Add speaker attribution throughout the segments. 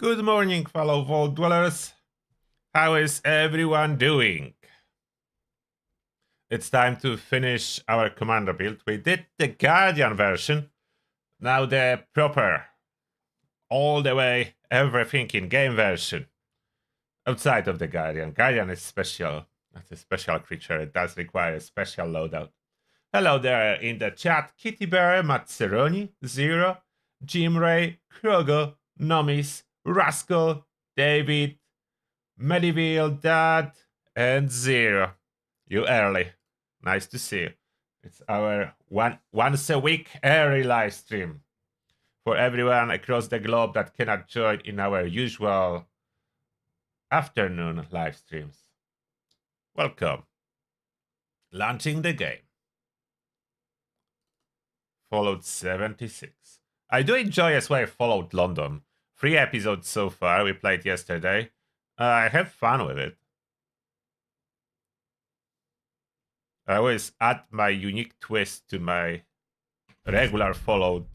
Speaker 1: Good morning, fellow vault dwellers. How is everyone doing? It's time to finish our commander build. We did the Guardian version. Now the proper, all the way, everything in game version. Outside of the Guardian. Guardian is special. That's a special creature. It does require a special loadout. Hello there in the chat. Kitty Bear, Mazzeroni, Zero, Jim Ray, Krogo, Nomis, Rascal, David, Medieval Dad, and Zero. You early. Nice to see you. It's our once a week early live stream for everyone across the globe that cannot join in our usual afternoon live streams. Welcome. Launching the game. Followed 76. I do enjoy as well Followed London. 3 episodes so far. We played yesterday. I have fun with it. I always add my unique twist to my regular Followed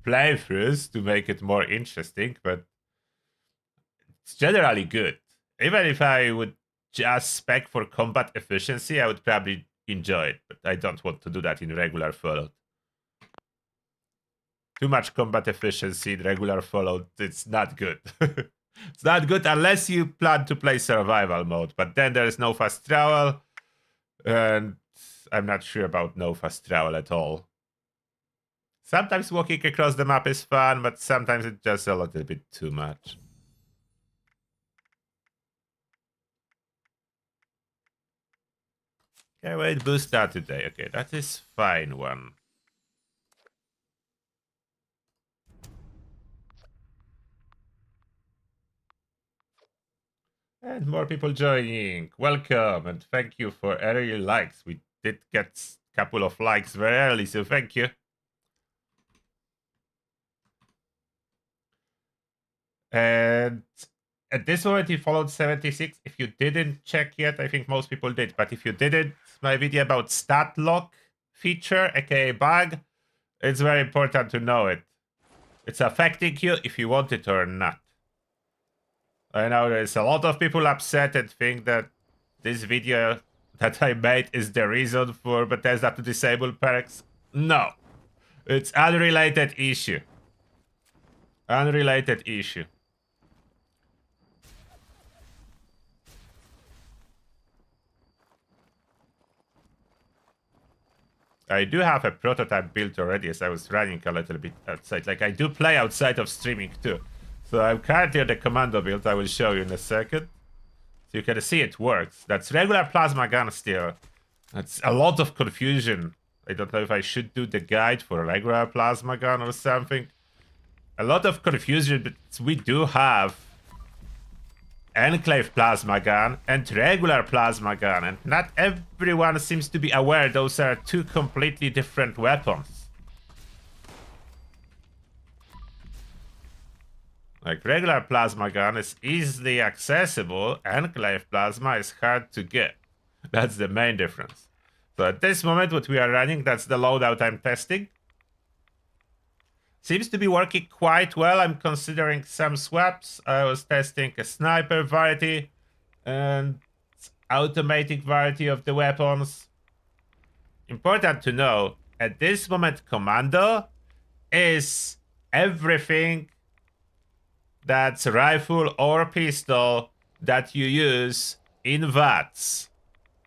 Speaker 1: playthroughs to make it more interesting, but it's generally good. Even if I would just spec for combat efficiency, I would probably enjoy it, but I don't want to do that in regular Followed. Too much combat efficiency in regular Followed, it's not good. It's not good unless you plan to play survival mode, but then there's no fast travel, and I'm not sure about no fast travel at all. Sometimes walking across the map is fun, but sometimes it's just a little bit too much. Okay, wait, boost that today. Okay, that is fine one. And more people joining. Welcome and thank you for early likes. We did get a couple of likes very early, so thank you. And at this moment, you followed 76. If you didn't check yet, I think most people did. But if you didn't, my video about stat lock feature, aka bug, it's very important to know it. It's affecting you if you want it or not. I know there's a lot of people upset and think that this video that I made is the reason for Bethesda to disable perks. No. It's unrelated issue. Unrelated issue. I do have a prototype built already as I was running a little bit outside. Like, I do play outside of streaming too. So I'm currently on the Commando build. I will show you in a second. So you can see it works. That's regular plasma gun still. That's a lot of confusion. I don't know if I should do the guide for regular plasma gun or something. A lot of confusion, but we do have Enclave plasma gun and regular plasma gun, and not everyone seems to be aware those are two completely different weapons. Like, regular plasma gun is easily accessible, Enclave plasma is hard to get. That's the main difference. So at this moment, what we are running, that's the loadout I'm testing. Seems to be working quite well. I'm considering some swaps. I was testing a sniper variety and automatic variety of the weapons. Important to know, at this moment, Commando is everything that's rifle or pistol that you use in VATS.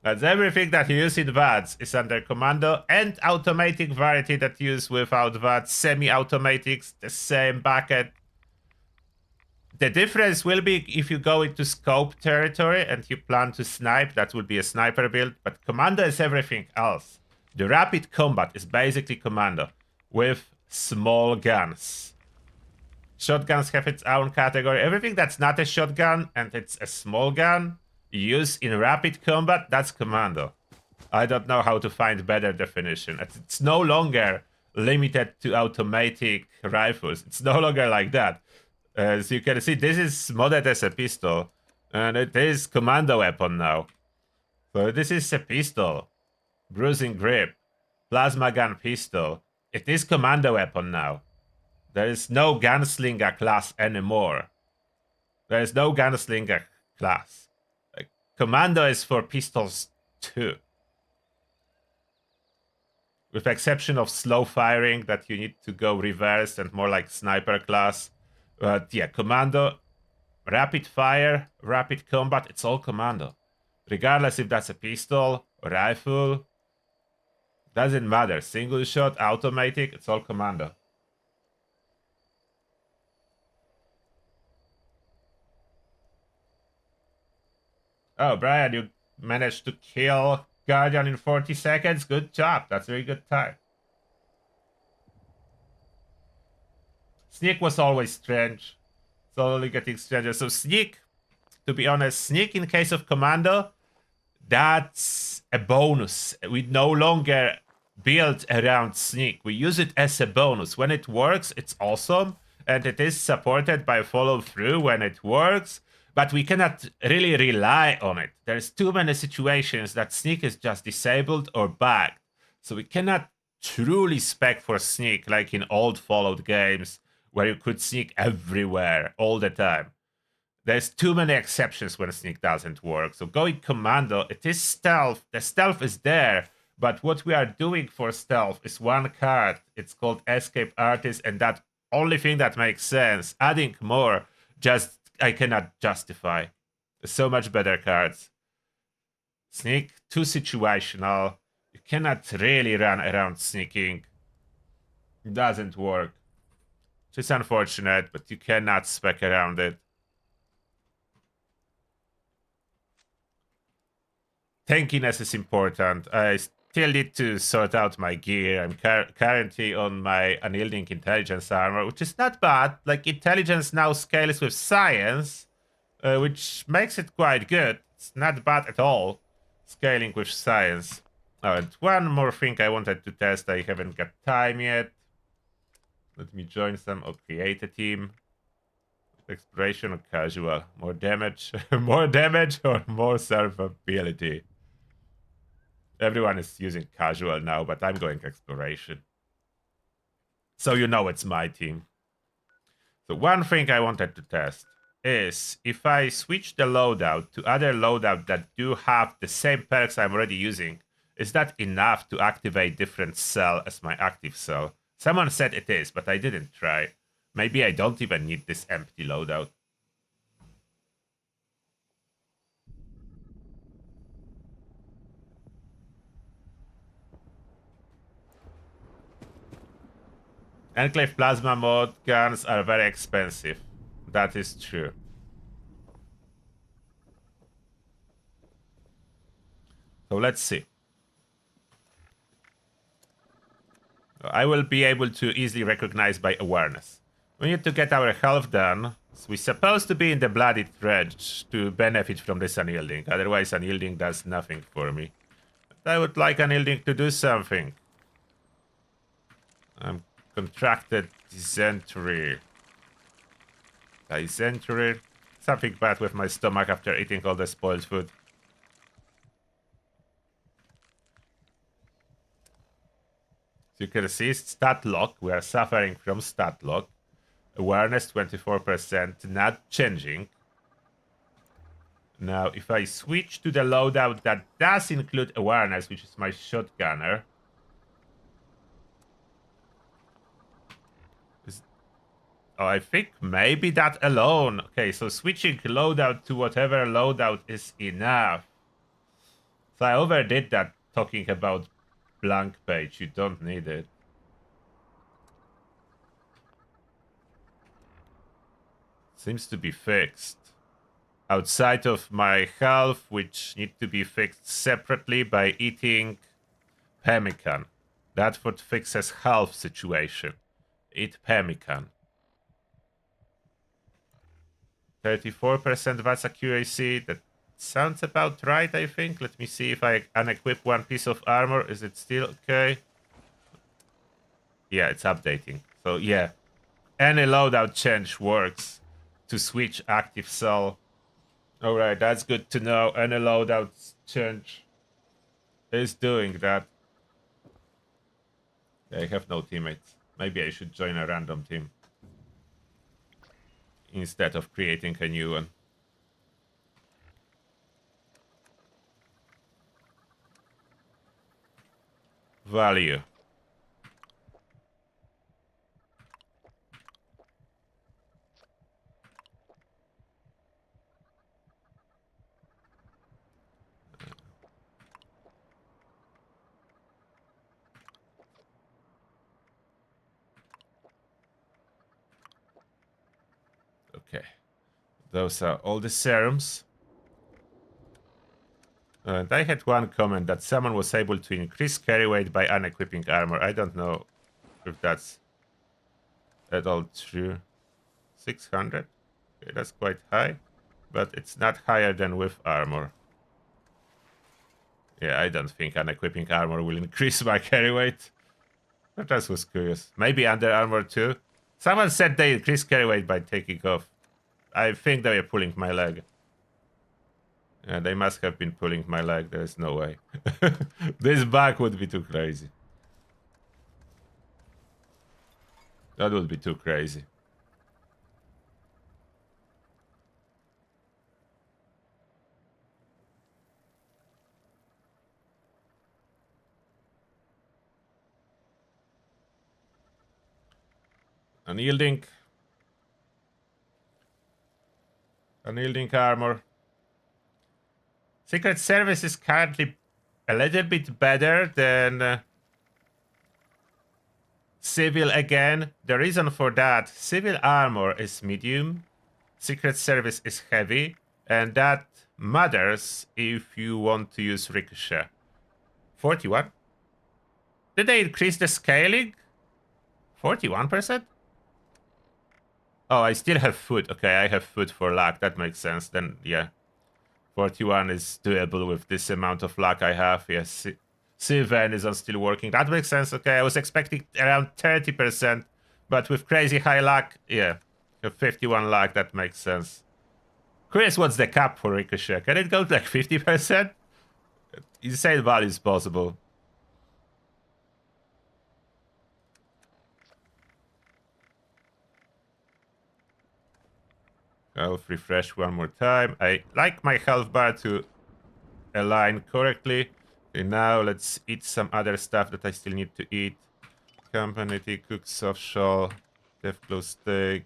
Speaker 1: That's everything that you use in VATS is under Commando, and automatic variety that you use without VATS, semi-automatics, the same bucket. The difference will be if you go into scope territory and you plan to snipe, that would be a sniper build, but Commando is everything else. The rapid combat is basically Commando with small guns. Shotguns have its own category. Everything that's not a shotgun and it's a small gun used in rapid combat, that's Commando. I don't know how to find better definition. It's no longer limited to automatic rifles. It's no longer like that. As you can see, this is modded as a pistol, and it is Commando weapon now. So this is a pistol, bruising grip, plasma gun pistol. It is Commando weapon now. There is no gunslinger class anymore. There is no gunslinger class. Commando is for pistols too. With exception of slow firing that you need to go reverse and more like sniper class. But yeah, Commando, rapid fire, rapid combat, it's all Commando. Regardless if that's a pistol, rifle, doesn't matter. Single shot, automatic, it's all Commando. Oh, Brian, you managed to kill Guardian in 40 seconds. Good job. That's a very good time. Sneak was always strange. Slowly getting stranger. So Sneak, to be honest, Sneak in case of Commando, that's a bonus. We no longer build around Sneak. We use it as a bonus. When it works, it's awesome. And it is supported by follow through when it works. But we cannot really rely on it. There's too many situations that Sneak is just disabled or bugged. So we cannot truly spec for Sneak like in old Fallout games where you could sneak everywhere all the time. There's too many exceptions when Sneak doesn't work. So going Commando, it is stealth. The stealth is there. But what we are doing for stealth is one card. It's called Escape Artist, and that only thing that makes sense. Adding more, just I cannot justify. There's so much better cards. Sneak, too situational. You cannot really run around sneaking. It doesn't work. It's unfortunate, but you cannot spec around it. Tankiness is important. I still need to sort out my gear. I'm currently on my unyielding intelligence armor, which is not bad. Like, intelligence now scales with science, which makes it quite good. It's not bad at all, scaling with science. Oh, and one more thing I wanted to test. I haven't got time yet. Let me join some or create a team. Exploration or casual? More damage? More damage or more survivability? Everyone is using casual now, but I'm going exploration. So you know it's my team. So one thing I wanted to test is if I switch the loadout to other loadout that do have the same perks I'm already using, is that enough to activate different cell as my active cell? Someone said it is, but I didn't try. Maybe I don't even need this empty loadout. Enclave plasma mod guns are very expensive. That is true. So let's see. I will be able to easily recognize by awareness. We need to get our health done. So we're supposed to be in the bloody dredge to benefit from this unyielding. Otherwise, unyielding does nothing for me. But I would like unyielding to do something. I'm contracted dysentery. Dysentery. Something bad with my stomach after eating all the spoiled food. So you can see stat lock. We are suffering from stat lock. Awareness 24%, not changing. Now, if I switch to the loadout that does include awareness, which is my shotgunner. Oh, I think maybe that alone. Okay, so switching loadout to whatever loadout is enough. So I overdid that talking about blank page. You don't need it. Seems to be fixed. Outside of my health, which need to be fixed separately by eating pemmican. That's what fixes health situation. Eat pemmican. 34% VATS accuracy. That sounds about right, I think. Let me see if I unequip one piece of armor. Is it still okay? Yeah, it's updating. So yeah, any loadout change works to switch active cell. Alright, that's good to know. Any loadout change is doing that. I have no teammates. Maybe I should join a random team. instead of creating a new one. Value. Okay. Those are all the serums. And I had one comment that someone was able to increase carry weight by unequipping armor. I don't know if that's at all true. 600? Okay, that's quite high. But it's not higher than with armor. Yeah, I don't think unequipping armor will increase my carry weight. But that was curious. Maybe under armor too. Someone said they increase carry weight by taking off. I think they were pulling my leg. Yeah, they must have been pulling my leg. There's no way. This bug would be too crazy. That would be too crazy. Unyielding armor. Secret Service is currently a little bit better than Civil again. The reason for that, Civil armor is medium, Secret Service is heavy, and that matters if you want to use Ricochet. 41? Did they increase the scaling? 41%? Oh, I still have food. Okay, I have food for luck. That makes sense. Then, yeah. 41 is doable with this amount of luck I have. Yes, Sylvan is still working. That makes sense. Okay, I was expecting around 30%, but with crazy high luck, yeah. 51 luck, that makes sense. Curious what's the cap for Ricochet. Can it go to like 50%? Insane value is possible. Health refresh one more time. I like my health bar to align correctly. Okay, now let's eat some other stuff that I still need to eat. Company tea, cooked soft shell, deathclaw steak.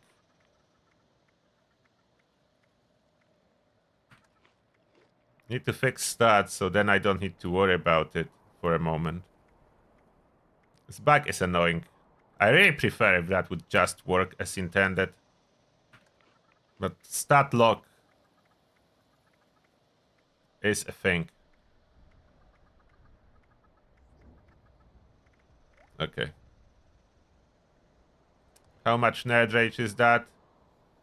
Speaker 1: Need to fix stats, so then I don't need to worry about it for a moment. This bug is annoying. I really prefer if that would just work as intended. But stat lock is a thing. Okay. How much nerd rage is that?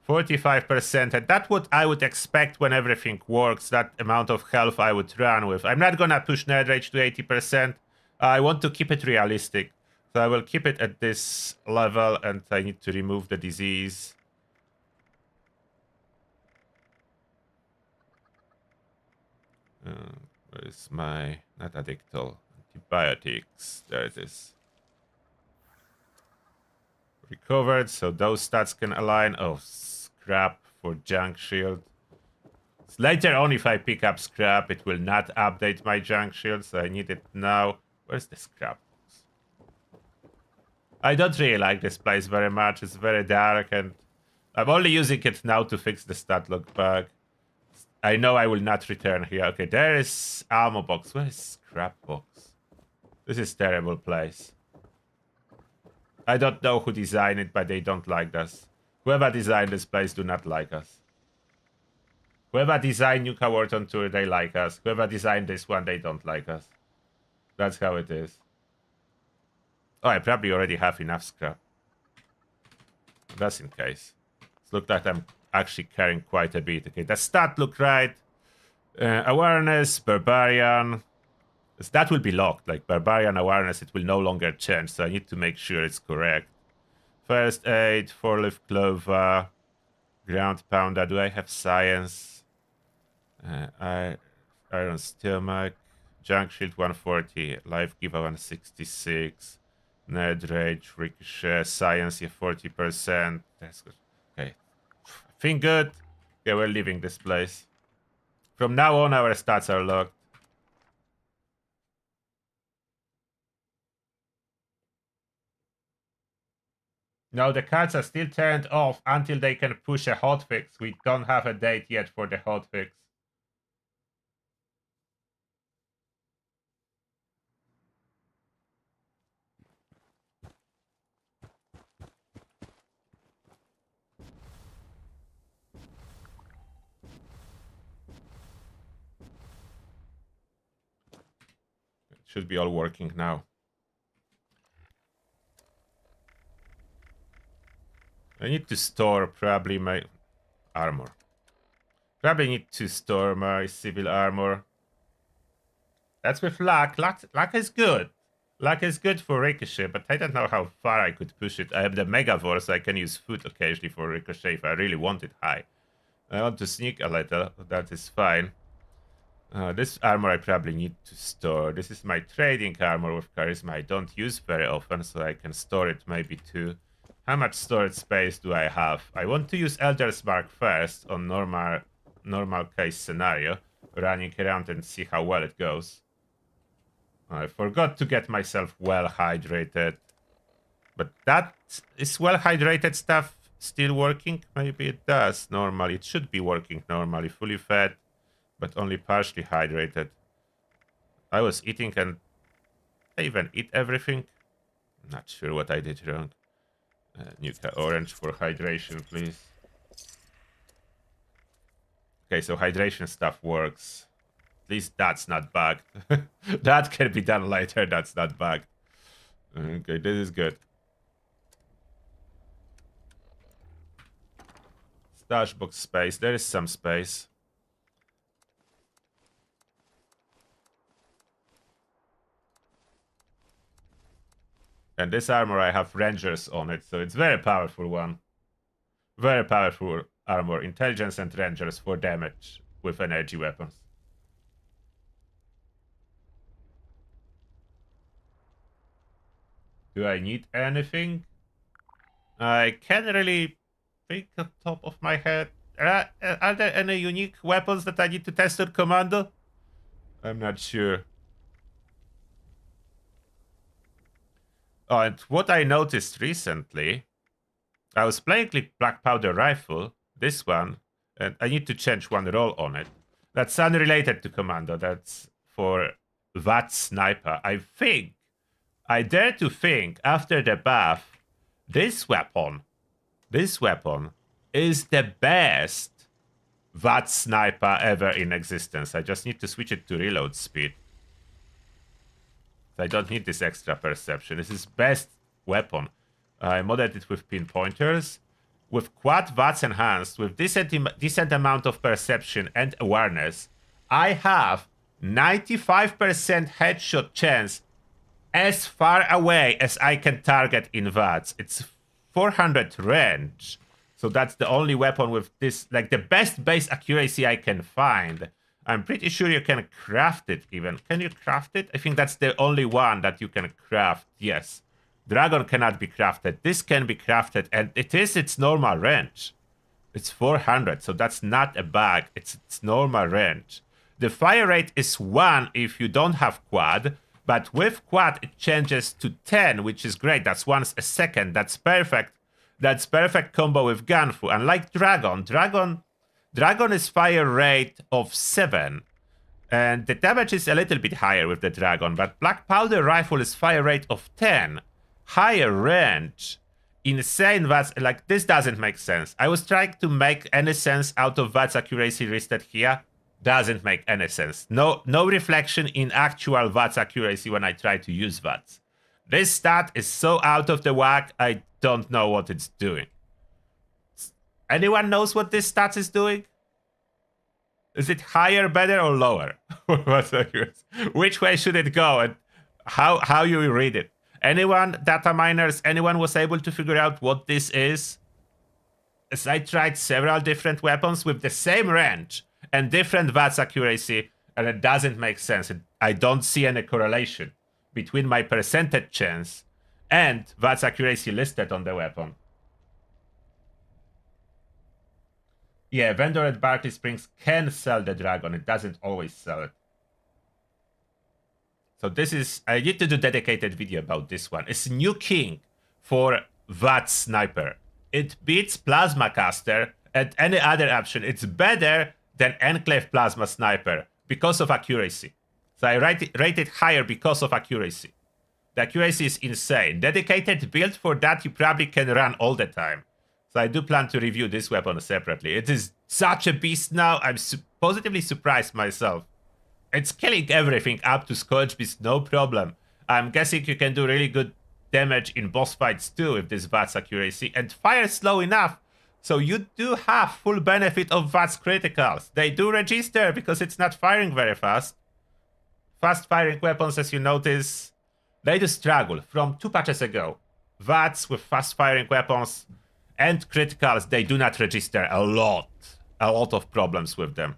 Speaker 1: 45%, and that's what I would expect when everything works, that amount of health I would run with. I'm not gonna push nerd rage to 80%. I want to keep it realistic. So I will keep it at this level, and I need to remove the disease. Where is my... not addictal. Antibiotics. There it is. Recovered, so those stats can align. Oh, scrap for junk shield. Later on, if I pick up scrap, it will not update my junk shield, so I need it now. Where's the scrap box? I don't really like this place very much. It's very dark, and I'm only using it now to fix the stat log bug. I know I will not return here. Okay, there is ammo box. Where is scrap box? This is terrible place. I don't know who designed it, but they don't like us. Whoever designed this place do not like us. Whoever designed Nuka Wharton Tour, they like us. Whoever designed this one, they don't like us. That's how it is. Oh, I probably already have enough scrap. Just in case. It looks like I'm actually carrying quite a bit. Okay, the stat look right. Awareness, Barbarian. That will be locked. Like Barbarian Awareness, it will no longer change. So I need to make sure it's correct. First Aid, 4-leaf Clover, Ground Pounder. Do I have Science? Iron Stomach, Junk Shield 140, Life Giver 166, Nerd Rage, Ricochet, Science 40%. That's good. Okay, Everything good? Okay, we're leaving this place. From now on, our stats are locked. No, the cards are still turned off until they can push a hotfix. We don't have a date yet for the hotfix. It should be all working now. I need to store probably my armor. Probably need to store my civil armor. That's with luck. Luck is good. Luck is good for Ricochet, but I don't know how far I could push it. I have the Megavore, so I can use food occasionally for Ricochet if I really want it high. I want to sneak a little. That is fine. This armor I probably need to store. This is my trading armor with charisma I don't use very often, so I can store it maybe too. How much storage space do I have? I want to use Elder's Mark first on normal case scenario, running around and see how well it goes. I forgot to get myself well hydrated. But that is well hydrated stuff still working? Maybe it does normally. It should be working normally. Fully fed, but only partially hydrated. I was eating and I even eat everything. Not sure what I did wrong. Nuka orange for hydration, please. Okay, so hydration stuff works. At least that's not bugged. That can be done later. That's not bugged. Okay, this is good. Stash box space. There is some space. And this armor, I have Rangers on it, so it's very powerful one. Very powerful armor. Intelligence and Rangers for damage with energy weapons. Do I need anything? I can't really think off the top of my head. Are there any unique weapons that I need to test on Commando? I'm not sure. Oh, and what I noticed recently, I was playing with Black Powder Rifle, this one, and I need to change one roll on it. That's unrelated to Commando. That's for VATS Sniper. I dare to think, after the buff, this weapon is the best VATS Sniper ever in existence. I just need to switch it to reload speed. I don't need this extra perception. This is best weapon. I modded it with pinpointers. With quad VATS enhanced, with decent amount of perception and awareness, I have 95% headshot chance as far away as I can target in VATS. It's 400 range. So that's the only weapon with this, like the best base accuracy I can find. I'm pretty sure you can craft it even. Can you craft it? I think that's the only one that you can craft. Yes. Dragon cannot be crafted. This can be crafted, and it is its normal range. It's 400, so that's not a bug. It's its normal range. The fire rate is 1 if you don't have quad, but with quad it changes to 10, which is great. That's once a second. That's perfect. That's perfect combo with Gunfu. Unlike Dragon is fire rate of 7. And the damage is a little bit higher with the Dragon, but Black Powder Rifle is fire rate of 10. Higher range. Insane VATS, like this doesn't make sense. I was trying to make any sense out of VATS accuracy listed here. Doesn't make any sense. No reflection in actual VATS accuracy when I try to use VATS. This stat is so out of the whack, I don't know what it's doing. Anyone knows what this stat is doing? Is it higher, better, or lower? Which way should it go, and how you read it? Anyone, data miners, anyone was able to figure out what this is? As I tried several different weapons with the same range and different VATS accuracy, and it doesn't make sense. I don't see any correlation between my percentage chance and VATS accuracy listed on the weapon. Yeah, vendor at Barclay Springs can sell the dragon. It doesn't always sell it. So this is, I need to do dedicated video about this one. It's new king for VATS sniper. It beats Plasma Caster and any other option. It's better than Enclave Plasma Sniper because of accuracy. So I rate it higher because of accuracy. The accuracy is insane. Dedicated build for that you probably can run all the time. So I do plan to review this weapon separately. It is such a beast now. I'm positively surprised myself. It's killing everything up to Scourge Beast, no problem. I'm guessing you can do really good damage in boss fights too with this VATS accuracy. And fire slow enough, so you do have full benefit of VATS criticals. They do register because it's not firing very fast. Fast firing weapons, as you notice, they do struggle from 2 patches ago. VATS with fast firing weapons and criticals, they do not register a lot. A lot of problems with them.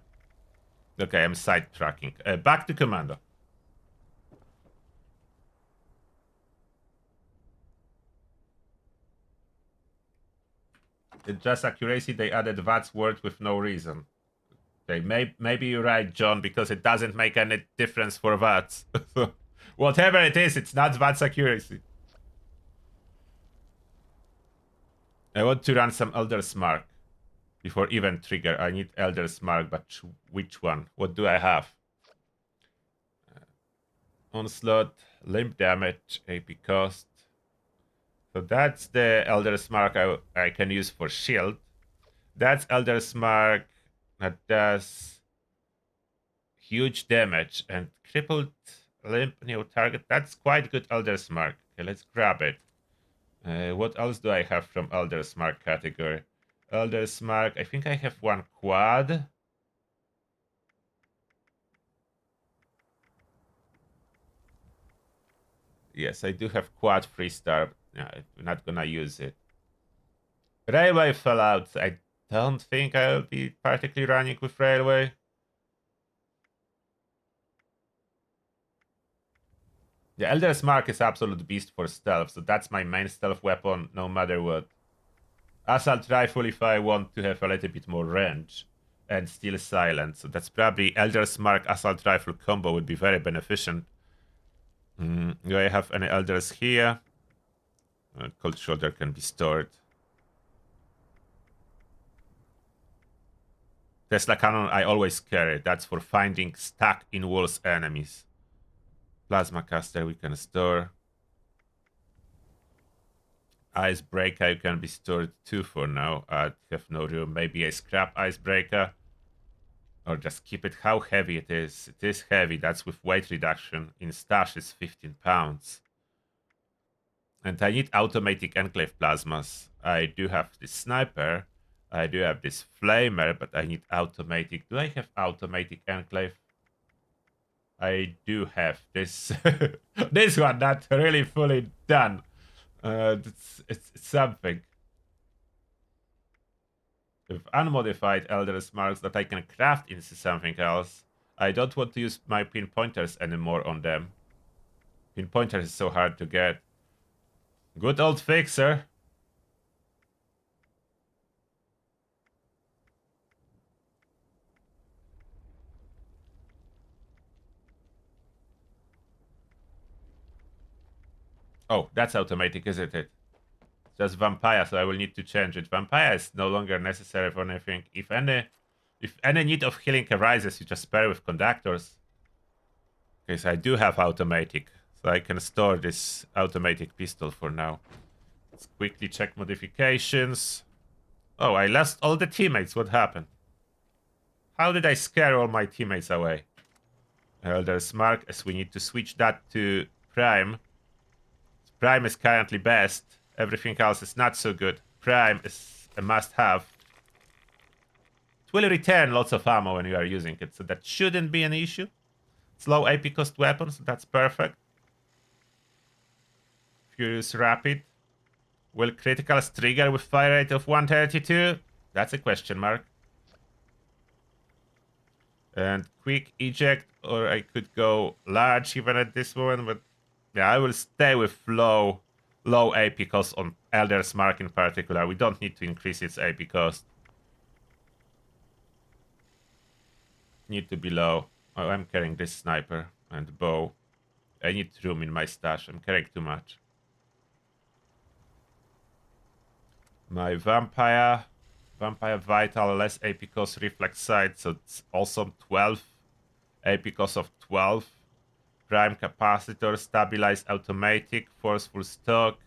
Speaker 1: Okay, I'm sidetracking. Back to Commando. It's just accuracy. They added VATS word with no reason. Okay, maybe you're right, John, because it doesn't make any difference for VATS. Whatever it is, it's not VATS accuracy. I want to run some Elder's Mark before event trigger. I need Elder's Mark, but which one? What do I have? Onslaught, limb damage, AP cost. So that's the Elder's Mark I can use for shield. That's Elder's Mark that does huge damage and crippled limb new target. That's quite good Elder's Mark. Okay, let's grab it. What else do I have from Elder's Mark category? Elder's Mark, I think I have one quad. Yes, I do have quad 3-star. I'm not gonna use it. Railway fell out. I don't think I'll be particularly running with Railway. The Elder's Mark is absolute beast for stealth, so that's my main stealth weapon no matter what. Assault Rifle if I want to have a little bit more range and still silent. So that's probably Elder's Mark Assault Rifle combo would be very beneficent. Do I have any Elders here? Cold Shoulder can be stored. Tesla Cannon I always carry. That's for finding stuck in walls enemies. Plasma Caster we can store. Icebreaker can be stored too for now. I have no room. Maybe I scrap Icebreaker. Or just keep it. How heavy it is. It is heavy. That's with weight reduction. In stash is 15 pounds. And I need automatic Enclave Plasmas. I do have this Sniper. I do have this Flamer, but I need automatic. Do I have automatic Enclave? I do have this. This one not really fully done. It's something. With unmodified Elder's Marks that I can craft into something else. I don't want to use my pinpointers anymore on them. Pinpointers is so hard to get. Good old Fixer. Oh, that's automatic, isn't it? Just Vampire, so I will need to change it. Vampire is no longer necessary for anything. If any need of healing arises, you just pair with Conductors. Okay, so I do have automatic. So I can store this automatic pistol for now. Let's quickly check modifications. Oh, I lost all the teammates. What happened? How did I scare all my teammates away? Elder's Mark, as we need to switch that to Prime. Prime is currently best. Everything else is not so good. Prime is a must-have. It will return lots of ammo when you are using it, so that shouldn't be an issue. It's low AP cost weapon, so that's perfect. Furious Rapid. Will criticals trigger with fire rate of 132? That's a question mark. And quick eject, or I could go large even at this moment, but yeah, I will stay with low AP cost on Elder's Mark in particular. We don't need to increase its AP cost. need to be low. Oh, I'm carrying this sniper and bow. I need room in my stash. I'm carrying too much. My vampire vital, less AP cost, reflex sight, so it's also 12 AP cost of 12. Prime capacitor, stabilized automatic, forceful stock,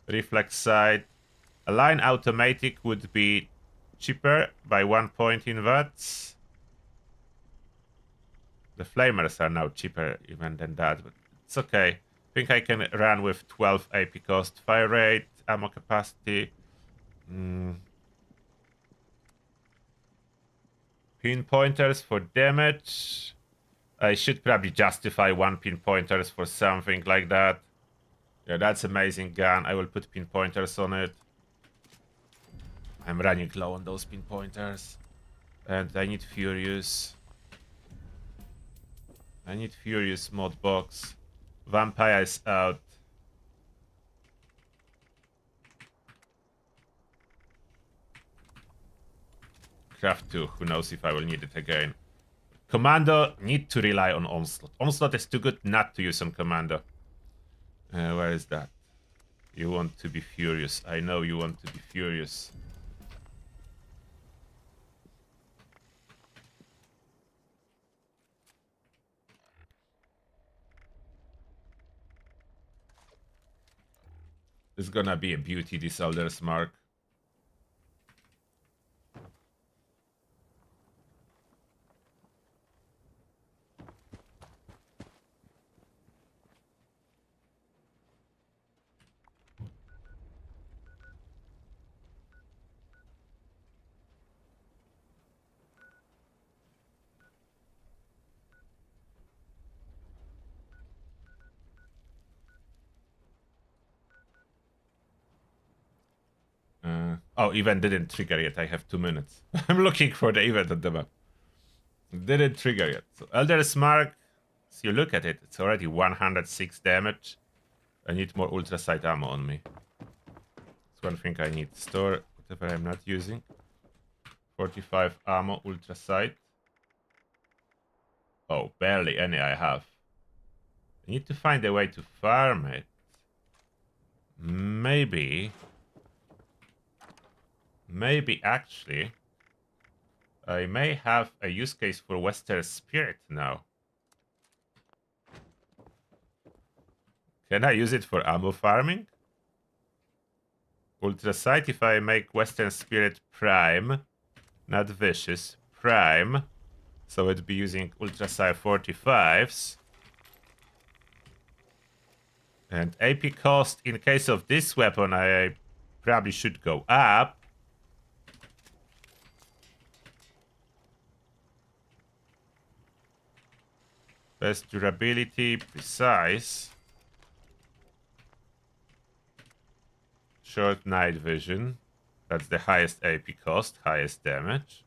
Speaker 1: reflex sight. Align automatic would be cheaper by 1 point in VATS. The flamers are now cheaper even than that, but it's okay. I think I can run with 12 AP cost, fire rate, ammo capacity. Pinpointers for damage. I should probably justify 1 pinpointers for something like that. Yeah, that's amazing gun. I will put pinpointers on it. I'm running low on those pinpointers. And I need Furious. I need Furious mod box. Vampire is out. Craft 2. Who knows if I will need it again. Commando need to rely on Onslaught. Onslaught is too good not to use on Commando. Where is that? You want to be furious. I know you want to be furious. It's gonna be a beauty, this Elder's Mark. Oh, event didn't trigger yet. I have 2 minutes. I'm looking for the event on the map. Didn't trigger yet. So Elder's Mark, as you look at it, it's already 106 damage. I need more ultra sight ammo on me. That's one thing I need. Store whatever I'm not using. 45 ammo, ultra sight. Oh, barely any I have. I need to find a way to farm it. Maybe actually, I may have a use case for Western Spirit now. Can I use it for ammo farming? Ultra Sight, if I make Western Spirit Prime, not Vicious, Prime, so it'd be using Ultra Sight 45s. And AP cost, in case of this weapon, I probably should go up. Best durability, precise. Short night vision. That's the highest AP cost, highest damage.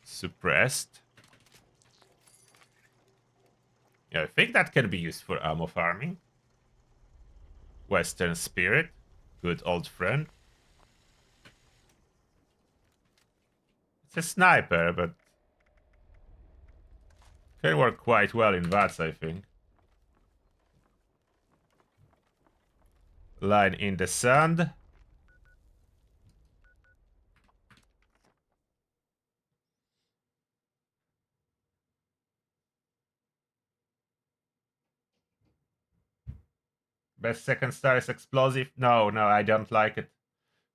Speaker 1: Suppressed. Yeah, I think that can be used for ammo farming. Western Spirit. Good old friend. It's a sniper, but can work quite well in VATS, I think. Line in the sand. Best second star is explosive. No, I don't like it.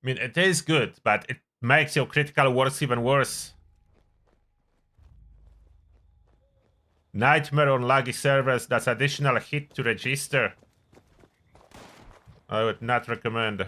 Speaker 1: I mean, it is good, but it makes your critical worse even worse. Nightmare on laggy servers, that's additional hit to register. I would not recommend.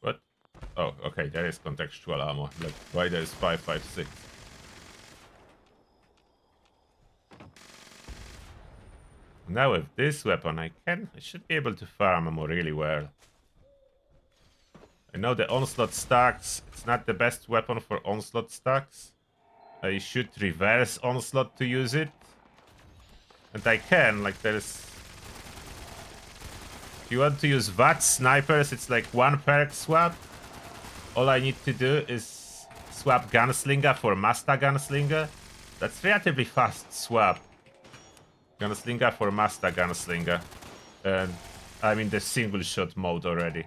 Speaker 1: What? Oh, okay, there is contextual ammo. Like, why there is 5.56? Now with this weapon, I should be able to farm ammo really well. I know the onslaught stacks. It's not the best weapon for onslaught stacks. I should reverse onslaught to use it. And I can, like there's... If you want to use VATS snipers, it's like 1 perk swap. All I need to do is swap Gunslinger for Master Gunslinger. That's relatively fast swap. Gunslinger for Master Gunslinger. And I'm in the single shot mode already.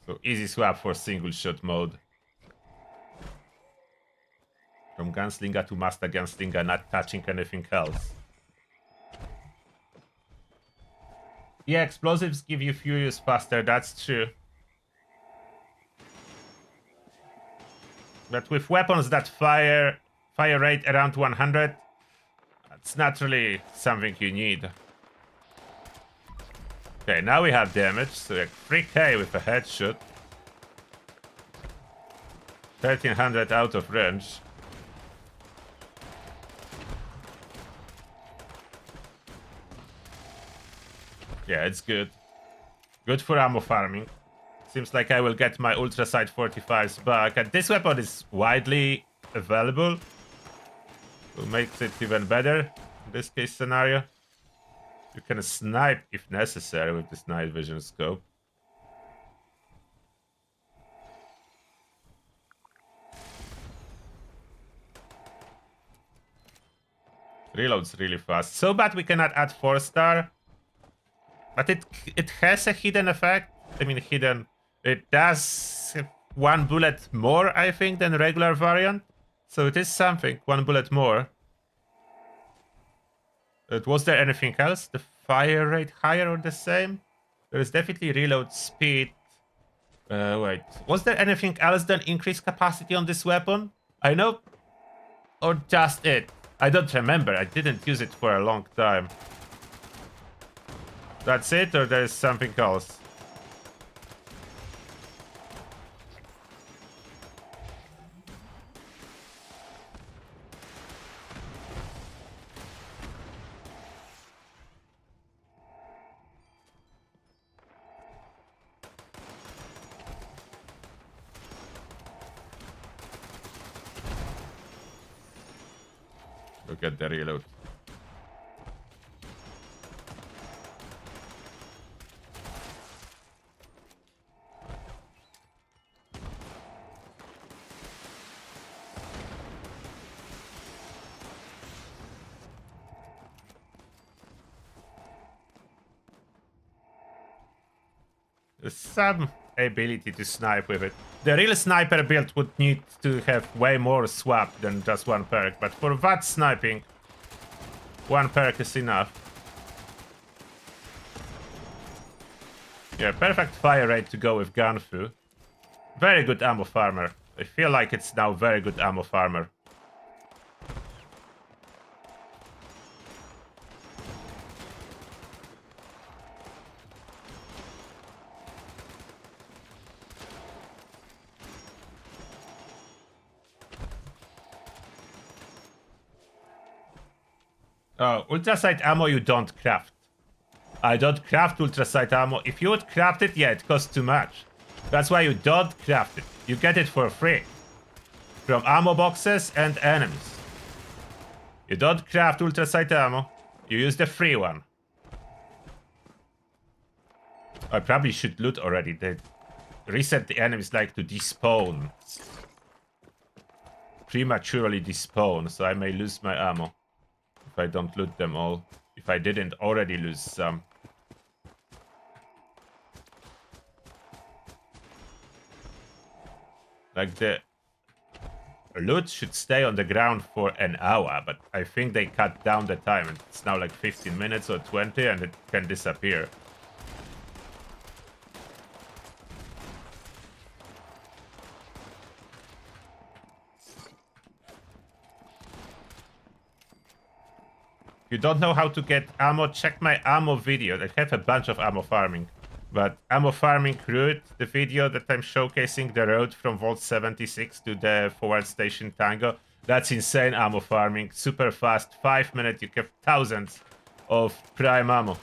Speaker 1: So easy swap for single shot mode. From Gunslinger to Master Gunslinger, not touching anything else. Yeah, explosives give you furious faster, that's true. But with weapons that fire rate around 100, that's not really something you need. Okay, now we have damage, so like 3k with a headshot. 1300 out of range. Yeah, it's good. Good for ammo farming. Seems like I will get my Ultra Sight 45s back. And this weapon is widely available. So makes it even better in this case scenario. You can snipe if necessary with this night vision scope. Reloads really fast. So bad we cannot add 4-star. But it has a hidden effect. I mean hidden. It does 1 bullet more, I think, than regular variant. So it is something. 1 bullet more. But was there anything else? The fire rate higher or the same? There is definitely reload speed. Wait. Was there anything else than increased capacity on this weapon? I know. Or just it? I don't remember. I didn't use it for a long time. That's it, or there's something else? Look at the reload. There's some ability to snipe with it. The real sniper build would need to have way more swap than just 1 perk, but for VATS sniping, 1 perk is enough. Yeah, perfect fire rate to go with Gunfu. Very good ammo farmer. I feel like it's now very good ammo farmer. Ultra sight ammo you don't craft. I don't craft ultra sight ammo. If you would craft it, yeah, it costs too much. That's why you don't craft it. You get it for free. From ammo boxes and enemies. You don't craft ultra sight ammo. You use the free one. I probably should loot already. They reset the enemies like to despawn. Prematurely despawn, so I may lose my ammo. If I don't loot them all. If I didn't already lose some. Like the loot should stay on the ground for an hour, but I think they cut down the time. It's now like 15 minutes or 20 and it can disappear. If you don't know how to get ammo, check my ammo video. I have a bunch of ammo farming. But ammo farming route, the video that I'm showcasing, the road from Vault 76 to the forward station Tango, that's insane ammo farming. Super fast, 5 minutes, you have thousands of prime ammo.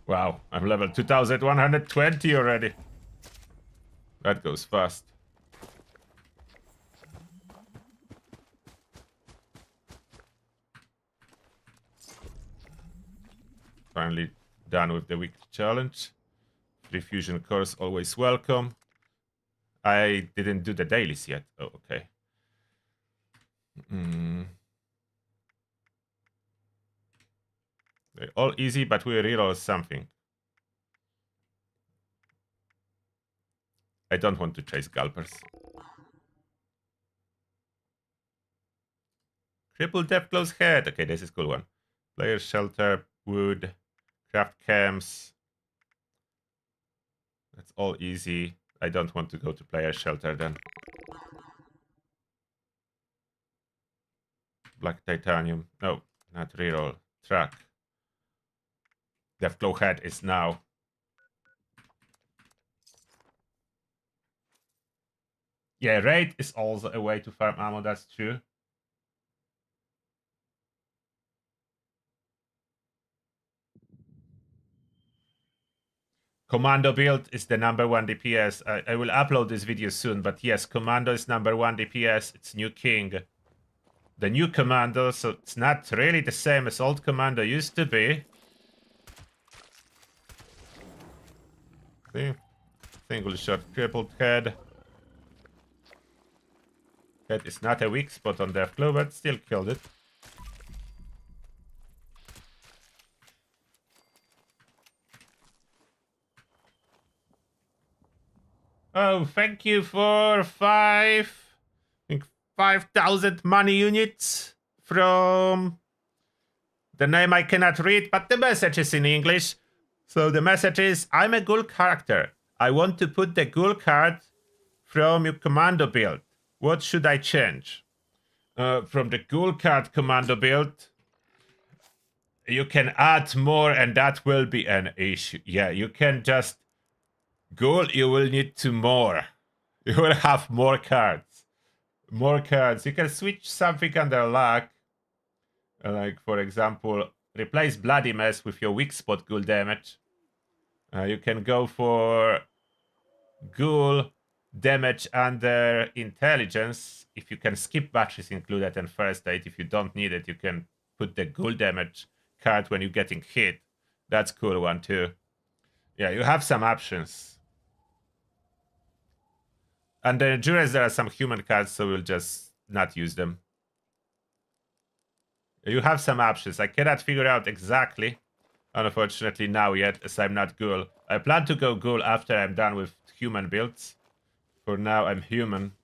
Speaker 1: Wow, I'm level 2120 already. That goes fast. Finally done with the weekly challenge. Free fusion course always welcome. I didn't do the dailies yet. Oh, okay. They're all easy, but we reroll something. I don't want to chase gulpers. Crippled depth close head. Okay, this is cool one. Player shelter, wood, craft camps. That's all easy. I don't want to go to player shelter then. Black titanium. No, not reroll. Track. Deathglow head is now. Yeah, raid is also a way to farm ammo, that's true. Commando build is the #1 DPS. I will upload this video soon, but yes, Commando is #1 DPS. It's new king. The new Commando, so it's not really the same as old Commando used to be. See? Single shot crippled head. Head is not a weak spot on Deathglow, but still killed it. Oh, thank you for 5,000 money units from the name I cannot read, but the message is in English. So the message is, I'm a ghoul character. I want to put the ghoul card from your commando build. What should I change? From the ghoul card commando build, you can add more and that will be an issue. Yeah, you can just ghoul, you will need to more. You will have more cards. More cards. You can switch something under luck. Like, for example, replace Bloody Mess with your weak spot ghoul damage. You can go for ghoul damage under intelligence. If you can skip batteries included and first aid, if you don't need it, you can put the ghoul damage card when you're getting hit. That's cool one too. Yeah, you have some options. And the endurance, there are some human cards, so we'll just not use them. You have some options. I cannot figure out exactly, unfortunately, now yet, as I'm not ghoul. I plan to go ghoul after I'm done with human builds. For now, I'm human.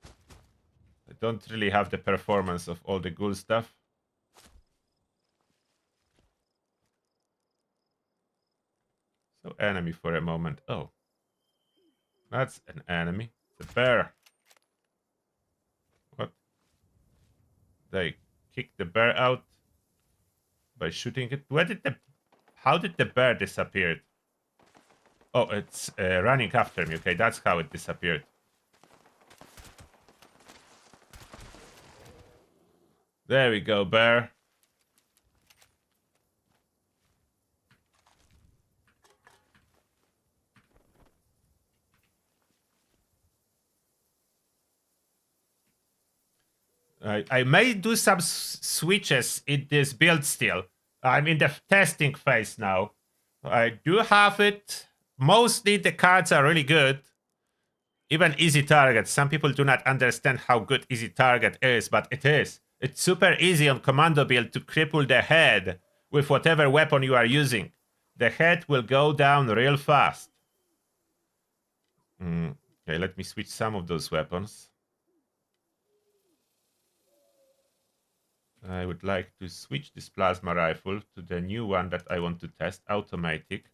Speaker 1: I don't really have the performance of all the ghoul stuff. So enemy for a moment. Oh. That's an enemy. It's a bear. What? They kicked the bear out by shooting it. How did the bear disappear? Oh, it's running after me. Okay, that's how it disappeared. There we go, bear. I may do some switches in this build still. I'm in the testing phase now. I do have it. Mostly the cards are really good. Even easy target. Some people do not understand how good easy target is, but it is. It's super easy on commando build to cripple the head with whatever weapon you are using. The head will go down real fast. Okay, let me switch some of those weapons. I would like to switch this plasma rifle to the new one that I want to test, automatic.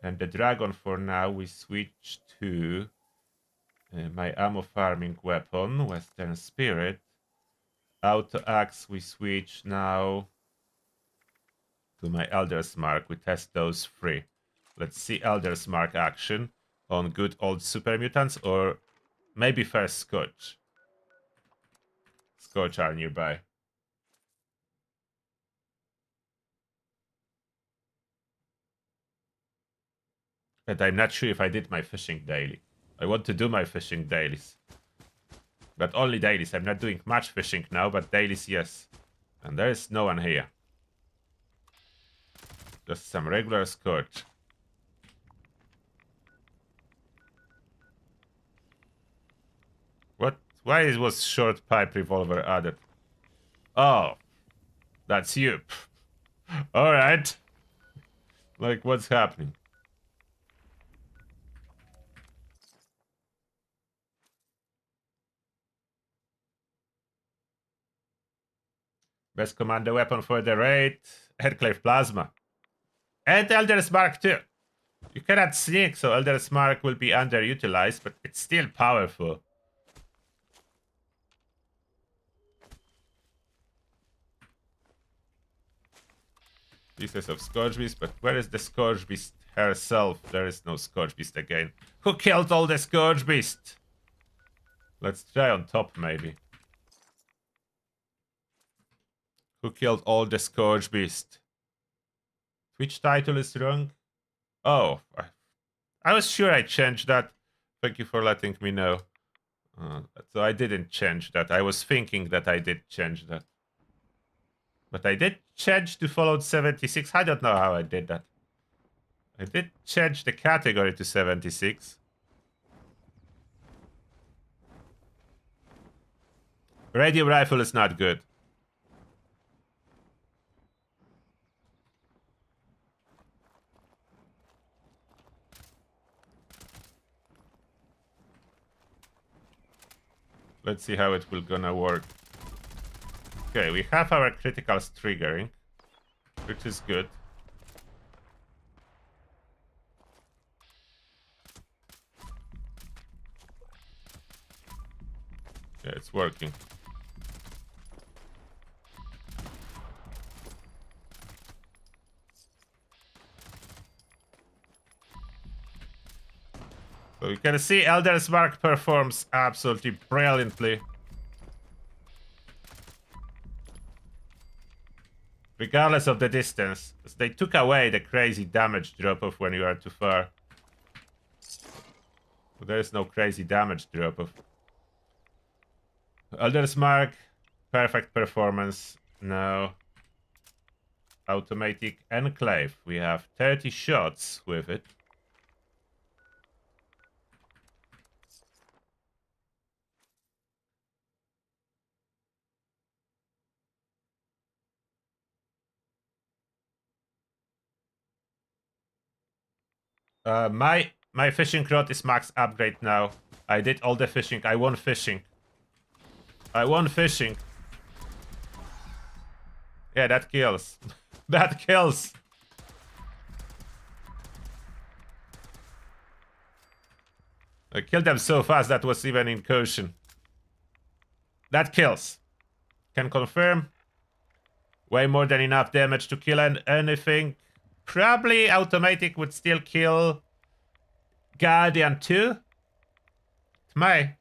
Speaker 1: And the dragon for now we switch to my ammo farming weapon, Western Spirit. Auto axe we switch now to my Elder's Mark. We test those 3. Let's see Elder's Mark action on good old super mutants, or maybe first Scorch. Scorch are nearby. But I'm not sure if I did my fishing daily. I want to do my fishing dailies. But only dailies. I'm not doing much fishing now, but dailies, yes. And there is no one here. Just some regular Scorch. What? Why was short pipe revolver added? Oh, that's you. Alright. Like, what's happening? Best commando weapon for the raid. Headclave Plasma. And Elder's Mark too. You cannot sneak, so Elder's Mark will be underutilized, but it's still powerful. Pieces of Scourge Beast, but where is the Scourge Beast herself? There is no Scourge Beast again. Who killed all the Scourge Beast? Let's try on top, maybe. Who killed all the Scourge Beast? Which title is wrong? Oh, I was sure I changed that. Thank you for letting me know. So I didn't change that. I was thinking that I did change that. But I did change to followed 76. I don't know how I did that. I did change the category to 76. Radio rifle is not good. Let's see how it will gonna work. Okay, we have our criticals triggering, which is good. Yeah, it's working. So you can see Elder's Mark performs absolutely brilliantly. Regardless of the distance, they took away the crazy damage drop-off when you are too far. So there is no crazy damage drop-off. Elder's Mark, perfect performance. No. Automatic Enclave. We have 30 shots with it. My fishing rod is max upgrade now. I did all the fishing. I won fishing. I won fishing. Yeah, that kills. That kills. I killed them so fast that was even incursion. That kills. Can confirm. Way more than enough damage to kill anything. Probably automatic would still kill Guardian too. It may.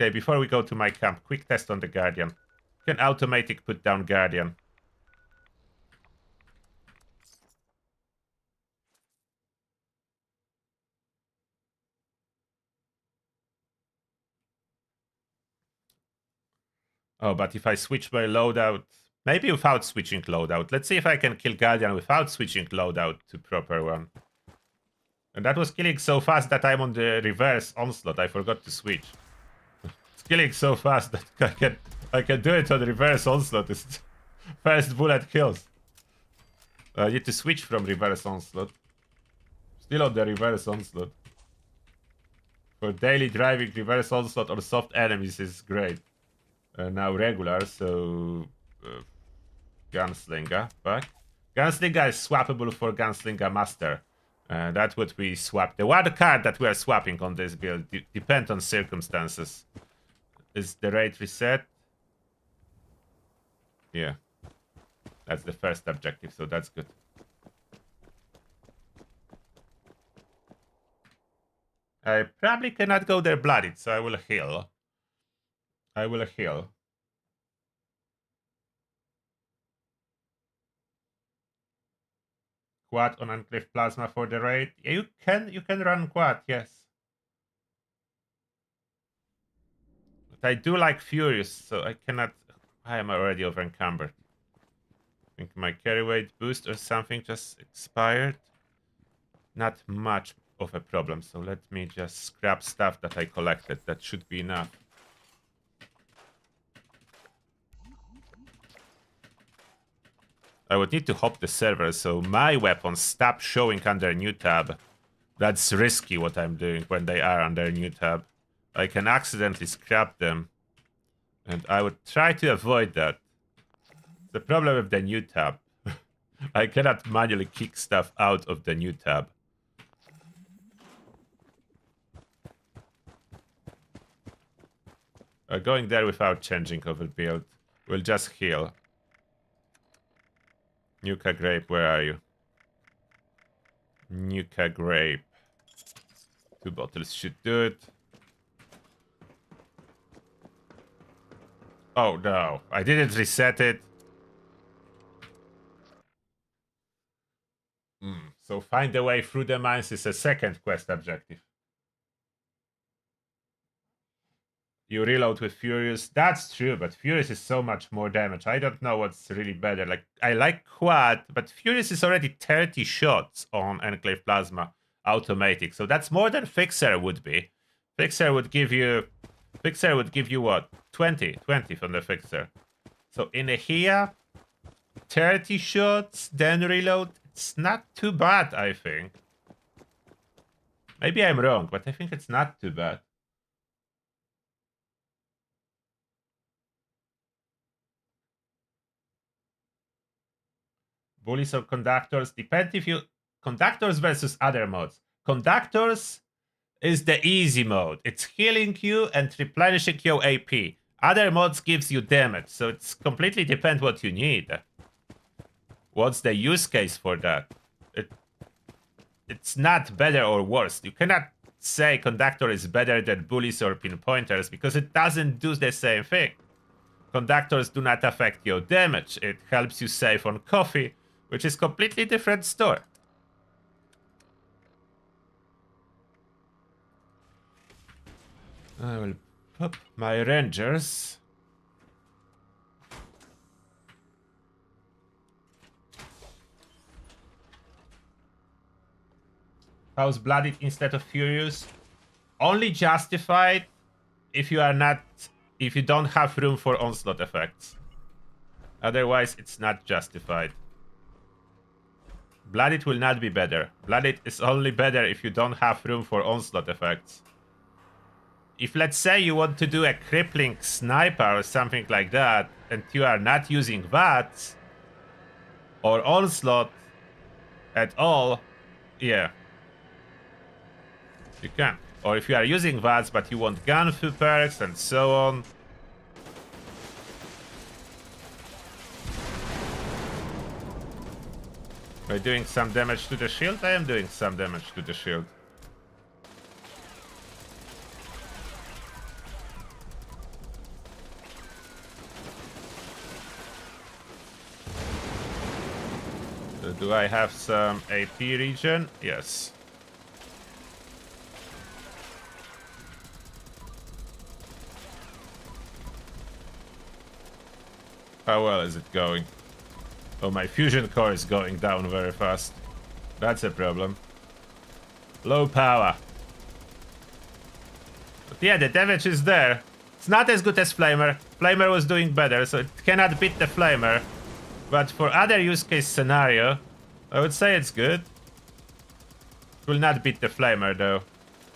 Speaker 1: Okay, before we go to my camp, quick test on the Guardian. Can automatic put down Guardian? Oh, but if I switch my loadout, maybe without switching loadout. Let's see if I can kill Guardian without switching loadout to proper one. And that was killing so fast that I'm on the reverse onslaught. I forgot to switch. It's killing so fast that I can do it on the reverse onslaught. It's first bullet kills. I need to switch from reverse onslaught. Still on the reverse onslaught. For daily driving, reverse onslaught or soft enemies is great. Now regular, so Gunslinger back. Gunslinger is swappable for Gunslinger Master. That's what we swap. The one card that we are swapping on this build depends on circumstances. Is the rate reset? Yeah. That's the first objective, so that's good. I probably cannot go there bloodied, so I will heal. I will heal. Quad on Enclave Plasma for the raid. You can run quad, yes. But I do like Furious, so I cannot. I am already over encumbered. I think my carry weight boost or something just expired. Not much of a problem, so let me just scrap stuff that I collected. That should be enough. I would need to hop the server so my weapons stop showing under new tab. That's risky what I'm doing when they are under new tab. I can accidentally scrap them. And I would try to avoid that. The problem with the new tab. I cannot manually kick stuff out of the new tab. Going there without changing over build. We'll just heal. Nuka Grape, where are you? Nuka Grape. 2 bottles should do it. Oh no, I didn't reset it. So find a way through the mines is a second quest objective. You reload with Furious. That's true, but Furious is so much more damage. I don't know what's really better. Like, I like Quad, but Furious is already 30 shots on Enclave Plasma automatic. So that's more than Fixer would be. Fixer would give you what? 20 from the Fixer. So in a here, 30 shots, then reload. It's not too bad, I think. Maybe I'm wrong, but I think it's not too bad. Bullies or conductors, depend if you... Conductors versus other modes. Conductors is the easy mode. It's healing you and replenishing your AP. Other modes gives you damage, so it's completely depend what you need. What's the use case for that? It's not better or worse. You cannot say conductor is better than bullies or pinpointers because it doesn't do the same thing. Conductors do not affect your damage. It helps you save on coffee, which is completely different story. I will pop my rangers. How's bloodied instead of furious? Only justified if you don't have room for onslaught effects. Otherwise, it's not justified. Bloodied will not be better. Bloodied is only better if you don't have room for onslaught effects. If, let's say, you want to do a crippling sniper or something like that, and you are not using VATS or onslaught at all, yeah, you can. Or if you are using VATS but you want gunfu perks and so on. By doing some damage to the shield? I am doing some damage to the shield. Do I have some AP regen? Yes. How well is it going? Oh, my fusion core is going down very fast. That's a problem. Low power. But yeah, the damage is there. It's not as good as Flamer. Flamer was doing better, so it cannot beat the Flamer. But for other use case scenario, I would say it's good. It will not beat the Flamer though.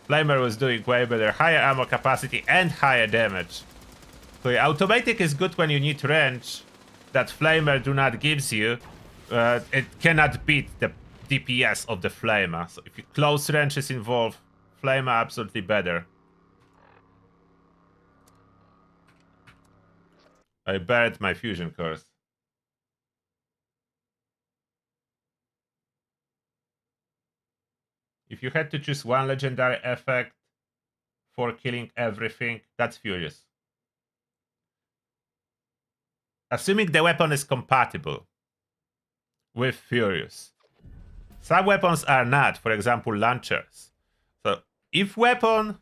Speaker 1: Flamer was doing way better. Higher ammo capacity and higher damage. So yeah, automatic is good when you need range. That Flamer do not gives you. It cannot beat the DPS of the Flamer. So if you close range is involved, Flamer absolutely better. I buried my fusion cores. If you had to choose one legendary effect for killing everything, that's Furious. Assuming the weapon is compatible with Furious. Some weapons are not, for example, launchers. So if weapon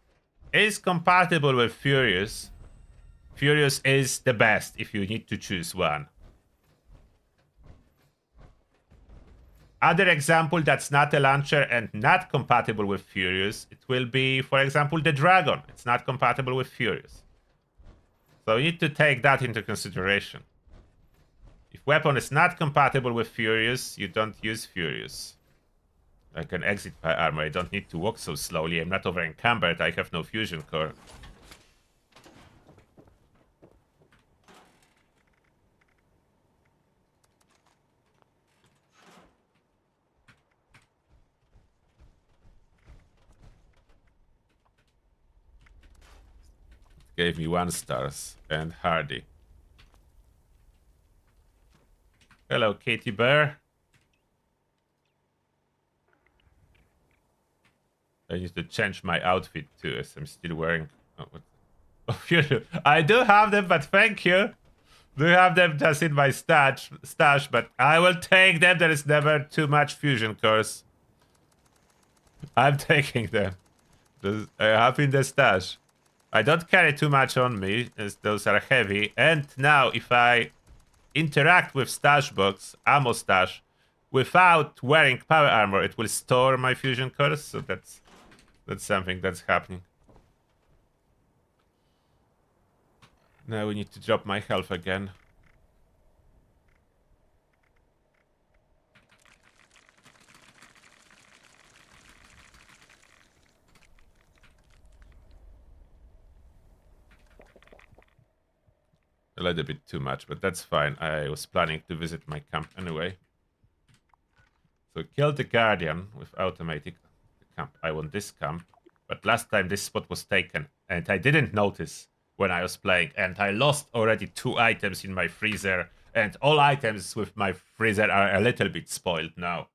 Speaker 1: is compatible with Furious, Furious is the best if you need to choose one. Other example that's not a launcher and not compatible with Furious, it will be, for example, the Dragon. It's not compatible with Furious. So you need to take that into consideration. If weapon is not compatible with Furious, you don't use Furious. I can exit my armor. I don't need to walk so slowly. I'm not over encumbered. I have no fusion core. Gave me 1 stars and Hardy. Hello, Katie Bear. I need to change my outfit too, as I'm still wearing. Oh, what? Oh, I do have them, but thank you. Do have them just in my stash, but I will take them. There is never too much fusion cores. I'm taking them. I have in the stash. I don't carry too much on me, as those are heavy. And now, if I interact with stash box, ammo stash, without wearing power armor, it will store my fusion cores. So that's something that's happening. Now we need to drop my health again. A little bit too much, but that's fine. I was planning to visit my camp anyway. So kill the Guardian with automatic camp. I want this camp, but last time this spot was taken, and I didn't notice when I was playing, and I lost already 2 items in my freezer, and all items with my freezer are a little bit spoiled now.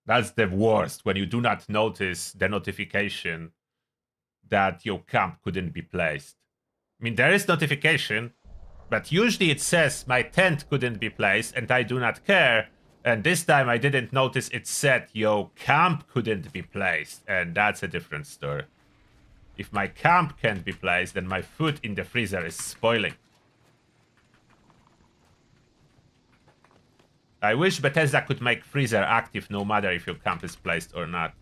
Speaker 1: That's the worst, when you do not notice the notification that your camp couldn't be placed. I mean, there is notification, but usually it says my tent couldn't be placed, and I do not care. And this time I didn't notice it said your camp couldn't be placed, and that's a different story. If my camp can't be placed, then my food in the freezer is spoiling. I wish Bethesda could make freezer active no matter if your camp is placed or not.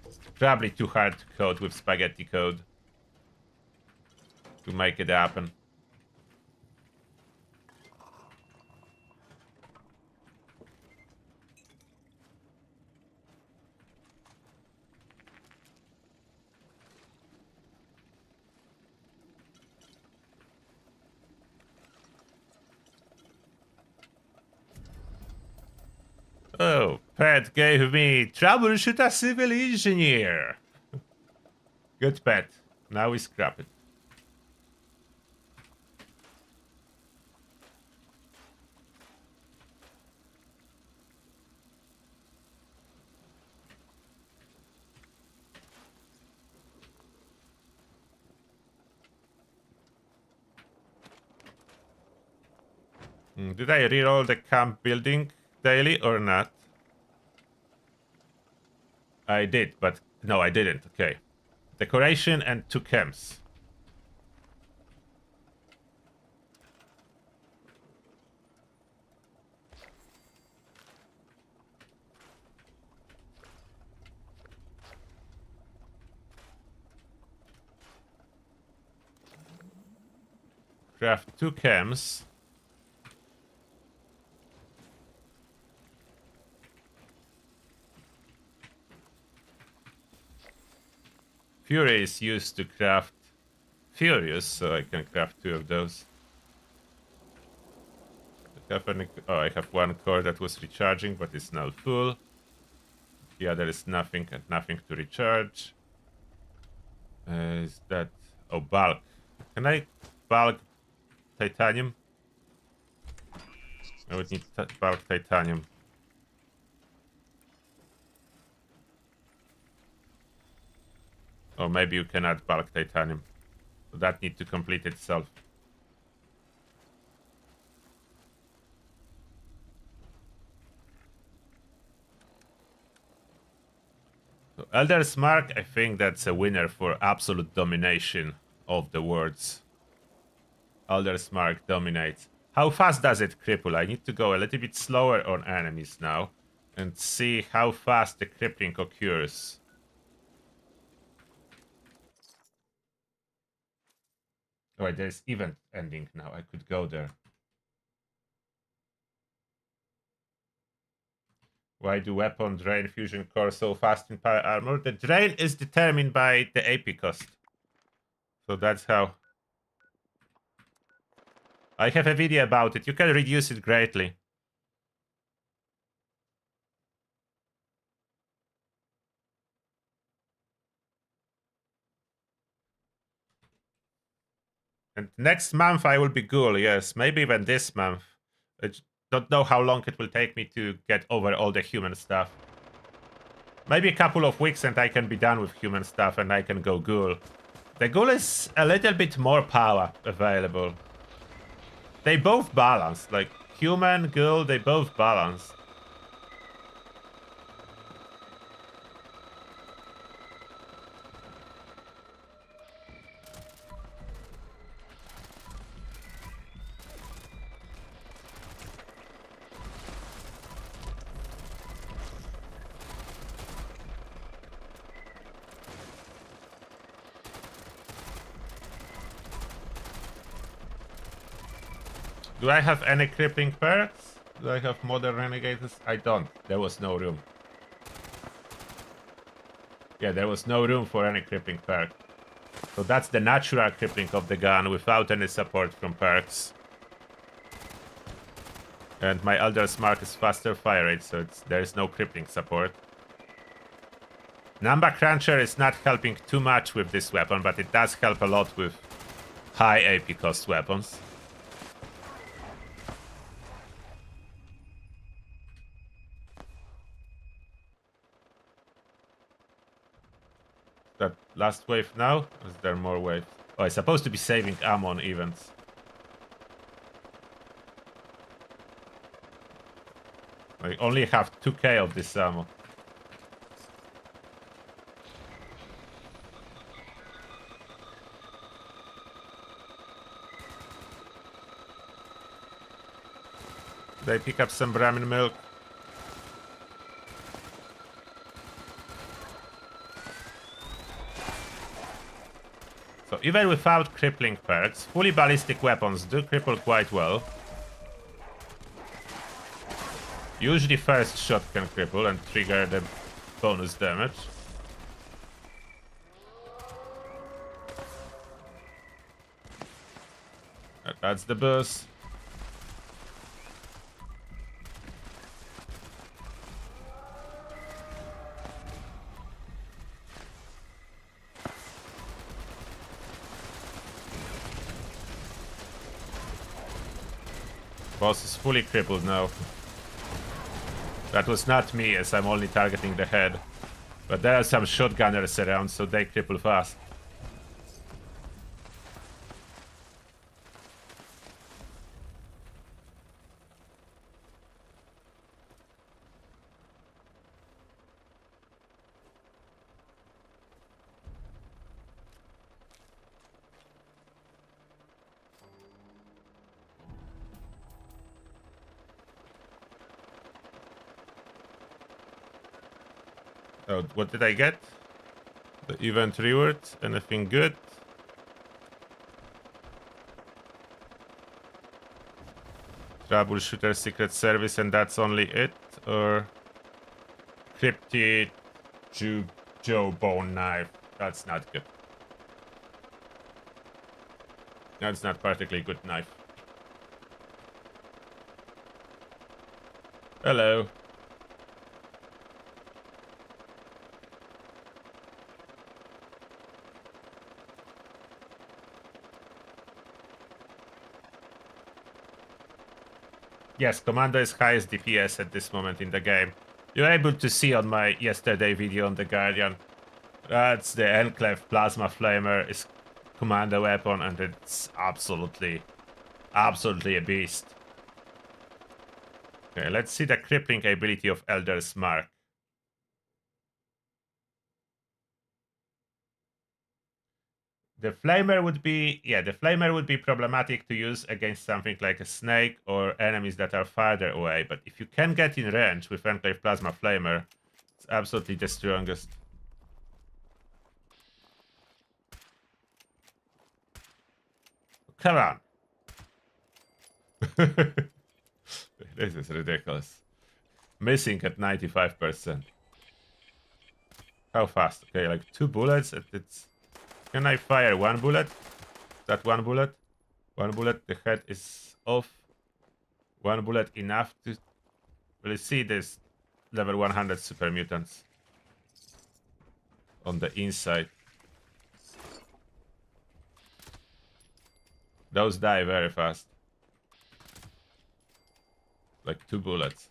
Speaker 1: It's probably too hard to code with spaghetti code to make it happen. Oh, pet gave me troubleshoot a civil engineer. Good pet. Now we scrap it. Did I reroll the camp building daily or not? I did, but no, I didn't. Okay. Decoration and 2 camps. Craft 2 camps. Fury is used to craft Furious, so I can craft 2 of those. have any... Oh, I have one core that was recharging, but it's now full. Yeah, there is nothing and nothing to recharge. Is that... Oh, bulk. Can I bulk titanium? I would need bulk titanium. Or maybe you can add bulk titanium. So that needs to complete itself. So Elder's Mark, I think that's a winner for absolute domination of the words. Elder's Mark dominates. How fast does it cripple? I need to go a little bit slower on enemies now and see how fast the crippling occurs. Oh, wait, there's event ending now. I could go there. Why do weapon drain fusion core so fast in power armor? The drain is determined by the AP cost. So that's how. I have a video about it. You can reduce it greatly. And next month I will be ghoul, yes. Maybe even this month. I don't know how long it will take me to get over all the human stuff. Maybe a couple of weeks and I can be done with human stuff and I can go ghoul. The ghoul is a little bit more power available. They both balance. Like, human, ghoul, they both balance. Do I have any crippling perks? Do I have modern renegades? I don't. There was no room. Yeah, there was no room for any crippling perk. So that's the natural crippling of the gun without any support from perks. And my Elder's Mark is faster fire rate, so there is no crippling support. Number Cruncher is not helping too much with this weapon, but it does help a lot with high AP cost weapons. That last wave now? Or is there more waves? Oh, I'm supposed to be saving ammo on events. I only have 2k of this ammo. Did I pick up some Brahmin milk? So even without crippling perks, fully ballistic weapons do cripple quite well. Usually first shot can cripple and trigger the bonus damage. That's the boss. Boss is fully crippled now. That was not me, as I'm only targeting the head. But there are some shotgunners around, so they cripple fast. Oh, what did I get? The event reward? Anything good? Troubleshooter Secret Service and that's only it? Or Cryptid Joe Bone Knife? That's not good. That's not particularly good knife. Hello. Yes, Commando is highest DPS at this moment in the game. You're able to see on my yesterday video on the Guardian. That's the Enclave Plasma Flamer is Commando weapon, and it's absolutely a beast. Okay, let's see the crippling ability of Elder's Mark. The flamer would be problematic to use against something like a snake or enemies that are farther away. But if you can get in range with Enclave Plasma Flamer, it's absolutely the strongest. Come on. This is ridiculous. Missing at 95%. How fast? Okay, like 2 bullets. It's. Can I fire 1 bullet? That 1 bullet? 1 bullet, the head is off. 1 bullet enough to really see this level 100 super mutants on the inside. Those die very fast. Like 2 bullets.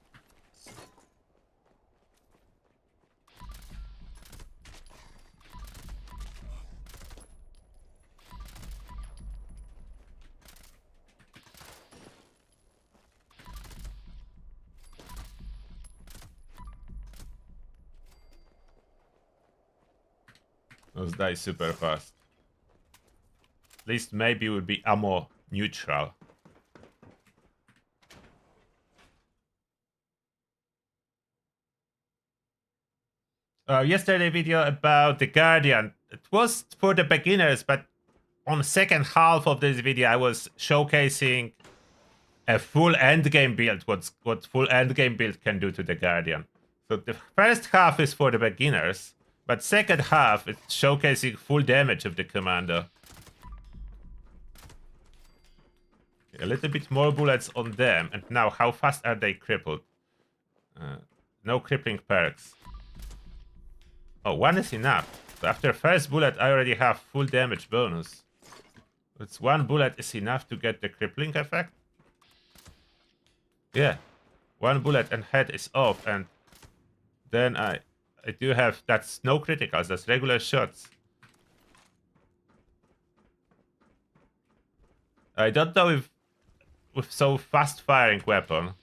Speaker 1: Those die super fast. At least maybe it would be ammo neutral. Yesterday video about the Guardian. It was for the beginners, but on the second half of this video I was showcasing a full endgame build, what full endgame build can do to the Guardian. So the first half is for the beginners, but second half it's showcasing full damage of the Commando. A little bit more bullets on them, and now how fast are they crippled? No crippling perks. Oh, 1 is enough. So after first bullet I already have full damage bonus. It's 1 bullet is enough to get the crippling effect? Yeah. 1 bullet and head is off, and then I do have, that's no criticals, that's regular shots. I don't know if with so fast firing weapon,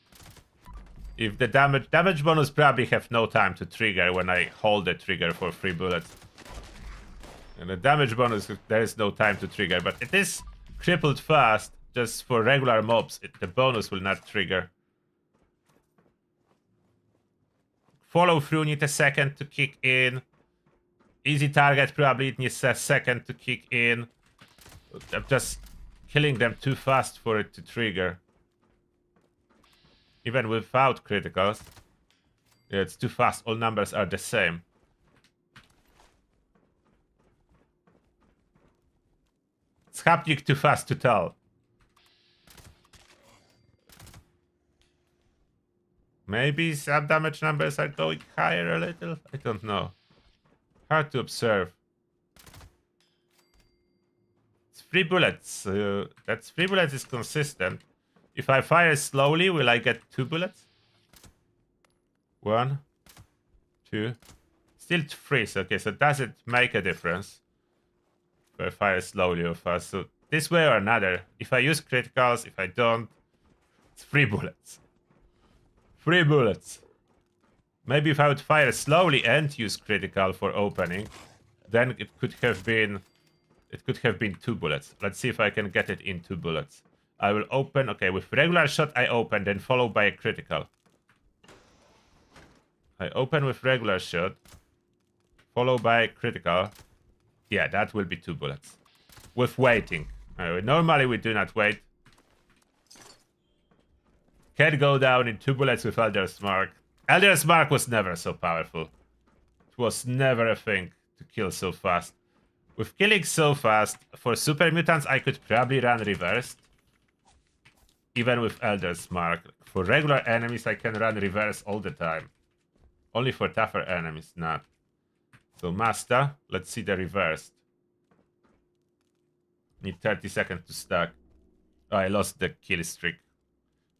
Speaker 1: if the damage bonus probably have no time to trigger when I hold the trigger for 3 bullets. And the damage bonus, there is no time to trigger, but it is crippled fast. Just for regular mobs, the bonus will not trigger. Follow through need a second to kick in. Easy target probably needs a second to kick in. I'm just killing them too fast for it to trigger. Even without criticals. Yeah, it's too fast. All numbers are the same. It's happening too fast to tell. Maybe some damage numbers are going higher a little? I don't know. Hard to observe. It's 3 bullets. That's 3 bullets is consistent. If I fire slowly, will I get 2 bullets? 1, 2. Still 3. So, okay, so does it make a difference? If I fire slowly or fast. So this way or another. If I use criticals, if I don't, it's 3 bullets. 3 bullets. Maybe if I would fire slowly and use critical for opening, then it could have been 2 bullets. Let's see if I can get it in 2 bullets. I will open, okay, with regular shot I open, then followed by a critical. I open with regular shot, followed by critical. Yeah, that will be 2 bullets. With waiting. Normally we do not wait. Can go down in 2 bullets with Elder's Mark. Elder's Mark was never so powerful. It was never a thing to kill so fast. With killing so fast, for super mutants I could probably run reversed. even with Elder's Mark. For regular enemies, I can run reverse all the time. Only for tougher enemies, not. So Master, let's see the reversed. Need 30 seconds to stack. Oh, I lost the kill streak.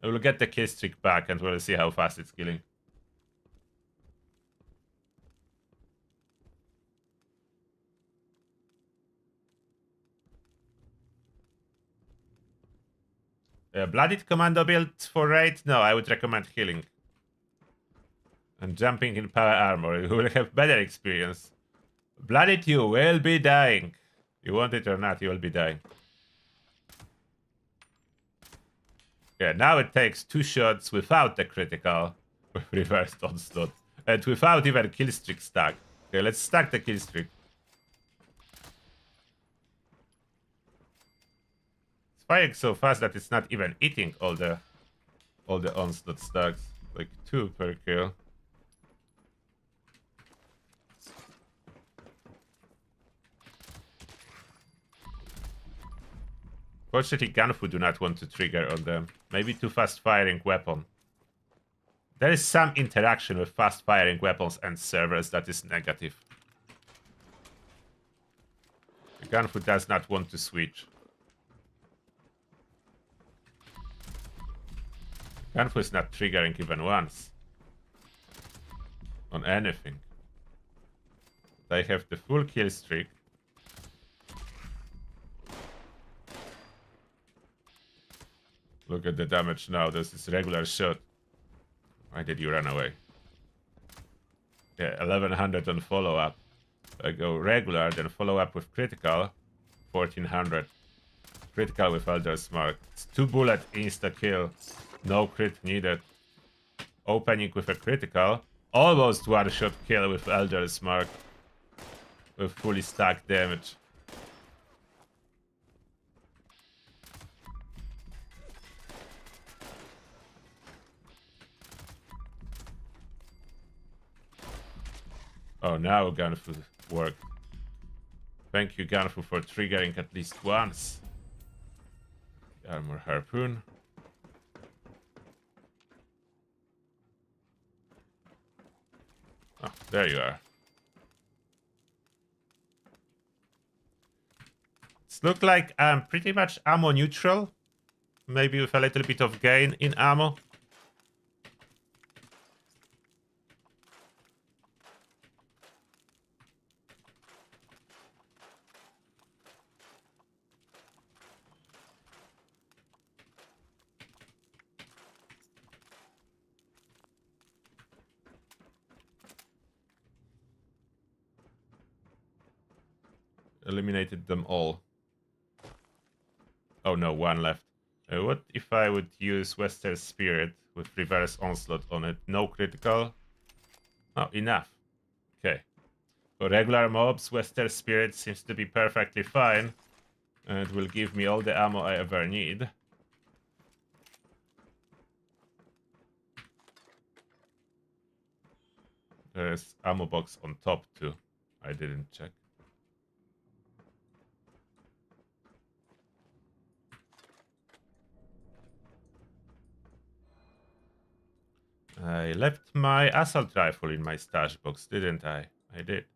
Speaker 1: I will get the kill streak back and we'll see how fast it's killing. Blooded Commando build for raid? No, I would recommend healing. And jumping in power armor. You will have better experience. Blooded, you will be dying. You want it or not, you will be dying. Yeah, now it takes 2 shots without the critical with reversed onslaught. And without even killstreak stack. Okay, let's stack the killstreak. It's firing so fast that it's not even eating all the onslaught stacks. Like 2 per kill. Fortunately, Gunfu do not want to trigger on them. Maybe too fast firing weapon. There is some interaction with fast firing weapons and servers that is negative. Gunfu does not want to switch. Gunfu is not triggering even once. On anything. They have the full kill streak. Look at the damage now. This is regular shot. Why did you run away? Yeah, 1100 on follow-up. I go regular, then follow-up with critical. 1400. Critical with Elder's Mark. It's 2 bullet insta-kill. No crit needed. Opening with a critical. Almost 1-shot kill with Elder's Mark. With fully stacked damage. Oh, now Gunfu worked. Thank you, Gunfu, for triggering at least once. Armor Harpoon. Oh, there you are. It's look like I'm pretty much ammo neutral. Maybe with a little bit of gain in ammo. Eliminated them all. Oh no, 1 left. What if I would use Western Spirit with reverse onslaught on it? No critical. Oh, enough. Okay. For regular mobs, Western Spirit seems to be perfectly fine. And will give me all the ammo I ever need. There's ammo box on top too. I didn't check. I left my assault rifle in my stash box, didn't I? I did.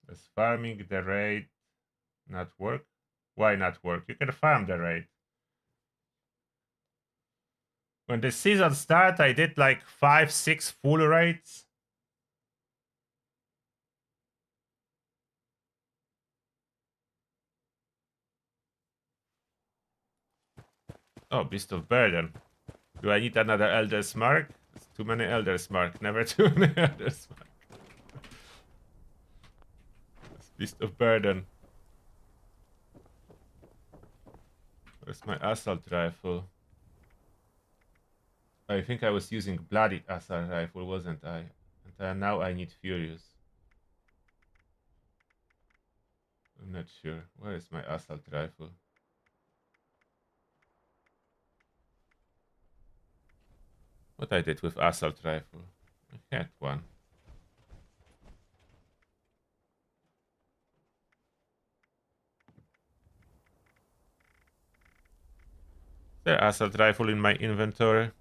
Speaker 1: Does farming the raid not work? Why not work? You can farm the raid. When the season started, I did like 5-6 full raids. Oh, Beast of Burden. Do I need another Elder's Mark? It's too many Elder's Mark. Never too many Elder's Mark. It's Beast of Burden. Where's my assault rifle? I think I was using bloodied assault rifle, wasn't I? And now I need Furious. I'm not sure. Where is my assault rifle? What I did with assault rifle? I had one. The assault rifle in my inventory.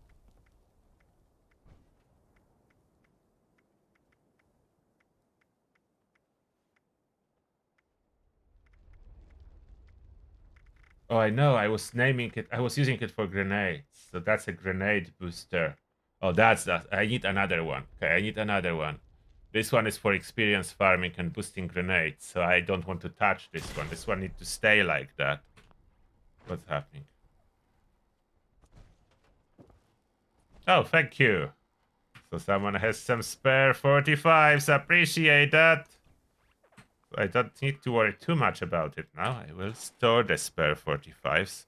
Speaker 1: Oh, I know. I was naming it. I was using it for grenades. So that's a grenade booster. Oh, that's that. I need another one. Okay, I need another one. This one is for experience farming and boosting grenades. So I don't want to touch this one. This one needs to stay like that. What's happening? Oh, thank you. So someone has some spare 45s. Appreciate that. I don't need to worry too much about it now. I will store the spare 45s.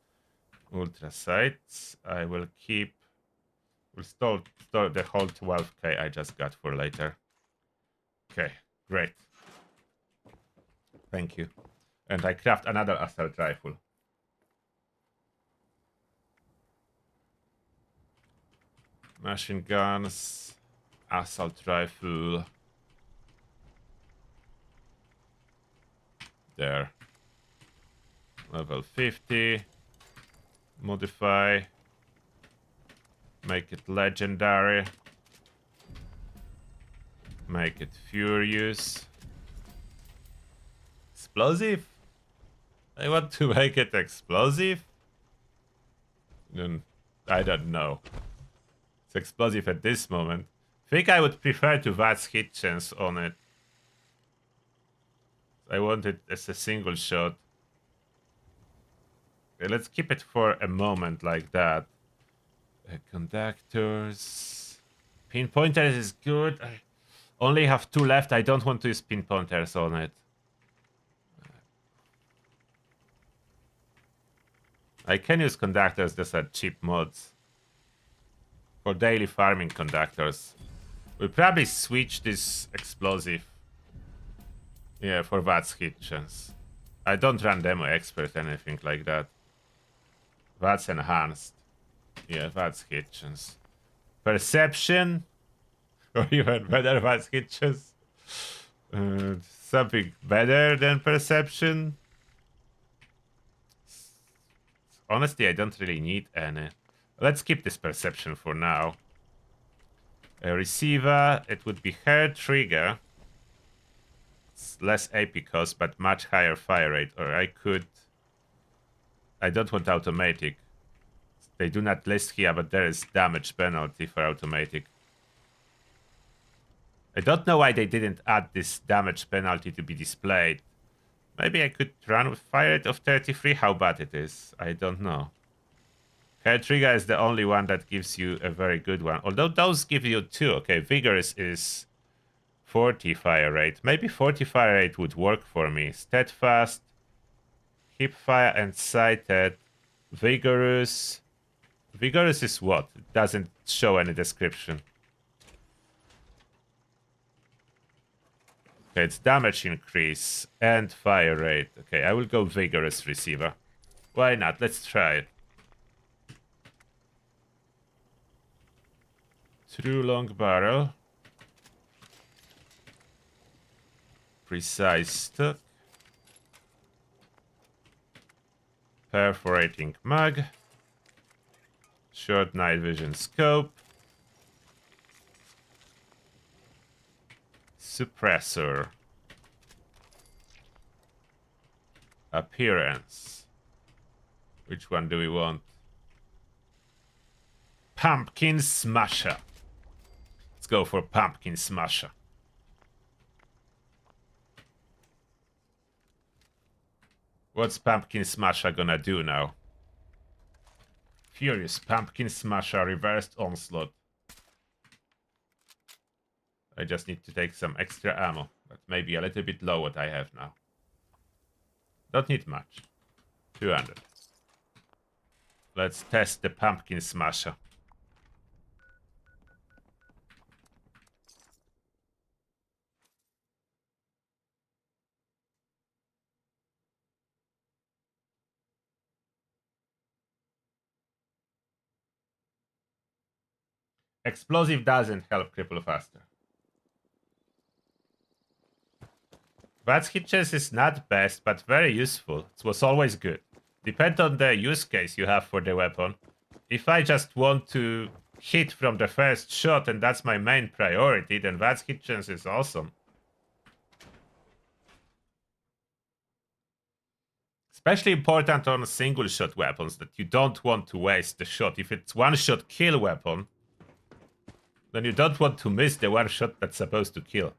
Speaker 1: Ultra sights. I will keep. We'll store the whole 12k I just got for later. Okay, great. Thank you. And I craft another assault rifle. Machine guns. Assault rifle. There. Level 50. Modify. Make it legendary. Make it furious. Explosive? I want to make it explosive? I don't know. It's explosive at this moment. I think I would prefer to VATS hit chance on it. I want it as a single shot. Okay, let's keep it for a moment like that. Conductors. Pinpointers is good. I only have 2 left. I don't want to use pinpointers on it. I can use conductors, these are cheap mods. For daily farming conductors. We'll probably switch this explosive. Yeah, for VATS hit chance. I don't run demo expert, anything like that. VATS enhanced. Yeah, VATS hit chance. Perception. Or even better VATS hit chance. Something better than perception. Honestly, I don't really need any. Let's keep this perception for now. A receiver, it would be hair trigger. It's less AP cost, but much higher fire rate. Or I could... I don't want automatic. They do not list here, but there is damage penalty for automatic. I don't know why they didn't add this damage penalty to be displayed. Maybe I could run with fire rate of 33. How bad it is, I don't know. Hair trigger is the only one that gives you a very good one. Although those give you 2. Okay, vigorous is 40 fire rate. Maybe 40 fire rate would work for me. Steadfast, hip fire, and sighted. Vigorous. Vigorous is what? It doesn't show any description. Okay, it's damage increase and fire rate. Okay, I will go vigorous receiver. Why not? Let's try it. True long barrel. Precise stock. Perforating mag. Short night vision scope. Suppressor. Appearance. Which one do we want? Pumpkin Smasher. Let's go for Pumpkin Smasher. What's Pumpkin Smasher gonna do now? Furious Pumpkin Smasher reversed onslaught. I just need to take some extra ammo, but maybe a little bit low what I have now. Don't need much. 200. Let's test the Pumpkin Smasher. Explosive doesn't help cripple faster. VATS hit chance is not best, but very useful. It was always good. Depends on the use case you have for the weapon. If I just want to hit from the first shot and that's my main priority, then VATS hit chance is awesome. Especially important on single shot weapons that you don't want to waste the shot. If it's one shot kill weapon, then you don't want to miss the one shot that's supposed to kill.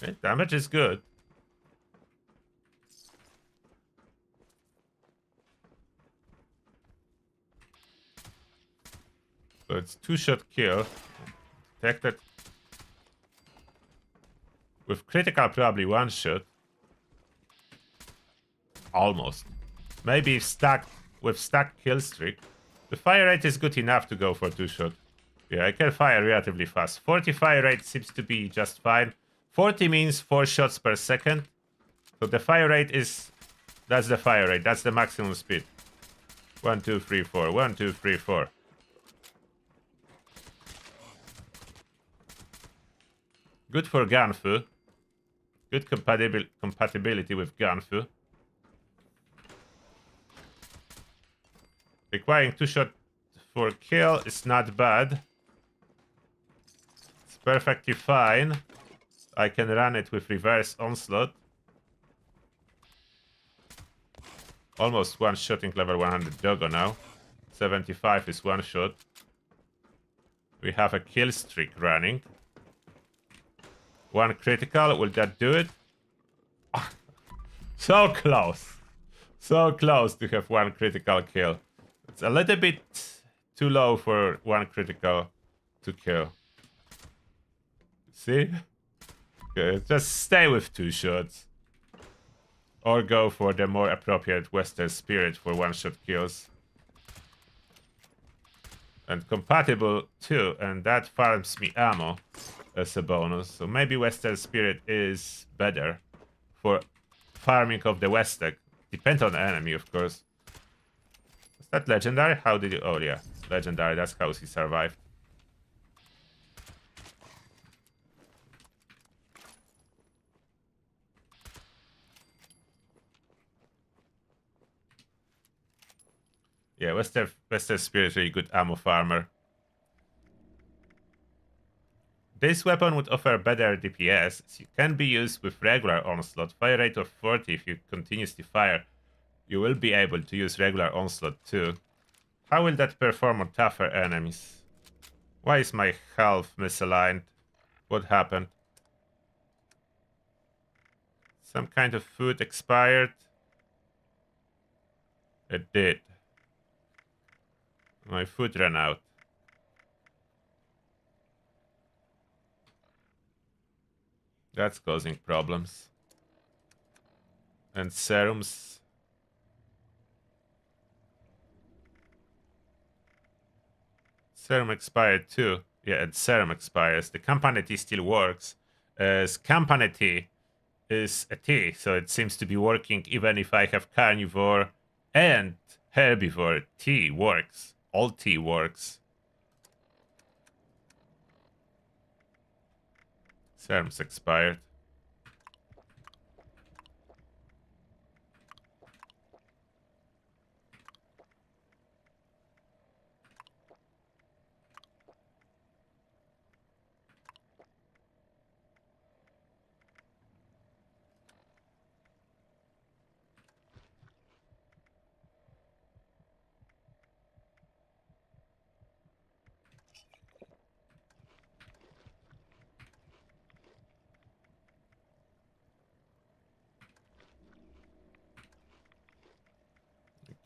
Speaker 1: Okay, damage is good. So it's 2-shot kill. Detected. With critical, probably 1 shot. Almost. Maybe if stacked with stacked kill streak. The fire rate is good enough to go for 2-shot. Yeah, I can fire relatively fast. 40 fire rate seems to be just fine. 40 means 4 shots per second. So the fire rate is... That's the fire rate. That's the maximum speed. 1, 2, 3, 4. 1, 2, 3, 4. Good for Ganfu. Good compatibility with Ganfu. Requiring 2-shot for kill is not bad. It's perfectly fine. I can run it with reverse onslaught. Almost 1-shotting level 100 Doggo now. 75 is 1-shot. We have a kill streak running. 1 critical, will that do it? So close. So close to have 1 critical kill. It's a little bit too low for 1 critical to kill. See? Okay, just stay with 2 shots. Or go for the more appropriate Western Spirit for 1-shot kills. And compatible too, and that farms me ammo as a bonus. So maybe Western Spirit is better for farming of the Westec. Depends on the enemy, of course. Is that legendary? How did you... Oh yeah, legendary. That's how he survived. Yeah, Western Spirit is really good ammo farmer. This weapon would offer better DPS. It can be used with regular onslaught. Fire rate of 40 if you continuously fire. You will be able to use regular onslaught too. How will that perform on tougher enemies? Why is my health misaligned? What happened? Some kind of food expired? It did. My food ran out. That's causing problems. And serums. Serum expired too. Yeah, and serum expires. The company T still works. As company T is a T, so it seems to be working even if I have carnivore and herbivore. T works. All T works. Serums expired.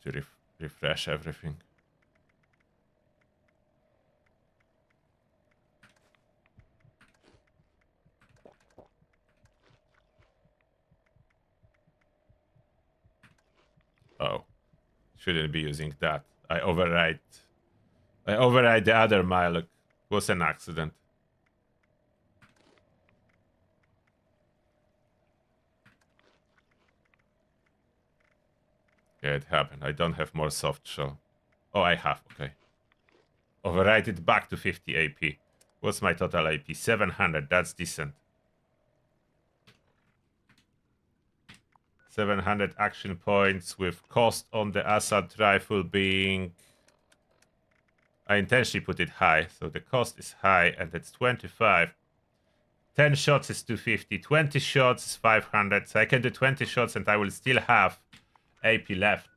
Speaker 1: To refresh everything. Oh, shouldn't be using that. I override the other mile. It was an accident. Yeah, it happened. I don't have more soft shell. Oh, I have. Okay. Override it back to 50 AP. What's my total AP? 700. That's decent. 700 action points with cost on the assault rifle being... I intentionally put it high, so the cost is high, and it's 25. 10 shots is 250. 20 shots is 500. So I can do 20 shots and I will still have AP left.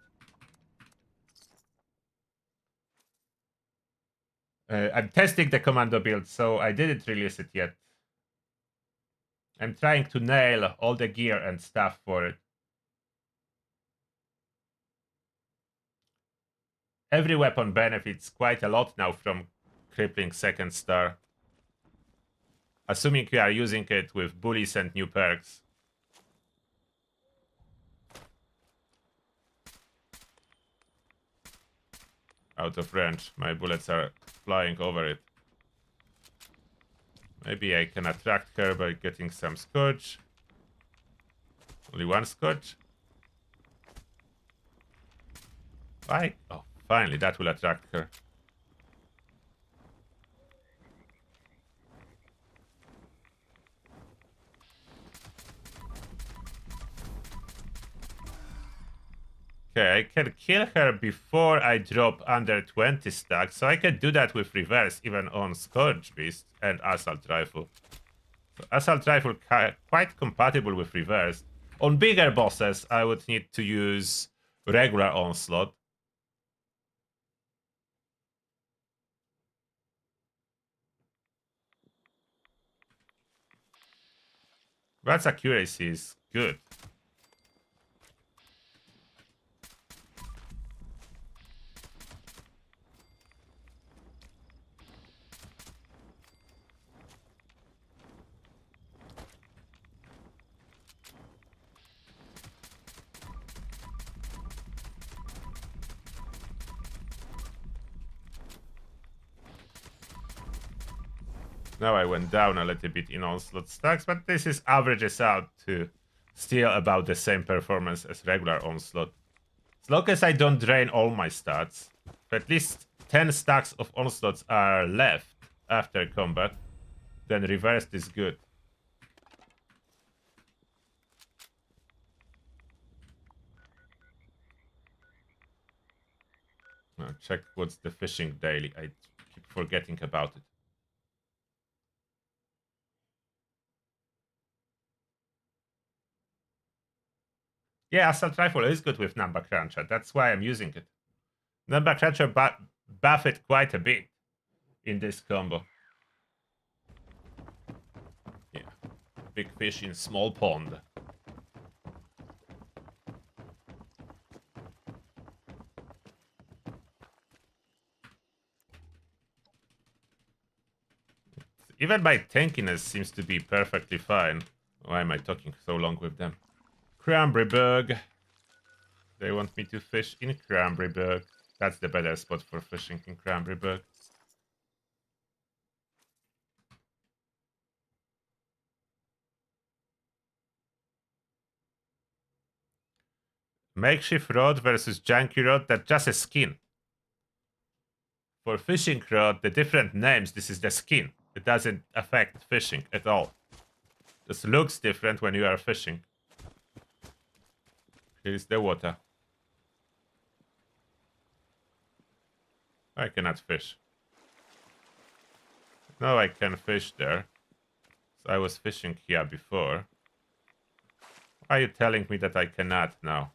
Speaker 1: I'm testing the Commando build, so I didn't release it yet. I'm trying to nail all the gear and stuff for it. Every weapon benefits quite a lot now from crippling second star. Assuming you are using it with bullies and new perks. Out of range. My bullets are flying over it. Maybe I can attract her by getting some scotch. Only one scotch? Why? Oh, finally, that will attract her. Okay, I can kill her before I drop under 20 stacks, so I can do that with reverse even on Scourge Beast and Assault Rifle. So Assault Rifle quite compatible with reverse. On bigger bosses, I would need to use regular Onslaught. VATS accuracy is good. Now I went down a little bit in Onslaught stacks, but this is averages out to still about the same performance as regular Onslaught. As long as I don't drain all my stats, at least 10 stacks of Onslaughts are left after combat, then reversed is good. Now check what's the fishing daily. I keep forgetting about it. Yeah, Assault Rifle is good with Number Cruncher. That's why I'm using it. Number Cruncher buff it quite a bit in this combo. Yeah, big fish in small pond. Even my tankiness seems to be perfectly fine. Why am I talking so long with them? Cranberryburg. They want me to fish in Cranberryburg. That's the better spot for fishing in Cranberryburg. Makeshift rod versus janky rod. That's just a skin. For fishing rod, the different names, this is the skin. It doesn't affect fishing at all. Just looks different when you are fishing. Here's the water. I cannot fish. No, I can fish there. So I was fishing here before. Why are you telling me that I cannot now?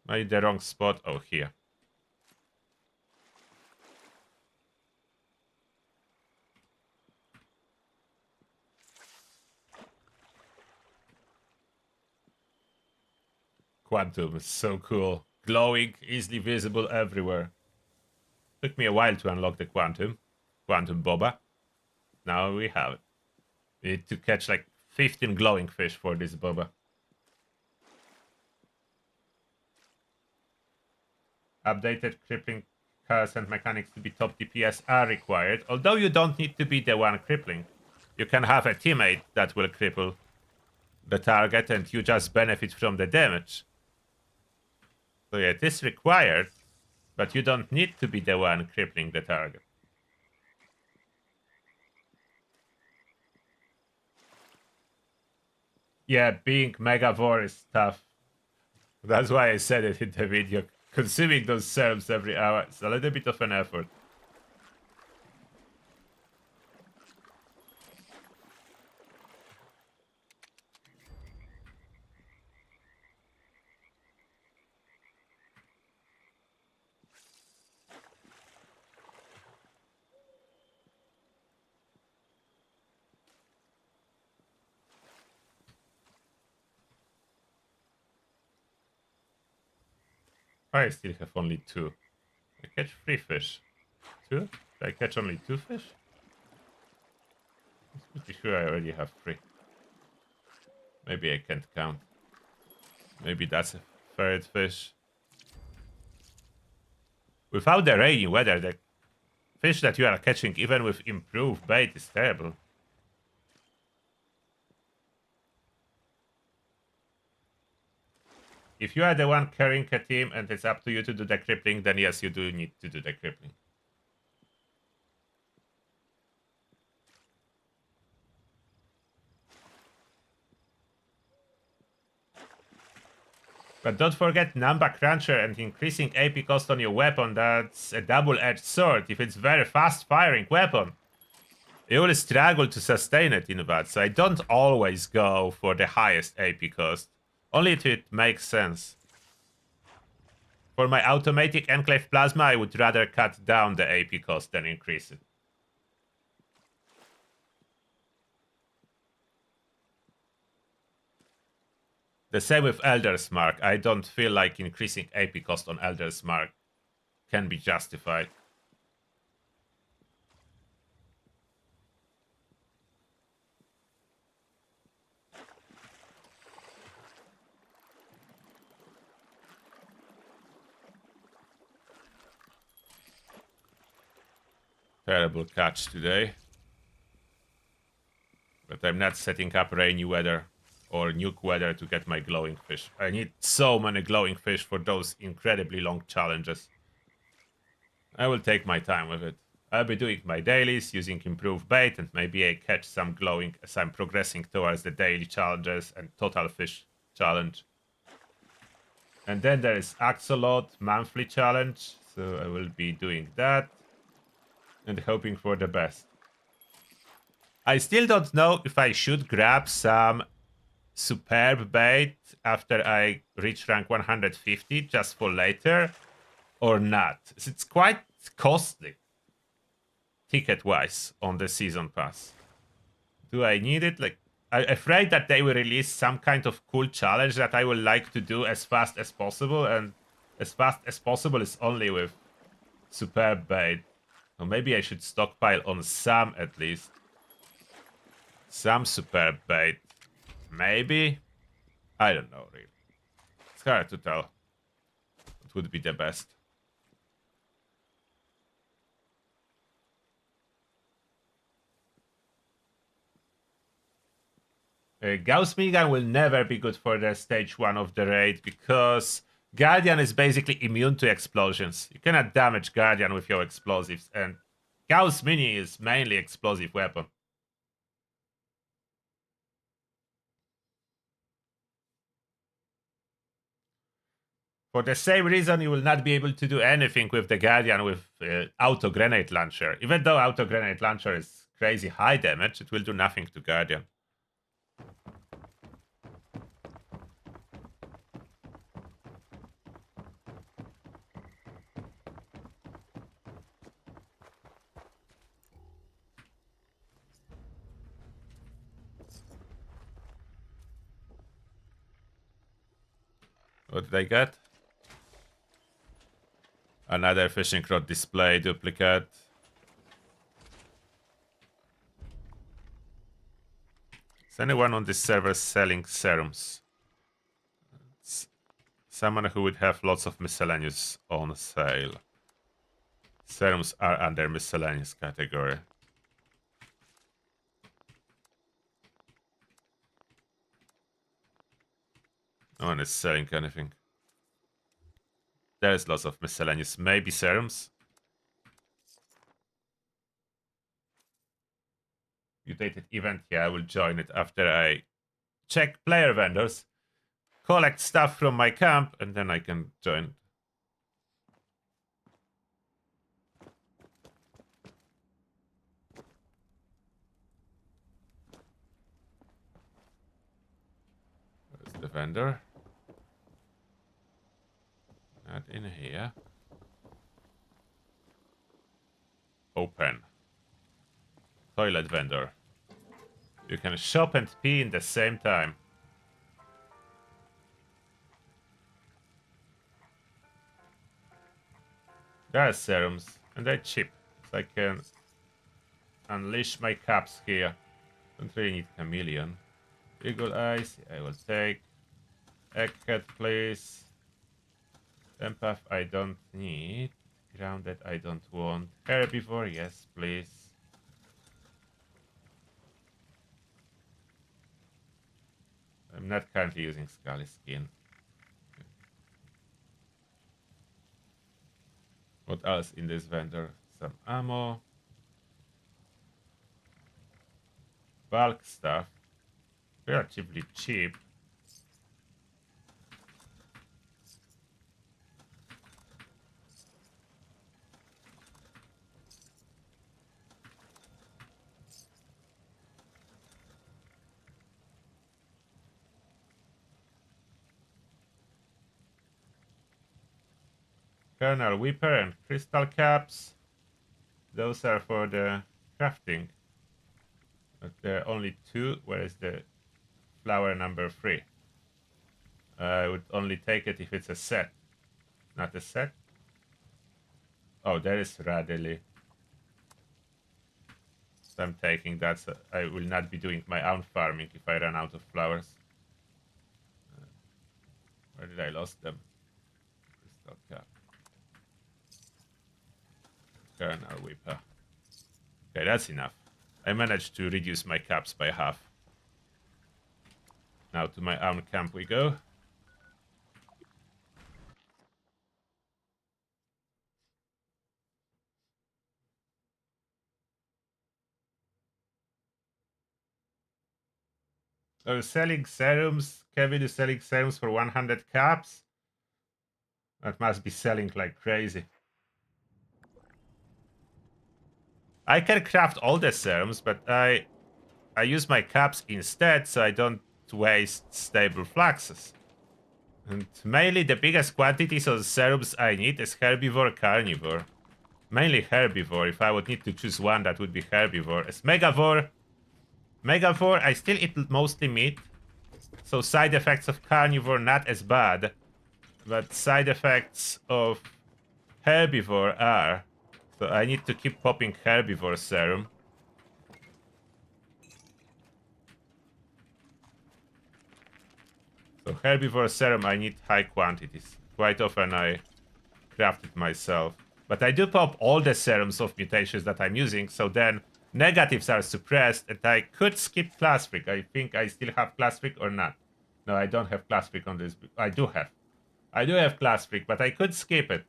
Speaker 1: Am I in the wrong spot? Oh, here. Quantum is so cool. Glowing, easily visible everywhere. Took me a while to unlock the Quantum. Quantum Boba. Now we have it. We need to catch like 15 glowing fish for this Boba. Updated crippling cars and mechanics to be top DPS are required. Although you don't need to be the one crippling. You can have a teammate that will cripple the target and you just benefit from the damage. So yeah, it is required, but you don't need to be the one crippling the target. Yeah, being Megavore is tough. That's why I said it in the video. Consuming those serums every hour is a little bit of an effort. I still have only 2. I catch 3 fish. 2? Did I catch only 2 fish? I'm pretty sure I already have 3. Maybe I can't count. Maybe that's a 3rd fish. Without the rainy weather, the fish that you are catching, even with improved bait, is terrible. If you are the one carrying a team and it's up to you to do the crippling, then yes, you do need to do the crippling. But don't forget Number Cruncher and increasing AP cost on your weapon. That's a double-edged sword. If it's very fast-firing weapon, you will struggle to sustain it in VATS. So I don't always go for the highest AP cost. Only if it makes sense. For my automatic Enclave Plasma, I would rather cut down the AP cost than increase it. The same with Elder's Mark. I don't feel like increasing AP cost on Elder's Mark can be justified. Terrible catch today. But I'm not setting up rainy weather or nuke weather to get my glowing fish. I need so many glowing fish for those incredibly long challenges. I will take my time with it. I'll be doing my dailies using improved bait, and maybe I catch some glowing as I'm progressing towards the daily challenges and total fish challenge. And then there is Axolot monthly challenge, so I will be doing that and hoping for the best. I still don't know if I should grab some superb bait after I reach rank 150 just for later or not. It's quite costly ticket-wise on the season pass. Do I need it? Like, I'm afraid that they will release some kind of cool challenge that I would like to do as fast as possible, and as fast as possible is only with superb bait. Or maybe I should stockpile on some at least. Some superb bait. Maybe? I don't know, really. It's hard to tell what would be the best. Gauss minigun will never be good for the stage 1 of the raid because Guardian is basically immune to explosions. You cannot damage Guardian with your explosives, and Gauss Mini is mainly explosive weapon. For the same reason, you will not be able to do anything with the Guardian with auto grenade launcher. Even though auto grenade launcher is crazy high damage, it will do nothing to Guardian. What did I get? Another fishing rod display duplicate. Is anyone on this server selling serums? It's someone who would have lots of miscellaneous on sale. Serums are under miscellaneous category. No one is selling anything. There's lots of miscellaneous. Maybe serums. Mutated event. Yeah, I will join it after I check player vendors, collect stuff from my camp, and then I can join. Where's the vendor? Not in here. Open. Toilet vendor. You can shop and pee in the same time. There are serums, and they're cheap. So I can unleash my caps here. Don't really need chameleon. Eagle eyes, I will take. Egghead, please. Empath, I don't need. Grounded, I don't want. Herbivore, yes, please. I'm not currently using Scully skin. What else in this vendor? Some ammo. Bulk stuff. Relatively cheap. Kernel Whipper and Crystal Caps. Those are for the crafting. But there are only 2. Where is the flower number 3? I would only take it if it's a set. Not a set? Oh, there is Radley. So I'm taking that. So I will not be doing my own farming if I run out of flowers. Where did I lost them? Crystal Cap. Kernel Whipper. Okay, that's enough. I managed to reduce my caps by half. Now to my own camp we go. So selling serums. Kevin is selling serums for 100 caps. That must be selling like crazy. I can craft all the serums, but I use my caps instead so I don't waste stable fluxes. And mainly the biggest quantities of serums I need is herbivore, carnivore. Mainly herbivore. If I would need to choose one, that would be herbivore. As megavore, I still eat mostly meat. So side effects of carnivore not as bad. But side effects of herbivore are. So I need to keep popping herbivore serum. So herbivore serum I need high quantities. Quite often I craft it myself. But I do pop all the serums of mutations that I'm using, so then negatives are suppressed and I could skip class freak. I think I still have class freak or not. No, I don't have class freak on this. I do have class freak, but I could skip it.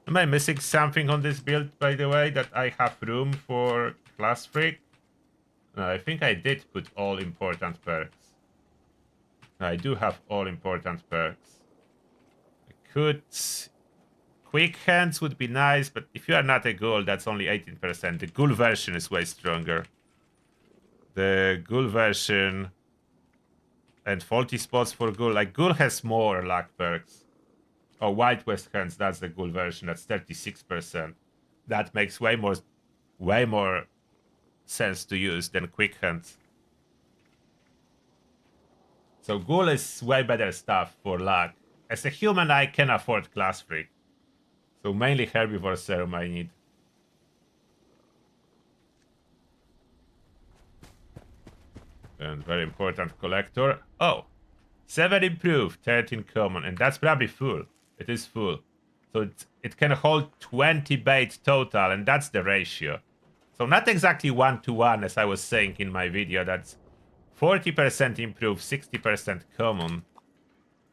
Speaker 1: Am I missing something on this build, by the way, that I have room for class freak? No, I think I did put all important perks. No, I do have all important perks. I could... Quick hands would be nice, but if you are not a ghoul, that's only 18%. The ghoul version is way stronger. The ghoul version... And faulty spots for ghoul. Like, ghoul has more luck perks. Oh, White West Hands, that's the ghoul version. That's 36%. That makes way more sense to use than Quick Hands. So ghoul is way better stuff for luck. As a human, I can afford class freak. So mainly herbivore serum I need. And very important collector. Oh, 7 improved, 13 common, and that's probably full. It is full. So it can hold 20 bait total, and that's the ratio. So not exactly 1-to-1 as I was saying in my video. That's 40% improved, 60% common,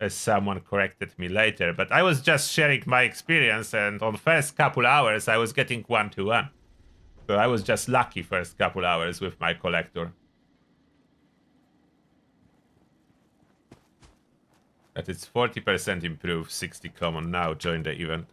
Speaker 1: as someone corrected me later. But I was just sharing my experience, and on first couple hours I was getting 1-to-1. So I was just lucky first couple hours with my collector. That is 40% improved, 60 common. Now join the event.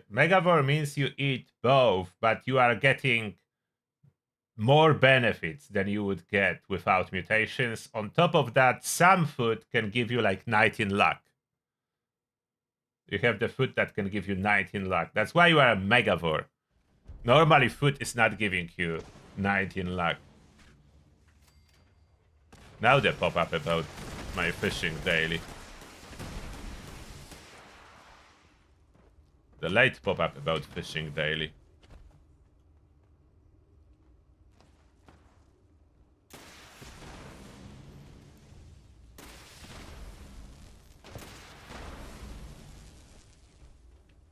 Speaker 1: Megavore means you eat both, but you are getting more benefits than you would get without mutations. On top of that, some food can give you like 19 luck. You have the food that can give you 19 luck. That's why you are a Megavore. Normally, food is not giving you 19 luck. Now they pop up about my fishing daily. The late pop up about fishing daily.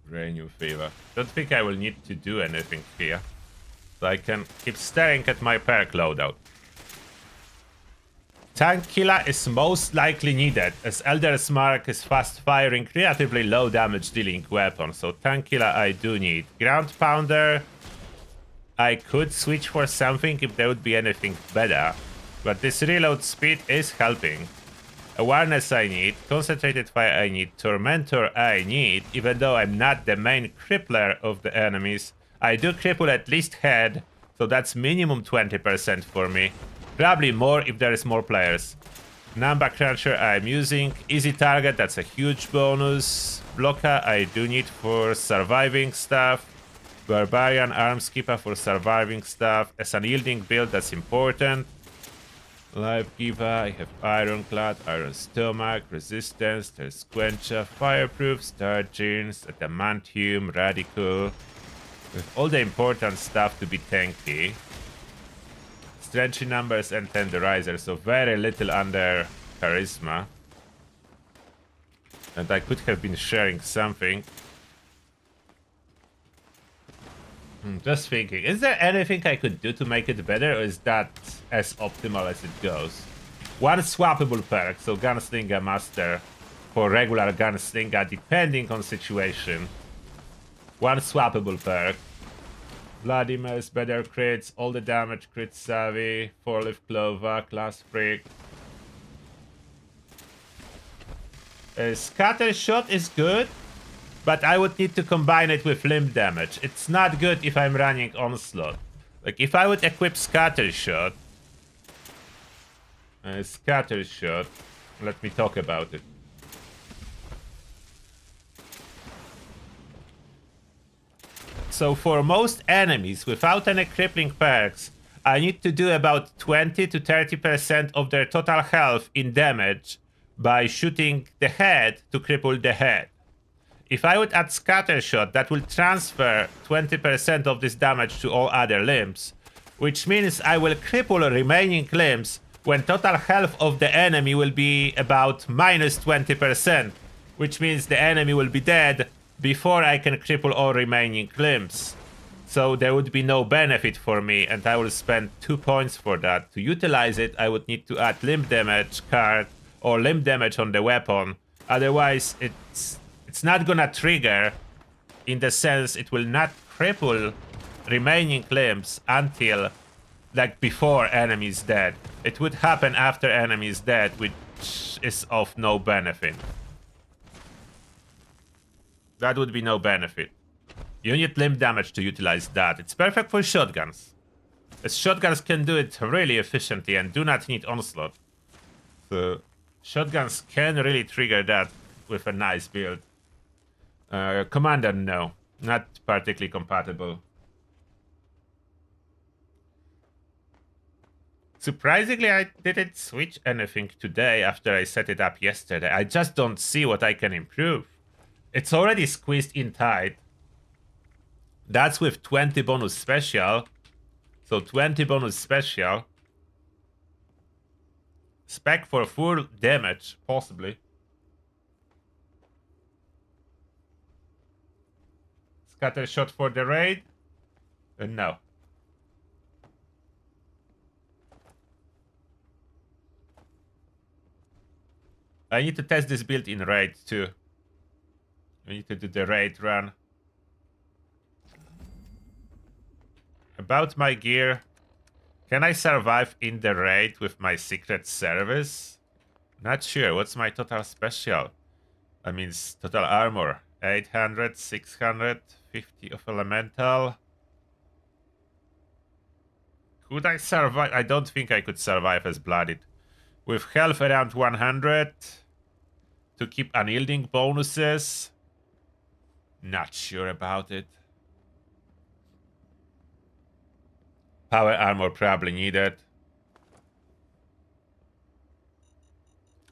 Speaker 1: Rainu fever. Don't think I will need to do anything here. So I can keep staring at my perk loadout. Tank Killer is most likely needed, as Elder's Mark is fast-firing, relatively low damage dealing weapon, so Tank Killer I do need. Ground Pounder, I could switch for something if there would be anything better, but this reload speed is helping. Awareness I need, Concentrated Fire I need, Tormentor I need, even though I'm not the main crippler of the enemies. I do cripple at least head, so that's minimum 20% for me. Probably more if there is more players. Number Cruncher I'm using. Easy Target, that's a huge bonus. Blocker I do need for surviving stuff. Barbarian Arms Keeper for surviving stuff. As an yielding build, that's important. Life Giver, I have Ironclad, Iron Stomach, Resistance, there's Quencha, Fireproof, Star Jeans, Adamantium, Radical. With all the important stuff to be tanky. Strength numbers and Tenderizer, so very little under Charisma. And I could have been sharing something. Just thinking, is there anything I could do to make it better, or is that as optimal as it goes? One swappable perk, so Gunslinger Master for regular Gunslinger, depending on situation. One swappable perk. Vladimir's better crits, all the damage, crit savvy, 4-leaf clover, class freak. Scatter shot is good, but I would need to combine it with limb damage. It's not good if I'm running onslaught. Like if I would equip scatter shot, let me talk about it. So for most enemies without any crippling perks, I need to do about 20 to 30% of their total health in damage by shooting the head to cripple the head. If I would add scatter shot, that will transfer 20% of this damage to all other limbs, which means I will cripple remaining limbs when total health of the enemy will be about minus 20%, which means the enemy will be dead before I can cripple all remaining limbs. So there would be no benefit for me, and I will spend 2 points for that. To utilize it, I would need to add limb damage card or limb damage on the weapon. Otherwise, it's not gonna trigger, in the sense it will not cripple remaining limbs until like before enemy is dead. It would happen after enemy is dead, which is of no benefit. That would be no benefit. You need limb damage to utilize that. It's perfect for shotguns, as shotguns can do it really efficiently and do not need onslaught. So shotguns can really trigger that with a nice build. Commander, no. Not particularly compatible. Surprisingly, I didn't switch anything today after I set it up yesterday. I just don't see what I can improve. It's already squeezed in tight. That's with 20 bonus special. So 20 bonus special. Spec for full damage, possibly. Scatter shot for the raid? No. I need to test this build in raid too. I need to do the raid run. About my gear. Can I survive in the raid with my secret service? Not sure. What's my total special? I mean, total armor. 800, 650 of elemental. Could I survive? I don't think I could survive as blooded. With health around 100. To keep unyielding bonuses. Not sure about it. Power armor probably needed.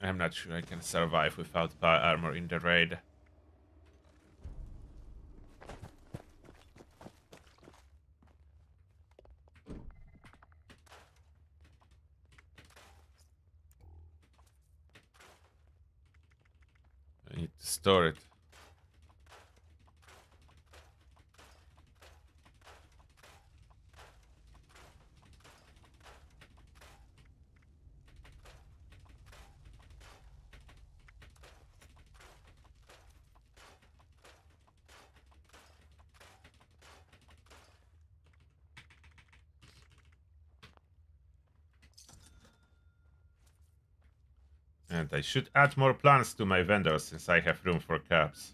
Speaker 1: I'm not sure I can survive without power armor in the raid. I need to store it. And I should add more plants to my vendors since I have room for caps.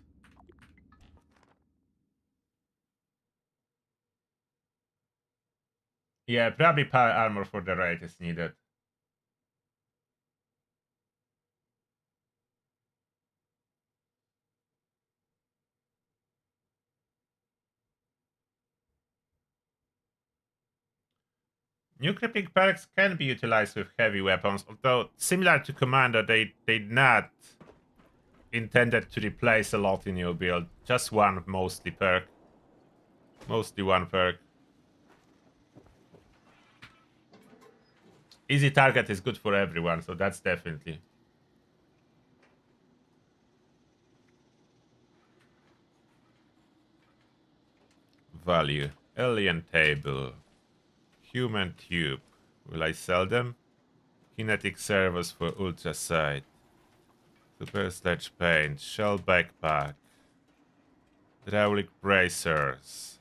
Speaker 1: Yeah, probably power armor for the raid is needed. New crippling perks can be utilized with heavy weapons, although similar to Commando, they're not intended to replace a lot in your build. Just one mostly perk. Mostly one perk. Easy target is good for everyone, so that's definitely. Value. Alien table. Human tube. Will I sell them? Kinetic servos for ultra sight. Super sledge paint. Shell backpack. Hydraulic bracers.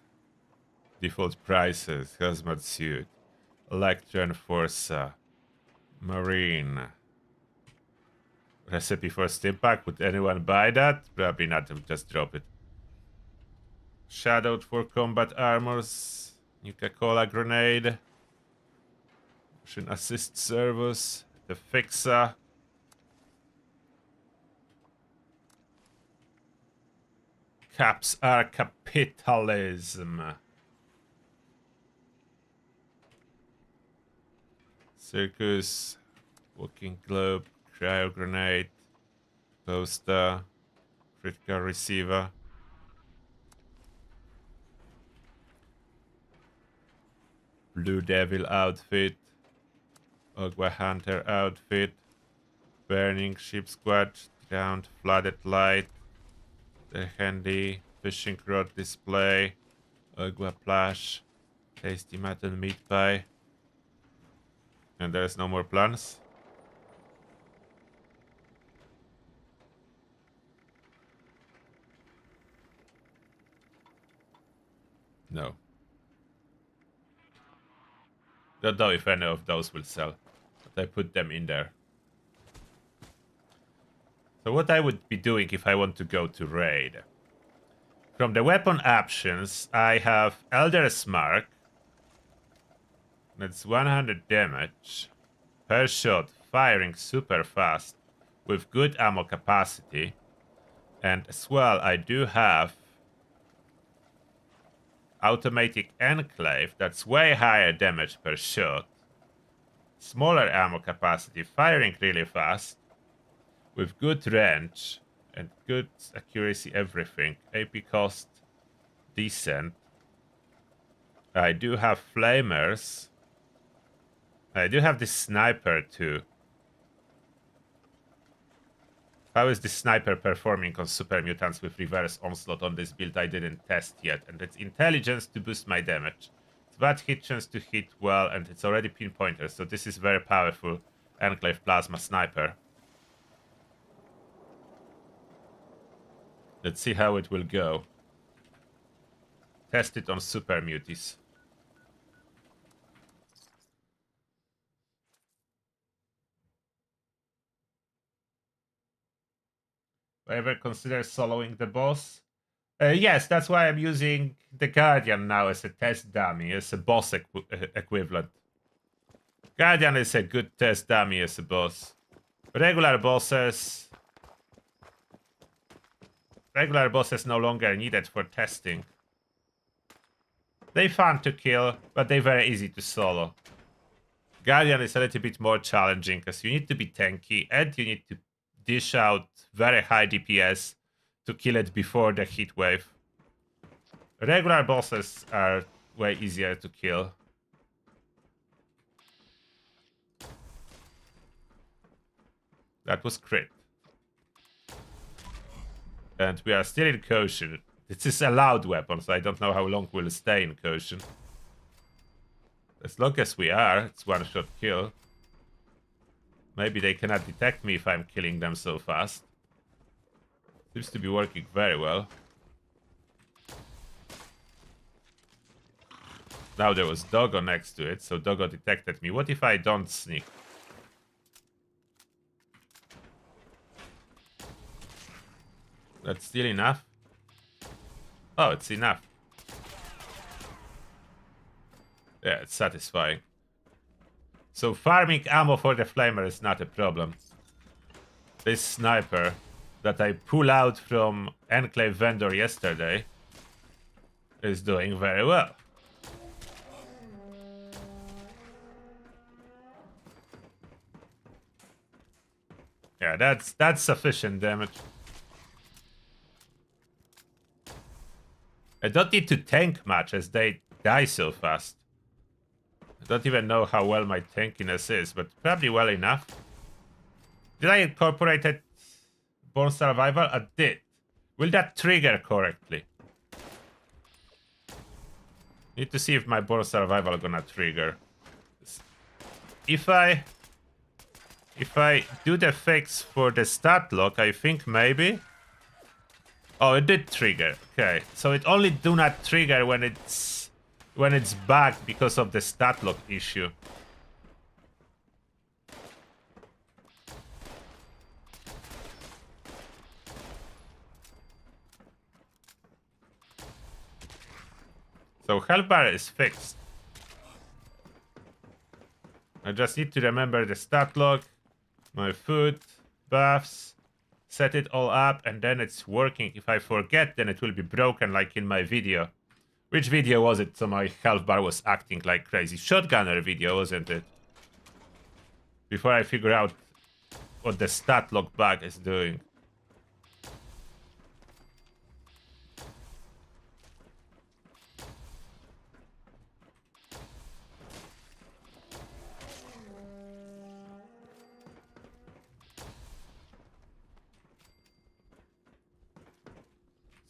Speaker 1: Default prices. Hazmat suit. Electron Forza. Marine. Recipe for stim pack. Would anyone buy that? Probably not. Just drop it. Shadowed for combat armors. Nuka-Cola grenade. Motion assist servos. The fixer. Caps are capitalism. Circus. Walking globe. Cryo grenade. Poster. Critical receiver. Blue Devil outfit. Ogwa Hunter outfit. Burning ship squad. Ground flooded light. The handy fishing rod display. Ogwa plush. Tasty mutton meat pie. And there's no more plans. No. Don't know if any of those will sell, but I put them in there. So what I would be doing if I want to go to raid. From the weapon options, I have Elder's Mark. That's 100 damage per shot, firing super fast with good ammo capacity. And as well, I do have Automatic Enclave, that's way higher damage per shot. Smaller ammo capacity, firing really fast. With good range and good accuracy, everything. AP cost, decent. I do have flamers. I do have this sniper too. How is this sniper performing on super mutants with reverse onslaught on this build? I didn't test yet. And it's intelligence to boost my damage. It's bad hit chance to hit well, and it's already pinpointer, so this is very powerful Enclave plasma sniper. Let's see how it will go. Test it on super muties. Ever consider soloing the boss? Yes, that's why I'm using the Guardian now as a test dummy, as a boss equivalent. Guardian is a good test dummy as a boss. Regular bosses no longer needed for testing. They're fun to kill, but they're very easy to solo. Guardian is a little bit more challenging because you need to be tanky and you need to dish out very high DPS to kill it before the heat wave. Regular bosses are way easier to kill. That was crit. And we are still in caution. This is a loud weapon, so I don't know how long we'll stay in caution. As long as we are, it's one-shot kill. Maybe they cannot detect me if I'm killing them so fast. Seems to be working very well. Now there was Doggo next to it, so Doggo detected me. What if I don't sneak? That's still enough? Oh, it's enough. Yeah, it's satisfying. So farming ammo for the flamer is not a problem. This sniper that I pull out from Enclave vendor yesterday is doing very well. Yeah, that's sufficient damage. I don't need to tank much as they die so fast. I don't even know how well my tankiness is, but probably well enough. Did I incorporate it? Born Survival? I did. Will that trigger correctly? Need to see if my Born Survival gonna trigger. If I do the fix for the stat lock, I think maybe. Oh, it did trigger. Okay, so it only do not trigger when it's bugged because of the stat lock issue. So health bar is fixed. I just need to remember the stat log, my food, buffs, set it all up, and then it's working. If I forget, then it will be broken like in my video. Which video was it? So my health bar was acting like crazy. Shotgunner video, wasn't it? Before I figure out what the stat log bug is doing.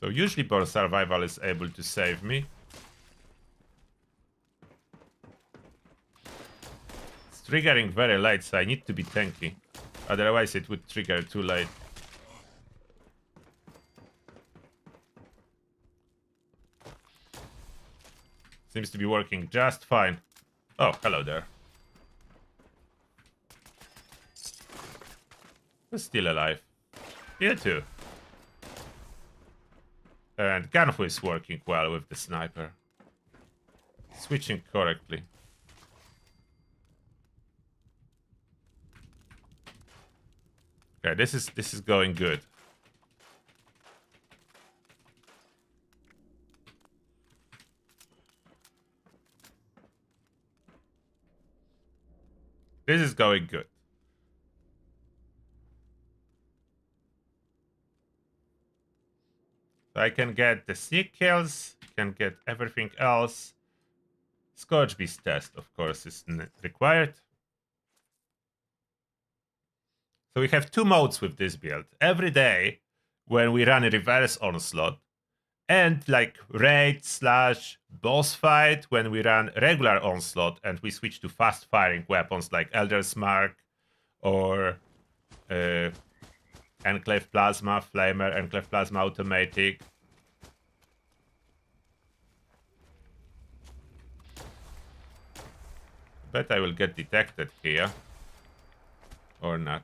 Speaker 1: So usually Born Survival is able to save me. It's triggering very late, so I need to be tanky. Otherwise it would trigger too late. Seems to be working just fine. Oh, hello there. Who's still alive? You too. And Ganfu is working well with the sniper. Switching correctly. Okay, this is going good. This is going good. I can get the sneak kills, can get everything else. Scorch Beast test, of course, is required. So we have two modes with this build. Every day, when we run a reverse onslaught, and like raid / boss fight, when we run regular onslaught and we switch to fast firing weapons like Elder's Mark or Enclave Plasma, Flamer, Enclave Plasma Automatic. Bet I will get detected here. Or not.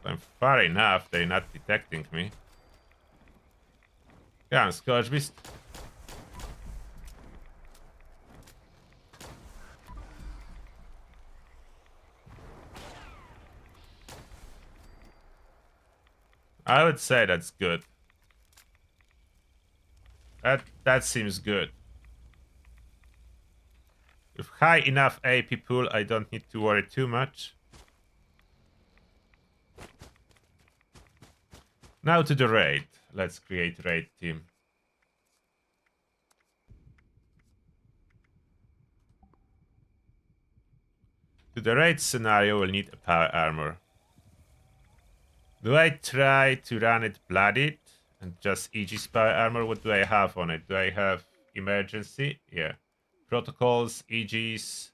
Speaker 1: I'm far enough, they're not detecting me. Come on, Scourge Beast. I would say that's good. That seems good. With high enough AP pool, I don't need to worry too much. Now to the raid. Let's create raid team. To the raid scenario, we'll need a power armor. Do I try to run it bloodied and just Aegis power armor? What do I have on it? Do I have emergency? Yeah. Protocols, Aegis,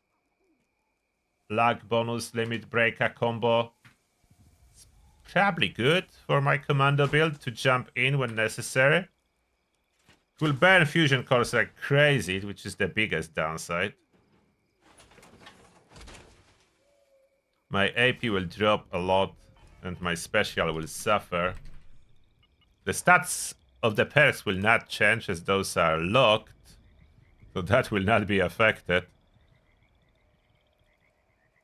Speaker 1: lag bonus, limit breaker combo. It's probably good for my commando build to jump in when necessary. It will burn fusion cores like crazy, which is the biggest downside. My AP will drop a lot and my special will suffer. The stats of the perks will not change as those are locked, so that will not be affected.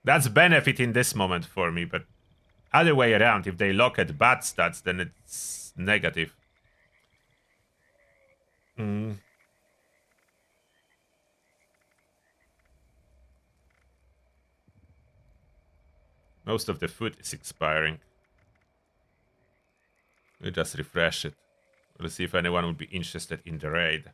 Speaker 1: That's benefit in this moment for me, but other way around, if they lock at bad stats, then it's negative. Most of the food is expiring. We'll just refresh it. We'll see if anyone would be interested in the raid.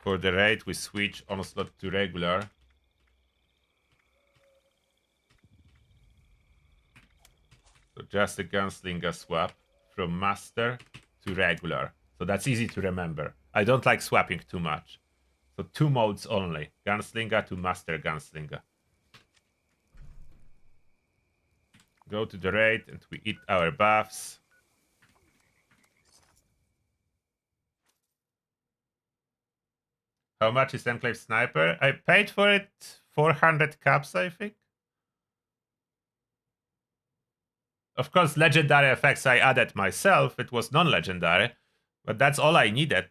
Speaker 1: For the raid, we switch onslaught to regular. So just a gunslinger swap from master to regular. So that's easy to remember. I don't like swapping too much. So 2 modes only. Gunslinger to master gunslinger. Go to the raid and we eat our buffs. How much is Enclave Sniper? I paid for it 400 caps, I think. Of course, legendary effects I added myself. It was non-legendary, but that's all I needed.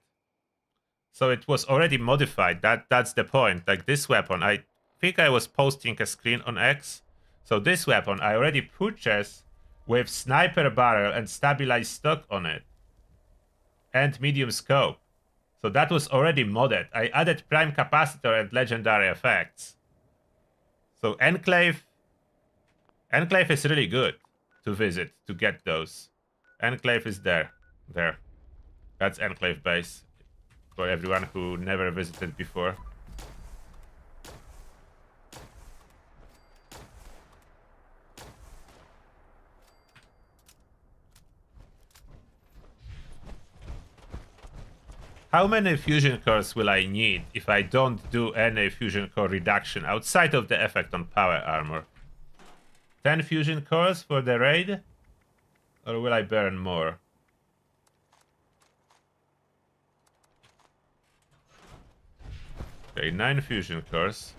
Speaker 1: So it was already modified. That's the point. Like this weapon, I think I was posting a screen on X. So this weapon I already purchased with sniper barrel and stabilized stock on it. And medium scope. So that was already modded. I added prime capacitor and legendary effects. So Enclave is really good to visit, to get those. Enclave is there. There. That's Enclave base. For everyone who never visited before. How many fusion cores will I need if I don't do any fusion core reduction outside of the effect on power armor? 10 fusion cores for the raid? Or will I burn more? Okay, 9 fusion cores.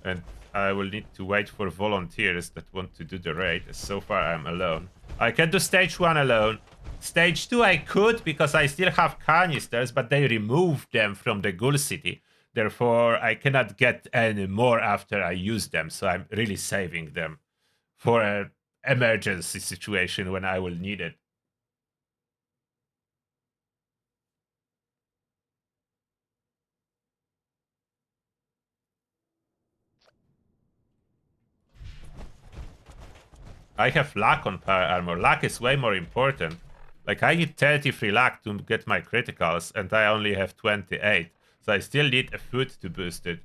Speaker 1: And I will need to wait for volunteers that want to do the raid. So far I'm alone. I can do stage 1 alone. Stage 2 I could because I still have canisters, but they removed them from the Ghoul City. Therefore, I cannot get any more after I use them. So I'm really saving them for an emergency situation when I will need it. I have luck on power armor. Luck is way more important. Like, I need 33 luck to get my criticals, and I only have 28. So I still need a foot to boost it.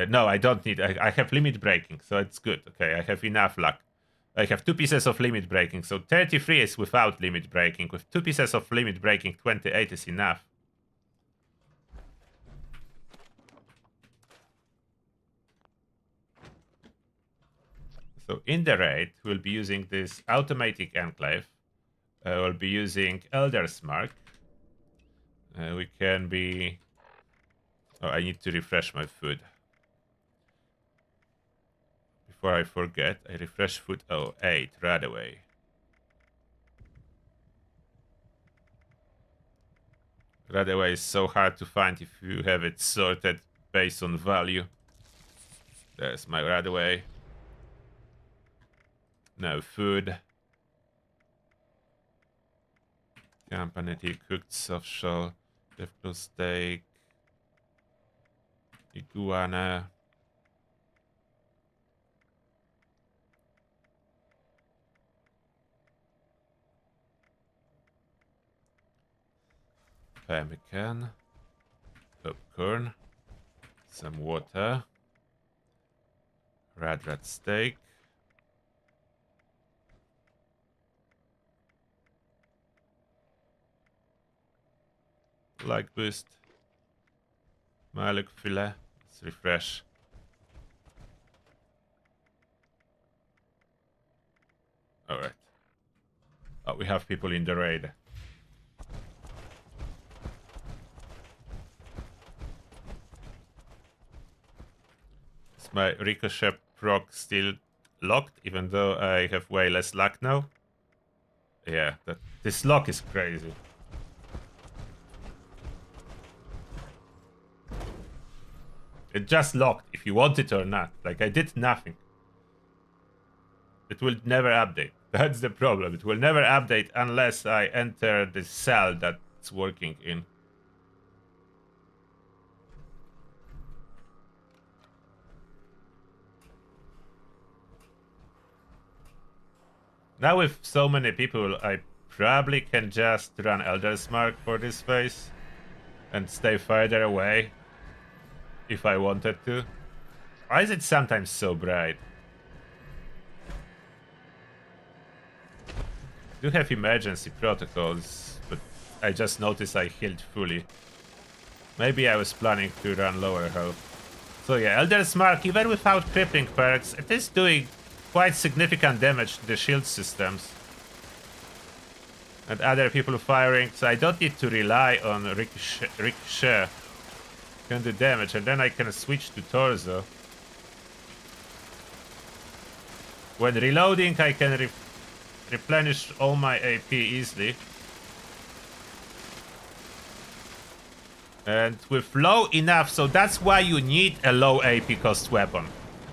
Speaker 1: No, I don't need... I have limit breaking, so it's good. Okay, I have enough luck. I have 2 pieces of limit breaking, so 33 is without limit breaking. With 2 pieces of limit breaking, 28 is enough. So in the raid, we'll be using this automatic enclave. We'll be using Elder's Mark. We can be... Oh, I need to refresh my food. Before I forget, I refresh food. Oh, 8, right away. Right away is so hard to find if you have it sorted based on value. There's my right away. No food. Company tea, cooked soft shell, deathclaw steak, iguana. Pemmican, popcorn, some water, red steak, like boost, Maluk filet. Let's refresh. All right. Oh, we have people in the raid. My ricochet proc still locked, even though I have way less luck now. Yeah, this lock is crazy. It just locked, if you want it or not. Like, I did nothing. It will never update. That's the problem. It will never update unless I enter the cell that's working in. Now with so many people, I probably can just run Elder's Mark for this phase and stay further away if I wanted to. Why is it sometimes so bright? I do have emergency protocols, but I just noticed I healed fully. Maybe I was planning to run lower health. So yeah, Elder's Mark, even without crippling perks, it is doing quite significant damage to the shield systems and other people firing, so I don't need to rely on ricochet. Can do damage, and then I can switch to torso. When reloading, I can replenish all my AP easily. And with low enough, so that's why you need a low AP cost weapon.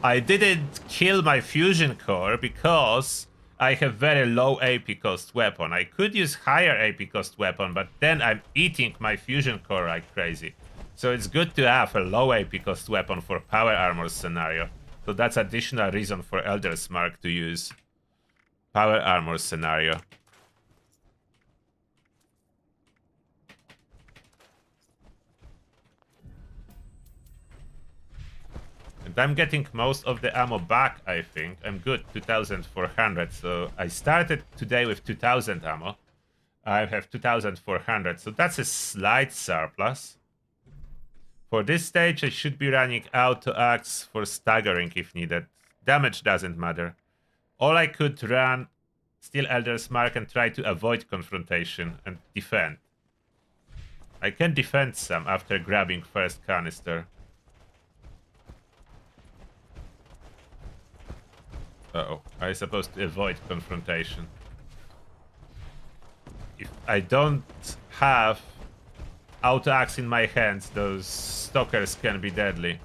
Speaker 1: I didn't kill my fusion core because I have very low AP cost weapon. I could use higher AP cost weapon, but then I'm eating my fusion core like crazy. So it's good to have a low AP cost weapon for power armor scenario. So that's additional reason for Elder's Mark to use power armor scenario. And I'm getting most of the ammo back, I think. I'm good, 2,400. So I started today with 2,000 ammo. I have 2,400, so that's a slight surplus. For this stage, I should be running auto axe for staggering if needed. Damage doesn't matter. Or I could run still Elder's Mark and try to avoid confrontation and defend. I can defend some after grabbing first canister. Uh-oh, I'm supposed to avoid confrontation. If I don't have auto axe in my hands, those stalkers can be deadly.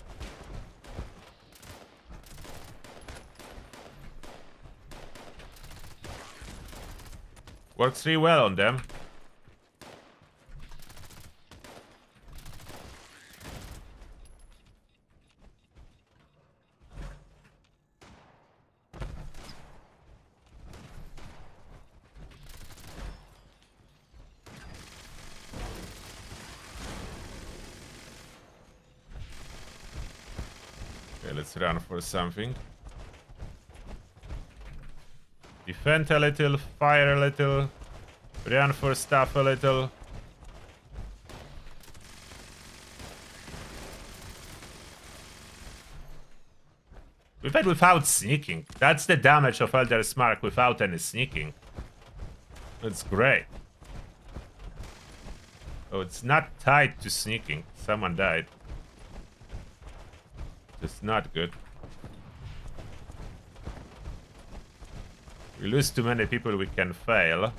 Speaker 1: Works really well on them. Let's run for something. Defend a little, fire a little, run for stuff a little. Even without sneaking. That's the damage of Elder's Mark without any sneaking. It's great. Oh, it's not tied to sneaking. Someone died. It's not good. We lose too many people, we can fail.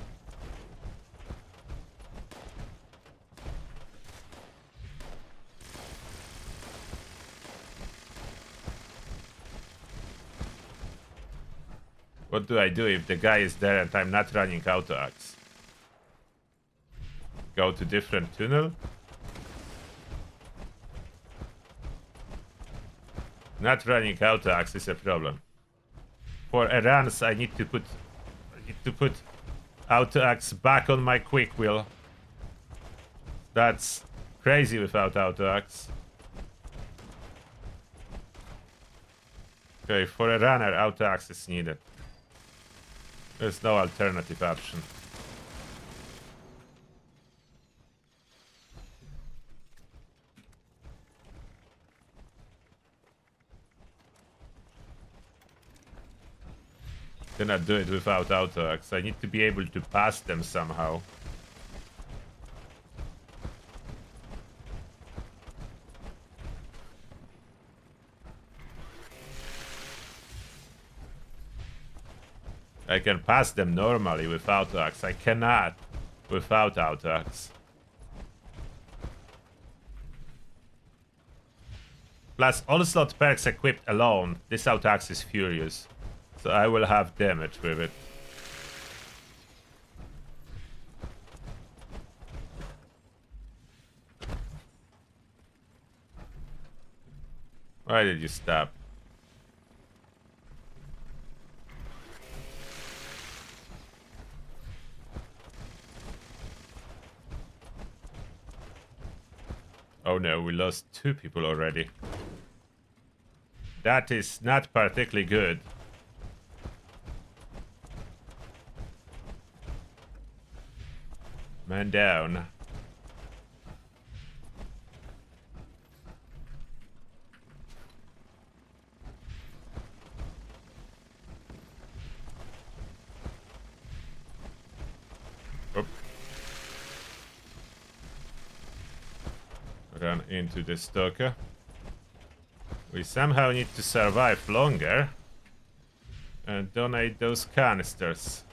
Speaker 1: What do I do if the guy is there and I'm not running auto axe? Go to different tunnel? Not running auto axe is a problem. For a runs, I need to put auto axe back on my quick wheel. That's crazy without auto axe. Okay, for a runner, auto axe is needed. There's no alternative option. Cannot do it without auto axe. I need to be able to pass them somehow. I can pass them normally with auto axe. I cannot without auto axe. Plus, all slot perks equipped alone, this auto axe is furious. So I will have damage with it. Why did you stop? Oh no, we lost 2 people already. That is not particularly good. Man down. Oop. Run into the stalker. We somehow need to survive longer and donate those canisters.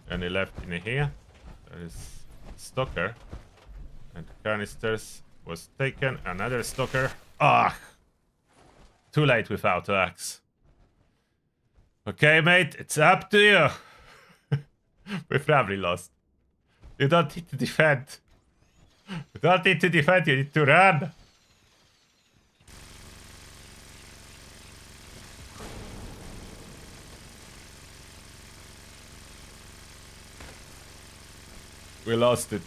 Speaker 1: Any left in here? There is stalker. And canisters was taken. Another stalker. Ah! Too late without axe. Okay, mate, it's up to you. We probably lost. You don't need to defend. You don't need to defend, you need to run. We lost it.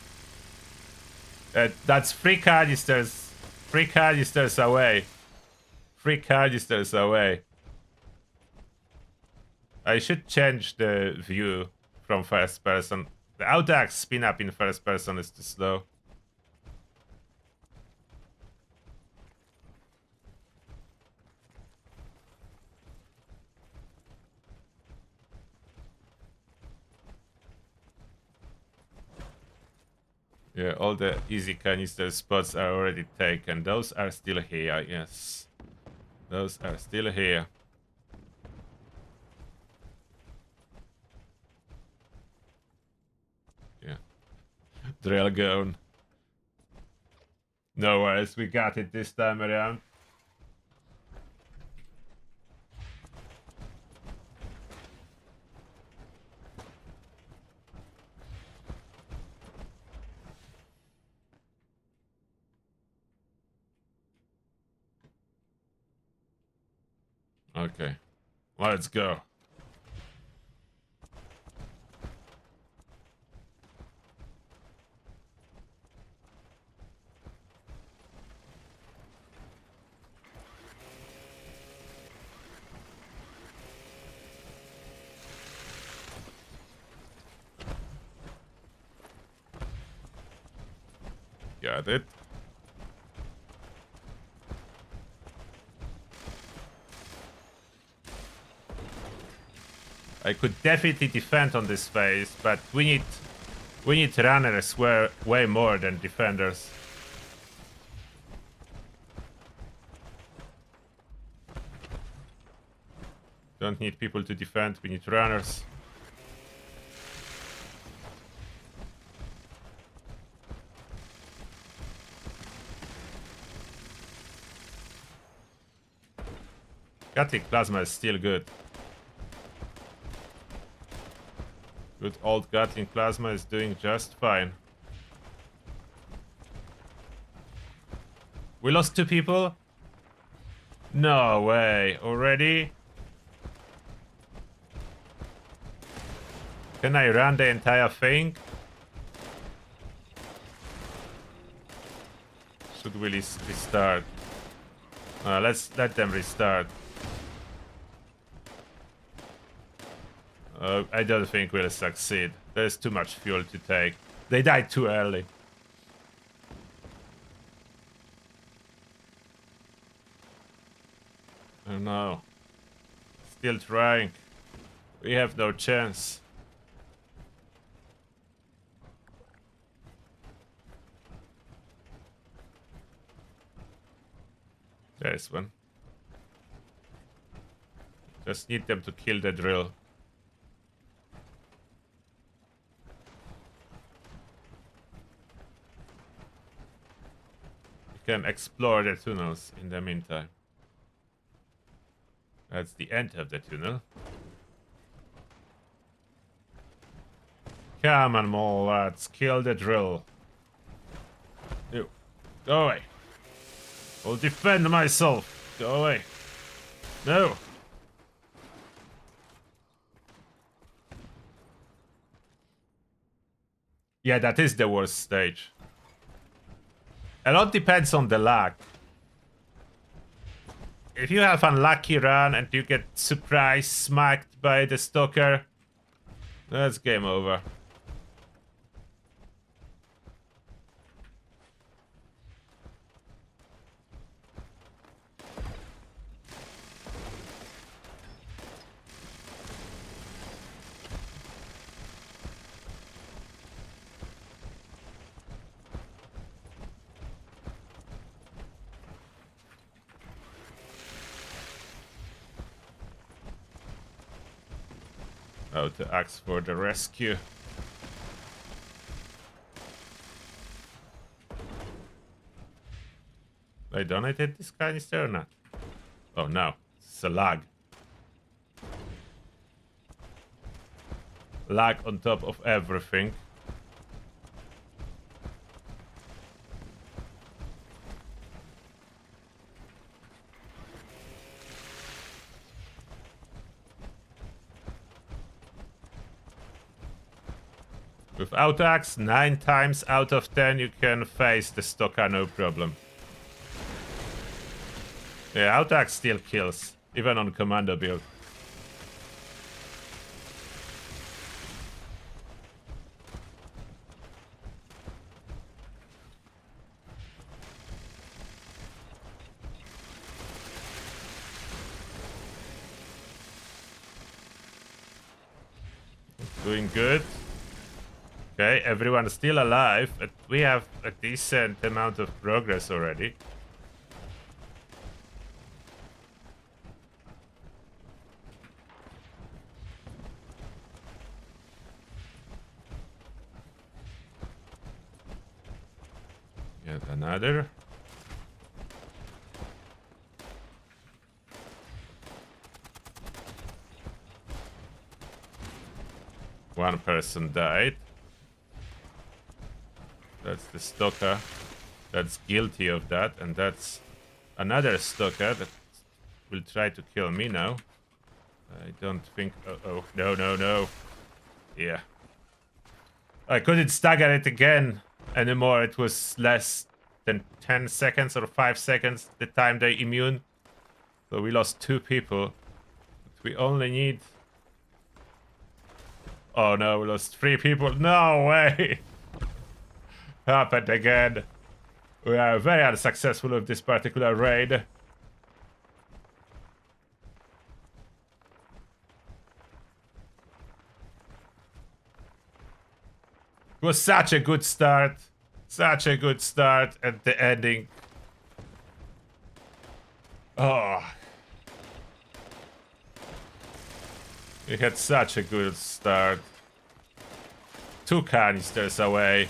Speaker 1: That's 3 canisters. 3 canisters away. 3 canisters away. I should change the view from first person. The auto axe spin up in first person is too slow. Yeah, all the easy canister spots are already taken. Those are still here, yes. Those are still here. Yeah. Drill gone. No worries, we got it this time around. Okay, let's go. Got it. I could definitely defend on this phase, but we need runners way more than defenders. Don't need people to defend, we need runners. Gatling Plasma is still good. Good old Gatling Plasma is doing just fine. We lost 2 people? No way, already? Can I run the entire thing? Should we restart? Let's let them restart. I don't think we'll succeed. There's too much fuel to take. They died too early. Oh no. Still trying. We have no chance. There's one. Just need them to kill the drill. We can explore the tunnels in the meantime. That's the end of the tunnel. Come on, more lads, kill the drill. You, go away. I'll defend myself. Go away. No. Yeah, that is the worst stage. A lot depends on the lag. If you have unlucky run and you get surprise smacked by the stalker, that's game over. Oh, to ask for the rescue. I donated this canister or not? Oh no, it's a lag. Lag on top of everything. With auto-axe, 9 times out of 10 you can face the stalker no problem. Yeah, auto-axe still kills, even on commando build. Doing good. Okay, everyone's still alive, but we have a decent amount of progress already. Yet another. One person died. That's the stalker that's guilty of that, and that's another stalker that will try to kill me now. I don't think... Oh, no, no, no. Yeah. I couldn't stagger it again anymore. It was less than 10 seconds or 5 seconds the time they immune. So we lost 2 people. But we only need... Oh no, we lost 3 people. No way! Happened again. We are very unsuccessful with this particular raid. It was such a good start. Such a good start at the ending. Oh. We had such a good start. 2 canisters away.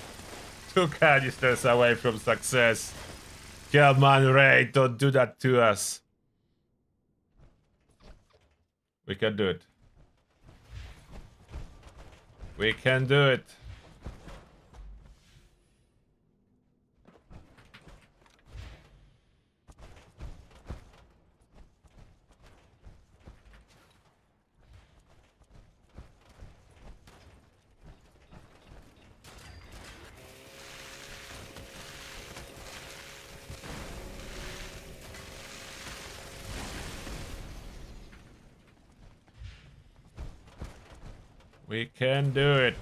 Speaker 1: 2 canisters away from success. Come on, Ray, don't do that to us. We can do it. We can do it. We can do it.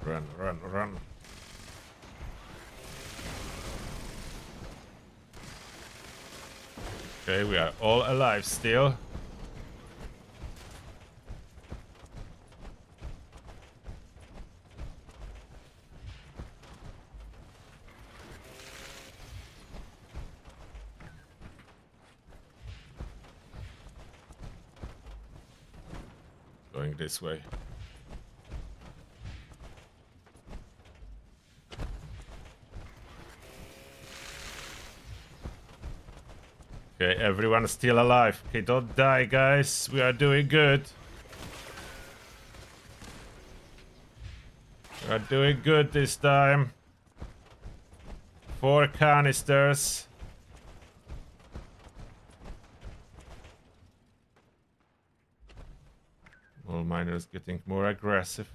Speaker 1: Run, run, run. Okay, we are all alive still. Going this way. Okay, everyone's still alive. Okay, don't die, guys. We are doing good. We are doing good this time. 4 canisters. All miners getting more aggressive.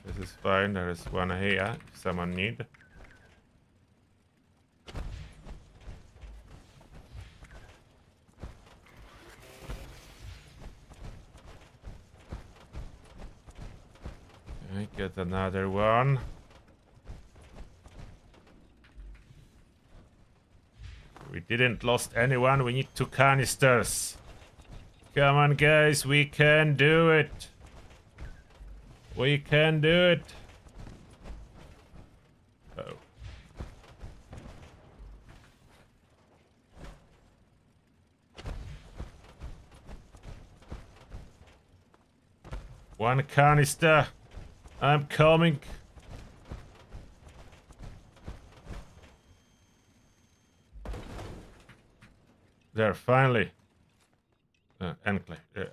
Speaker 1: This is fine. There is one here if someone need. I get another one. We didn't lost anyone. We need 2 canisters. Come on, guys. We can do it. We can do it. Oh. One canister. I'm coming. There, finally.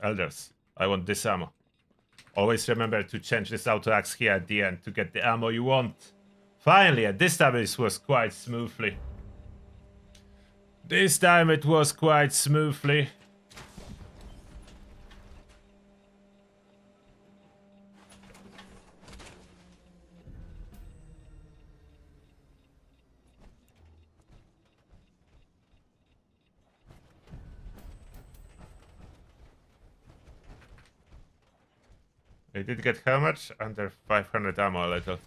Speaker 1: Elders, I want this ammo. Always remember to change this auto axe here at the end to get the ammo you want. Finally, and this time it was quite smoothly. This time it was quite smoothly. I did get how much? Under 500 ammo a little.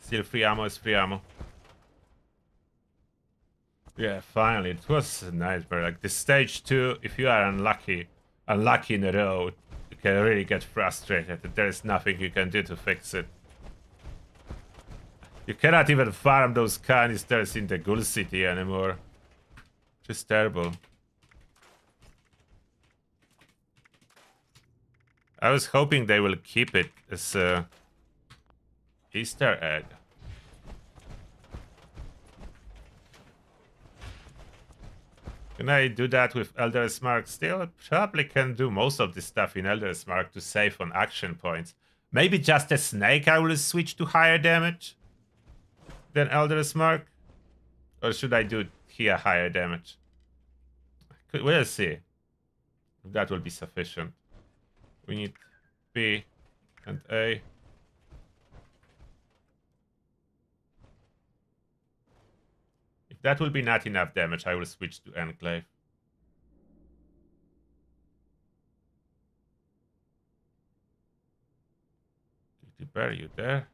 Speaker 1: Still free ammo is free ammo. Yeah, finally, it was a nightmare. Like the stage 2, if you are unlucky in a row, you can really get frustrated. There is nothing you can do to fix it. You cannot even farm those canisters in the Ghoul City anymore. Just terrible. I was hoping they will keep it as a Easter egg. Can I do that with Elder's Mark still? Probably can do most of this stuff in Elder's Mark to save on action points. Maybe just a snake I will switch to higher damage than Elder's Mark? Or should I do here higher damage? We'll see. If that will be sufficient. We need B and A. If that will be not enough damage, I will switch to Enclave. Bear, you there?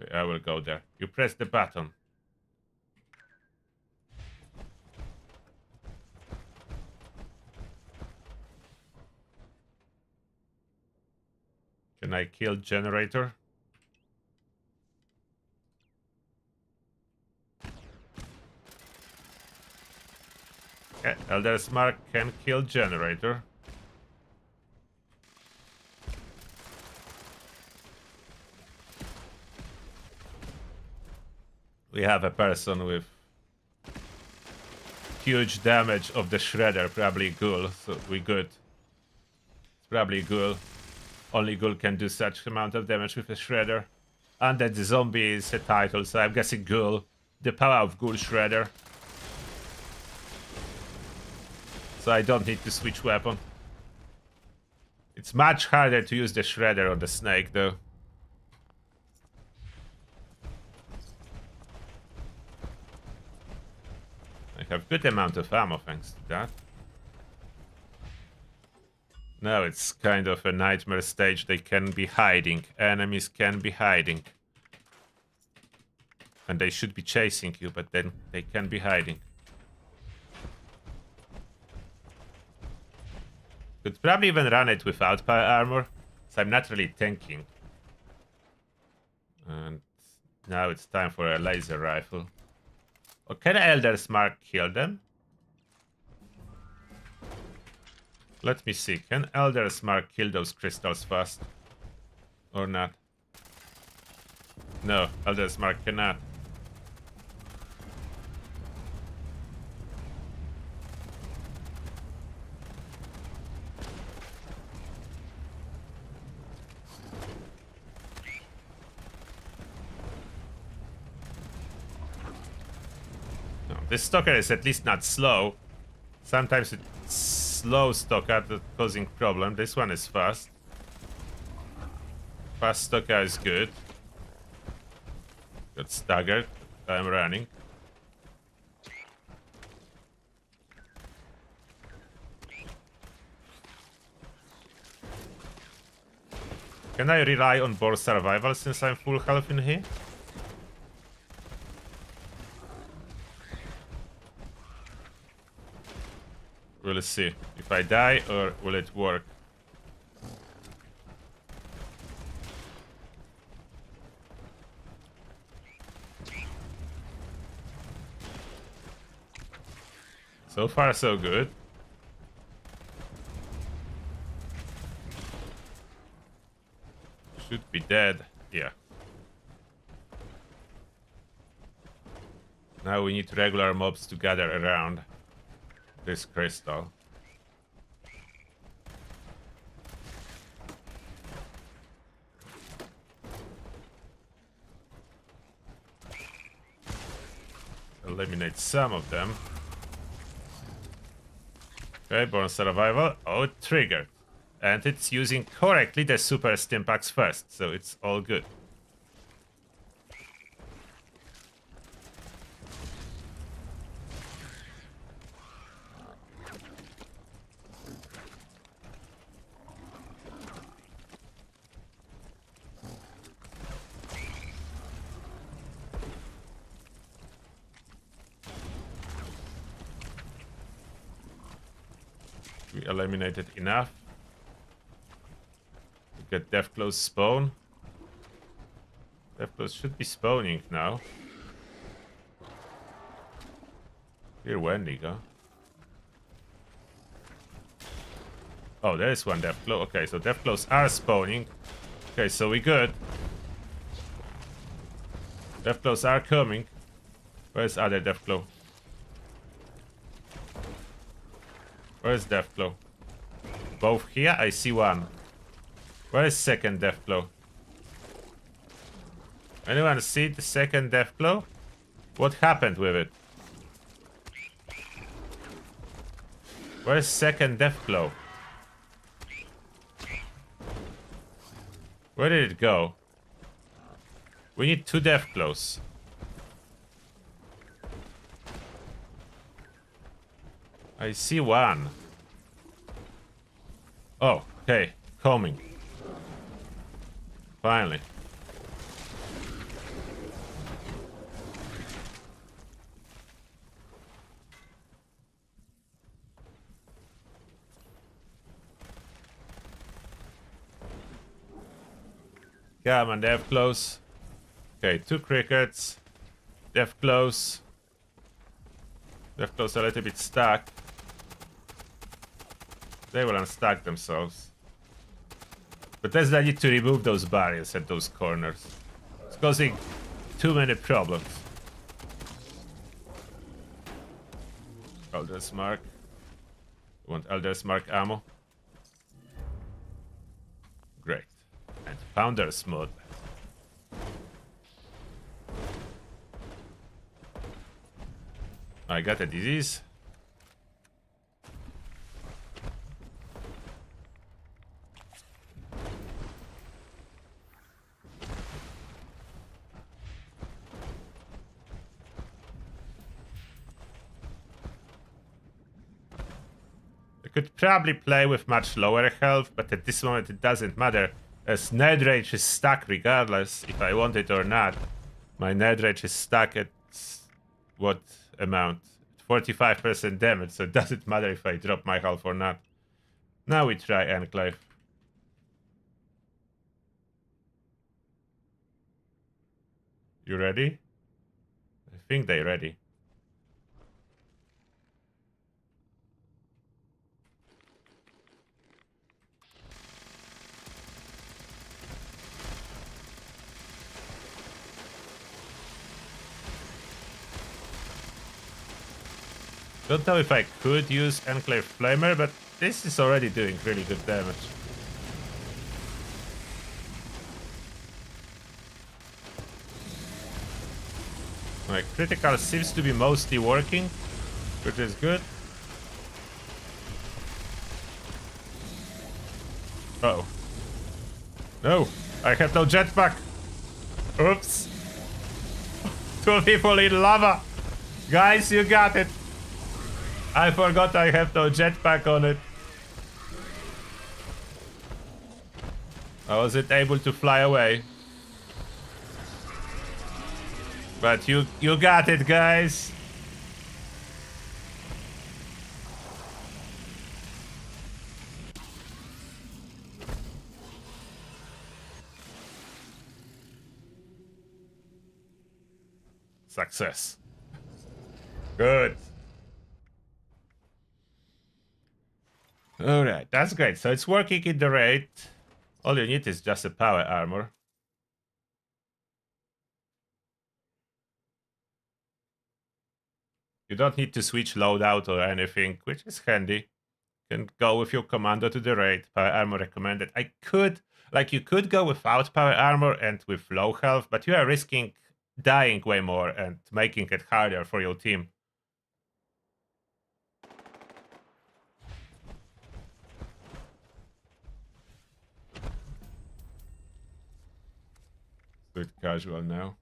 Speaker 1: Okay, I will go there. You press the button. Can I kill generator? Okay, Elder's Mark can kill generator. We have a person with huge damage of the shredder, probably Ghoul, so we good. It's probably Ghoul. Only Ghoul can do such amount of damage with a shredder. And that the zombie is a title, so I'm guessing Ghoul. The power of Ghoul shredder. So I don't need to switch weapon. It's much harder to use the shredder on the snake though. I have good amount of ammo thanks to that. Now it's kind of a nightmare stage. They can be hiding. Enemies can be hiding. And they should be chasing you, but then they can be hiding. Could probably even run it without power armor, so I'm not really tanking. And now it's time for a laser rifle. Or can Elder's Mark kill them? Let me see. Can Elder's Mark kill those crystals fast? Or not? No, Elder's Mark cannot. No, this stalker is at least not slow. Sometimes it's slow stalker that's causing problem. This one is fast. Fast stalker is good. Got staggered. I'm running. Can I rely on board survival since I'm full health in here? We'll see if I die or will it work. So far, so good. Should be dead. Yeah. Now we need regular mobs to gather around this crystal. Eliminate some of them. Okay, born survival. Oh, it triggered. And it's using correctly the super stimpaks first, so it's all good. We eliminated enough to get Deathclaws spawn. Deathclaws should be spawning now. Here, Wendigo. Oh, there is one Deathclaw. Okay, so Deathclaws are spawning. Okay, so we good. Deathclaws are coming. Where's other Deathclaw? Where's Deathclaw? Both here? I see one. Where is second Deathclaw? Anyone see the second Deathclaw? What happened with it? Where's second Deathclaw? Where did it go? We need 2 Deathclaws. I see one. Oh, okay. Coming. Finally. Come on, Deathclaws. Okay, 2 crickets. Deathclaws. Deathclaws are a little bit stuck. They will unstuck themselves. But that's the need to remove those barriers at those corners. It's causing too many problems. Elder's Mark. You want Elder's Mark ammo? Great. And Founder's Mod. I got a disease. I could probably play with much lower health, but at this moment it doesn't matter, as Nerd Rage is stuck regardless if I want it or not. My Nerd Rage is stuck at what amount? 45% damage, so it doesn't matter if I drop my health or not. Now we try Enclave. You ready? I think they're ready. Don't know if I could use Enclave Flamer, but this is already doing really good damage. My critical seems to be mostly working, which is good. Uh oh. No, I have no jetpack. Oops. 2 people in lava. Guys, you got it. I forgot I have no jetpack on it. I wasn't able to fly away. But you got it, guys. Success. Good. Alright, that's great. So it's working in the raid. All you need is just a power armor. You don't need to switch loadout or anything, which is handy. You can go with your commando to the raid. Power armor recommended. You could go without power armor and with low health, but you are risking dying way more and making it harder for your team. Do it casual now.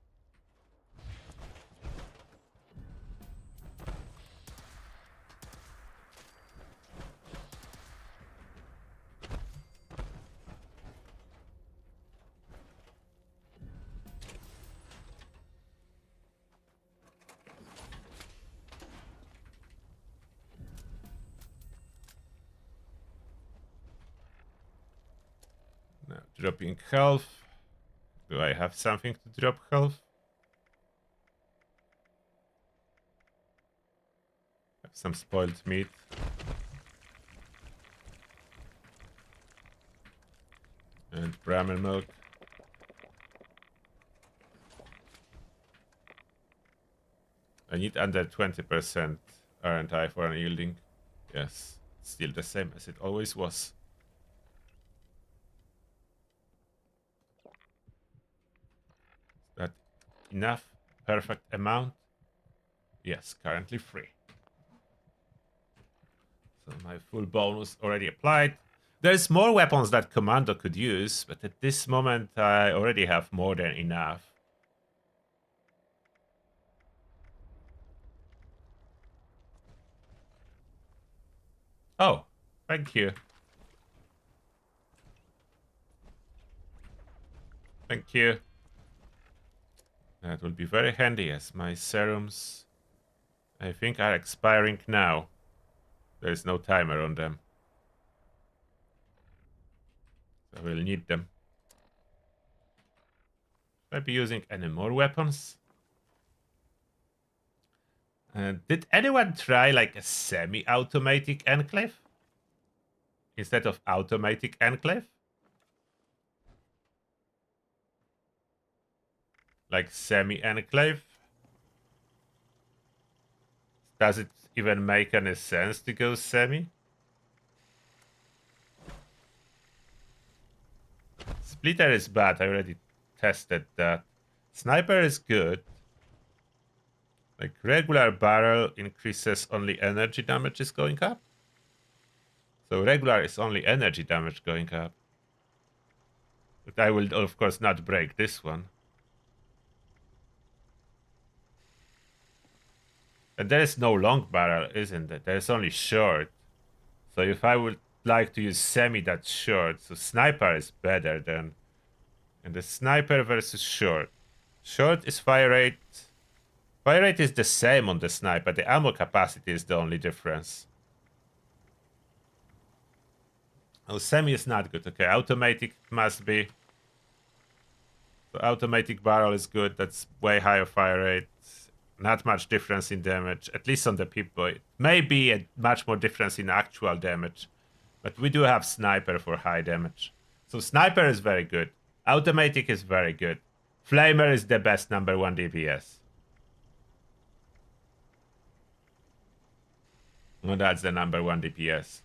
Speaker 1: Now dropping health. Do I have something to drop health? Have some spoiled meat. And Bramble milk. I need under 20%, aren't I, for unyielding? Yes, still the same as it always was. Is that enough? Perfect amount? Yes, currently 3. So my full bonus already applied. There's more weapons that Commando could use, but at this moment I already have more than enough. Oh, thank you. Thank you. That will be very handy as my serums, I think, are expiring now. There is no timer on them. So I will need them. Should I be using any more weapons? Did anyone try like a semi-automatic enclave? Instead of automatic enclave? Like semi-enclave? Does it even make any sense to go semi? Splitter is bad, I already tested that. Sniper is good. Like regular barrel increases only energy damage is going up. So regular is only energy damage going up. But I will of course not break this one. And there is no long barrel, isn't it? There is only short. So if I would like to use semi, that's short. So sniper is better than. And the sniper versus short. Short is fire rate. Fire rate is the same on the sniper. The ammo capacity is the only difference. Oh, semi is not good. Okay, automatic must be. So automatic barrel is good. That's way higher fire rate. Not much difference in damage, at least on the Pip-Boy. Maybe a much more difference in actual damage. But we do have sniper for high damage. So sniper is very good. Automatic is very good. Flamer is the best #1 DPS. Well, that's the #1 DPS.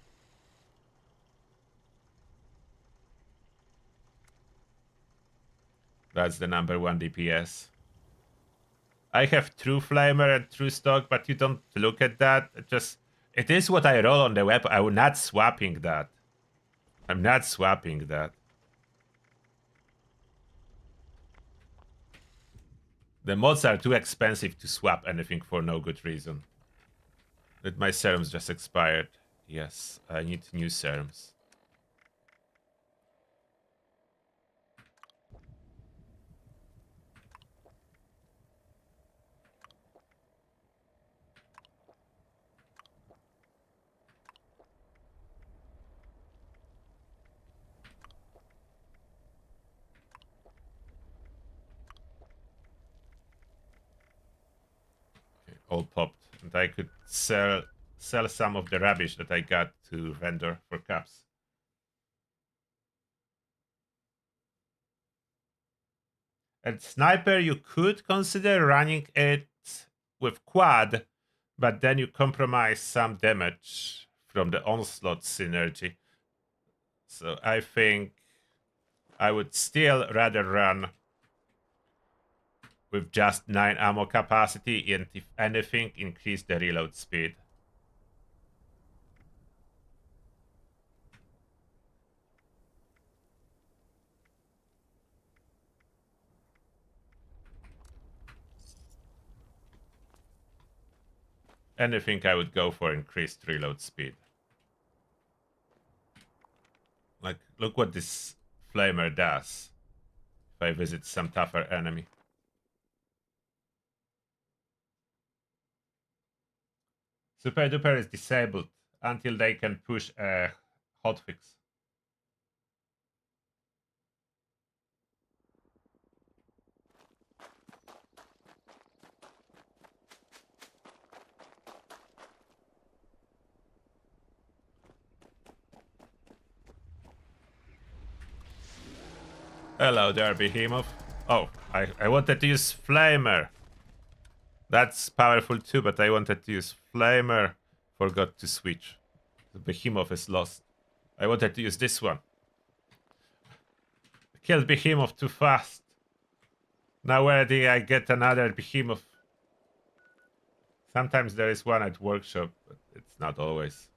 Speaker 1: That's the #1 DPS. I have true flamer and true stock, but you don't look at that. It is what I roll on the weapon. I'm not swapping that. I'm not swapping that. The mods are too expensive to swap anything for no good reason. That my serums just expired. Yes, I need new serums. Okay, all popped. And I could sell some of the rubbish that I got to vendor for cups. And sniper, you could consider running it with quad, but then you compromise some damage from the onslaught synergy. So I think I would still rather run with just 9 ammo capacity and if anything increase the reload speed. Anything I would go for increased reload speed. Like, look what this flamer does if I visit some tougher enemy. Super Duper is disabled until they can push a hotfix. Hello there, Behemoth. Oh, I wanted to use Flamer. That's powerful too, but I wanted to use Flamer. Forgot to switch. The Behemoth is lost. I wanted to use this one. Killed Behemoth too fast. Now where did I get another Behemoth? Sometimes there is one at workshop, but it's not always.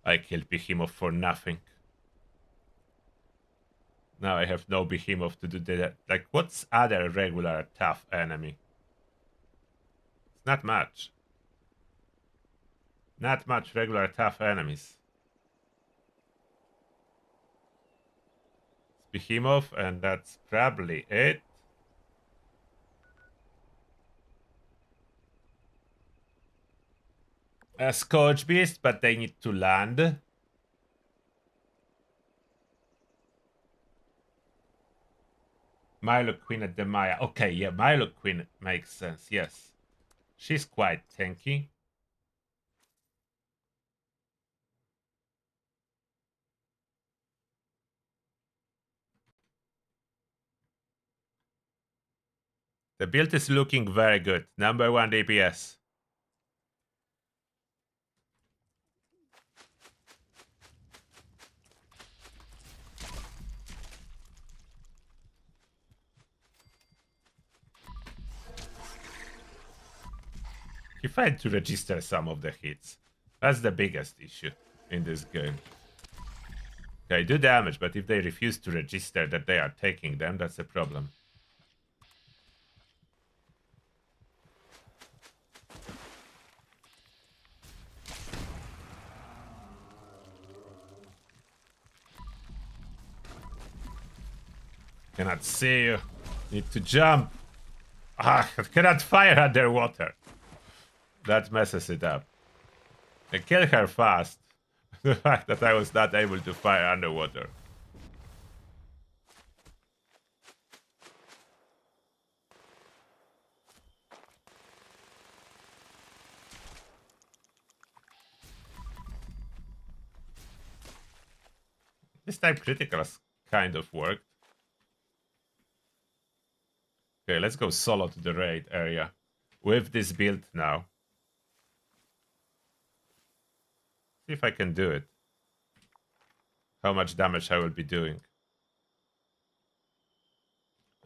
Speaker 1: I killed Behemoth for nothing. Now I have no Behemoth to do that. Like, what's other regular tough enemy? It's not much. Not much regular tough enemies. It's Behemoth, and that's probably it. A Scourge Beast, but they need to land. Milo Queen at the Maya. Okay, yeah, Milo Queen makes sense, yes. She's quite tanky. The build is looking very good. Number 1 DPS. He failed to register some of the hits. That's the biggest issue in this game. They do damage, but if they refuse to register that they are taking them, that's a problem. Cannot see you. Need to jump. Ah, cannot fire underwater. That messes it up. I kill her fast. The fact that I was not able to fire underwater. This time criticals kind of worked. Okay, let's go solo to the raid area. With this build now. See if I can do it. How much damage I will be doing.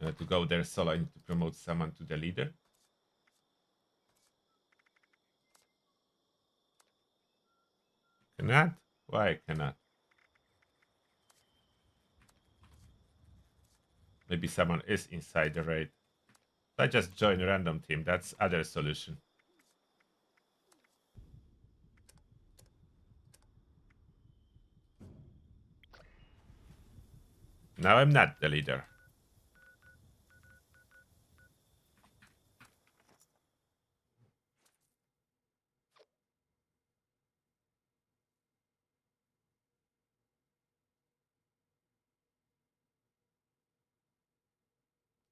Speaker 1: To go there solo, I need to promote someone to the leader. Cannot? Why cannot? Maybe someone is inside the raid. I just join a random team. That's other solution. Now I'm not the leader.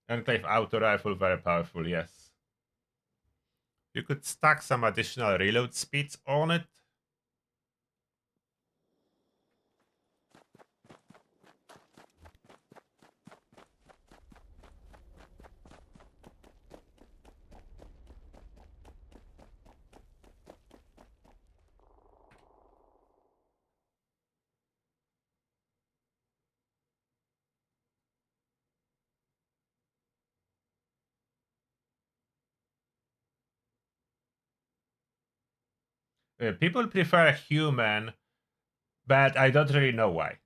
Speaker 1: Enclave auto rifle, very powerful, yes. You could stack some additional reload speeds on it. People prefer human, but I don't really know why.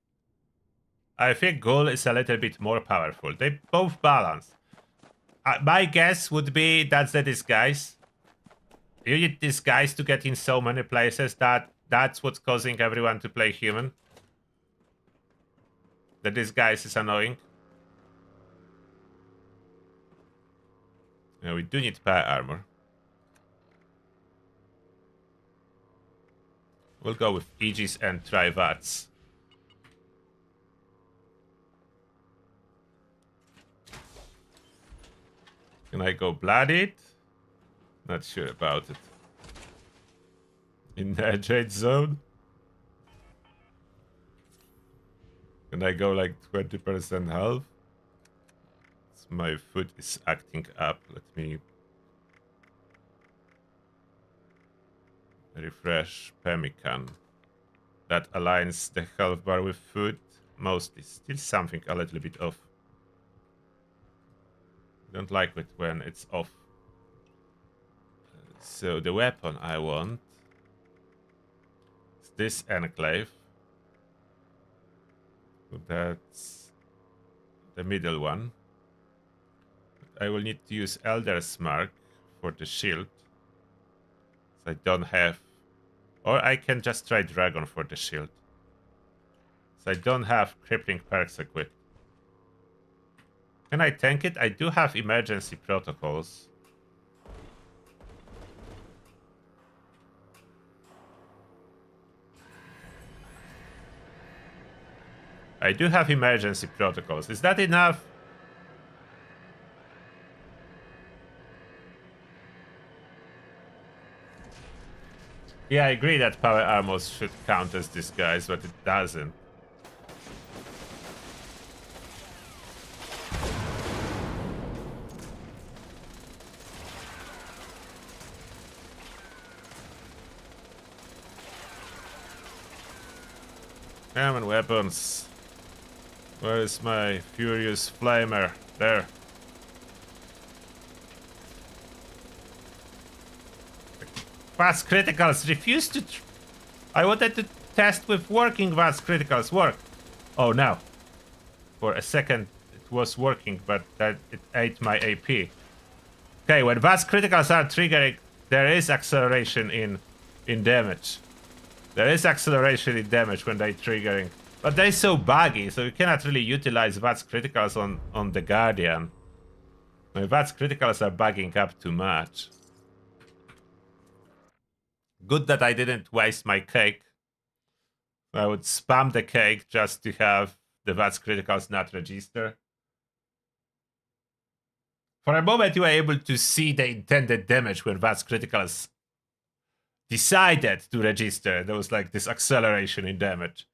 Speaker 1: I think Ghoul is a little bit more powerful. They both balance. My guess would be that's the disguise. You need disguise to get in so many places that that's what's causing everyone to play human. The disguise is annoying. Yeah, we do need power armor. We'll go with Aegis and try VATS. Can I go bloodied? Not sure about it. In the Jade Zone? Can I go like 20% health? My foot is acting up. Let me refresh pemmican. That aligns the health bar with food. Mostly. Still something a little bit off. Don't like it when it's off. So the weapon I want is this enclave. That's the middle one. I will need to use Elder's Mark for the shield. So I don't have... Or I can just try Dragon for the shield. So I don't have crippling perks equipped. Can I tank it? I do have emergency protocols. I do have emergency protocols. Is that enough? Yeah, I agree that power armors should count as disguise, but it doesn't. Come on, weapons. Where is my furious flamer? There. VATS criticals refuse to... I wanted to test with working VATS criticals work. Oh, no. For a second it was working, but that it ate my AP. Okay, when VATS criticals are triggering, there is acceleration in damage. There is acceleration in damage when they're triggering. But they're so buggy, so you cannot really utilize VATS criticals on the Guardian. My VATS criticals are bugging up too much. Good that I didn't waste my cake. I would spam the cake just to have the VATS criticals not register. For a moment, you were able to see the intended damage when VATS criticals decided to register. There was like this acceleration in damage.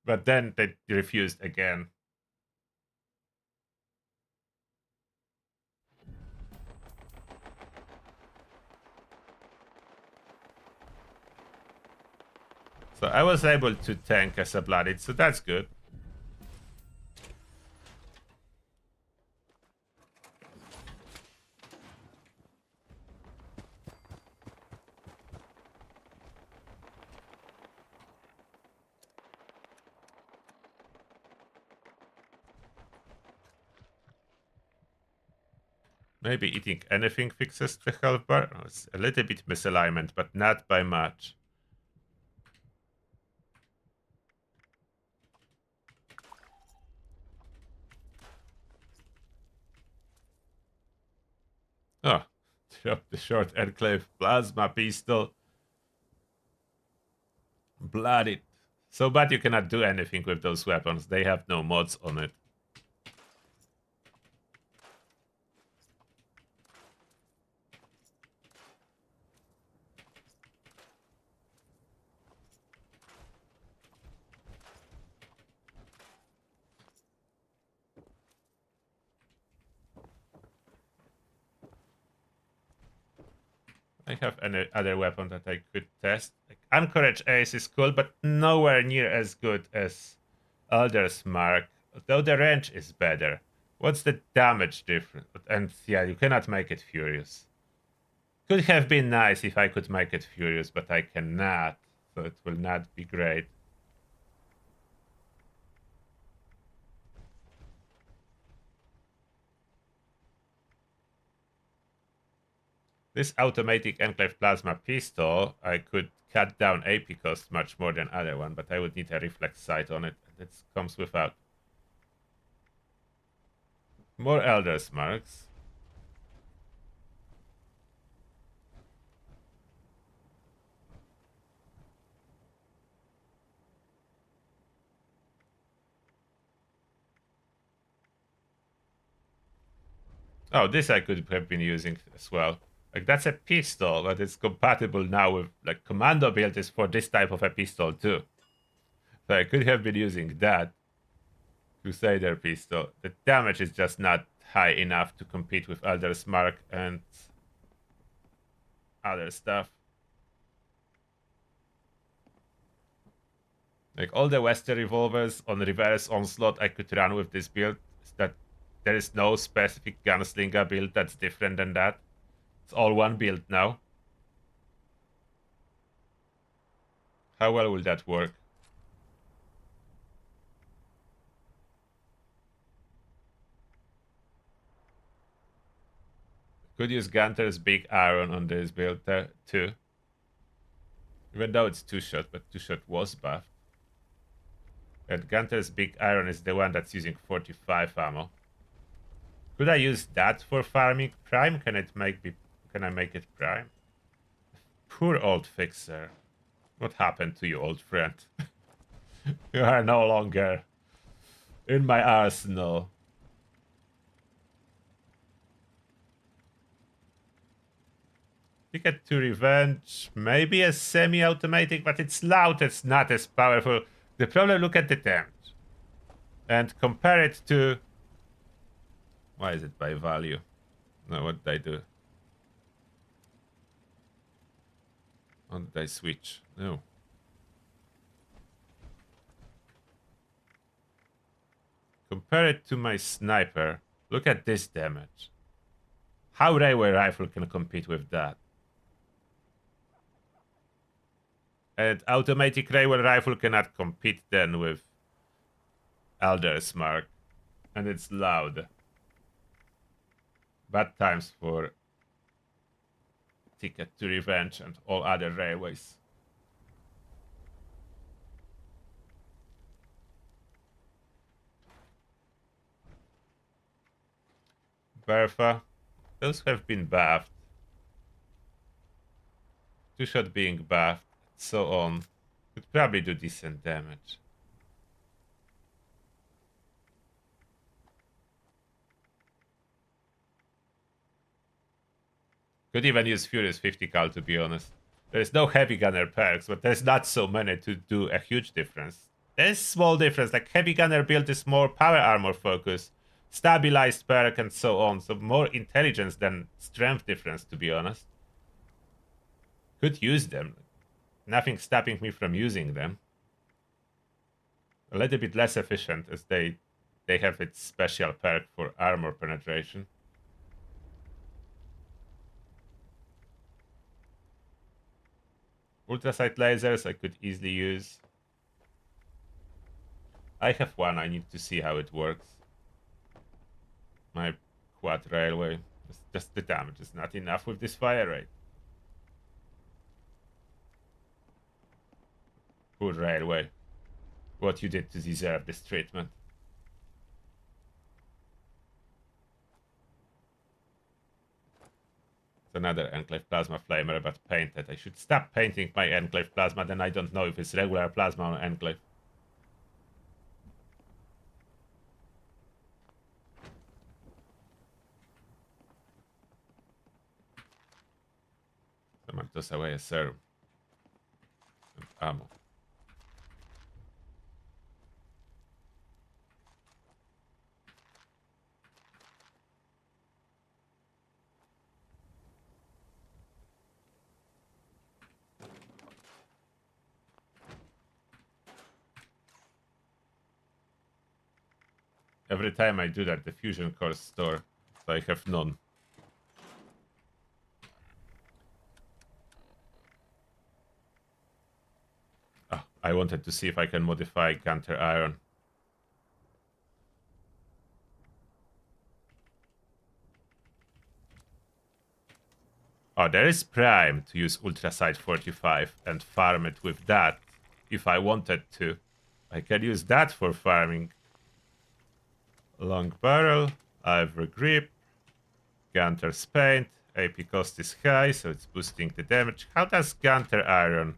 Speaker 1: But then they refused again. So I was able to tank as a blooded, so that's good. Maybe eating anything fixes the health bar. Oh, it's a little bit misalignment, but not by much. Oh, drop the short enclave plasma pistol. Blooded. So bad you cannot do anything with those weapons. They have no mods on it. I have any other weapon that I could test. Like Anchorage Ace is cool, but nowhere near as good as Elder's Mark, though the range is better. What's the damage difference? And yeah, you cannot make it furious. Could have been nice if I could make it furious, but I cannot, so it will not be great. This automatic enclave plasma pistol, I could cut down AP cost much more than other one, but I would need a reflex sight on it. That comes without. More Elder's Marks. Oh, this I could have been using as well. Like, that's a pistol, but it's compatible now with, like, Commando build is for this type of a pistol too. So I could have been using that. Crusader pistol. The damage is just not high enough to compete with Elder's Mark and other stuff. Like all the Western revolvers on reverse onslaught I could run with this build. Is that there is no specific gunslinger build that's different than that. It's all one build now. How well will that work? Could use Gunter's big iron on this build too. Even though it's 2-shot, but 2-shot was buffed. And Gunter's big iron is the one that's using 45 ammo. Could I use that for farming prime? Can I make it prime? Poor old fixer. What happened to you, old friend? You are no longer in my arsenal. Ticket to Revenge, maybe a semi-automatic, but it's loud, it's not as powerful. The problem, look at the damage. And compare it to... Why is it by value? No, what did I do? How did I switch? No. Compare it to my sniper. Look at this damage. How railway rifle can compete with that? And automatic railway rifle cannot compete then with Elder's Mark. And it's loud. Bad times for Ticket to Revenge and all other railways. Bertha. Those have been buffed. 2-shot being buffed. So on. Could probably do decent damage. Could even use Furious 50 cal, to be honest. There's no heavy gunner perks, but there's not so many to do a huge difference. There's small difference, like heavy gunner build is more power armor focused, stabilized perk and so on, so more intelligence than strength difference, to be honest. Could use them. Nothing stopping me from using them. A little bit less efficient as they have its special perk for armor penetration. Ultrasight lasers I could easily use. I have one, I need to see how it works. My quad railway. It's just the damage is not enough with this fire rate. Poor railway. What you did to deserve this treatment. It's another Enclave Plasma Flamer, but painted. I should stop painting my Enclave Plasma, then I don't know if it's regular Plasma or Enclave. Someone toss away a serum. And ammo. Every time I do that, the fusion cores store, so I have none. Oh, I wanted to see if I can modify Gunter Iron. Oh, there is Prime to use Ultrasight 45 and farm it with that if I wanted to. I can use that for farming. Long barrel, ivory grip, Gunter's paint, AP cost is high, so it's boosting the damage. How does Gunter Iron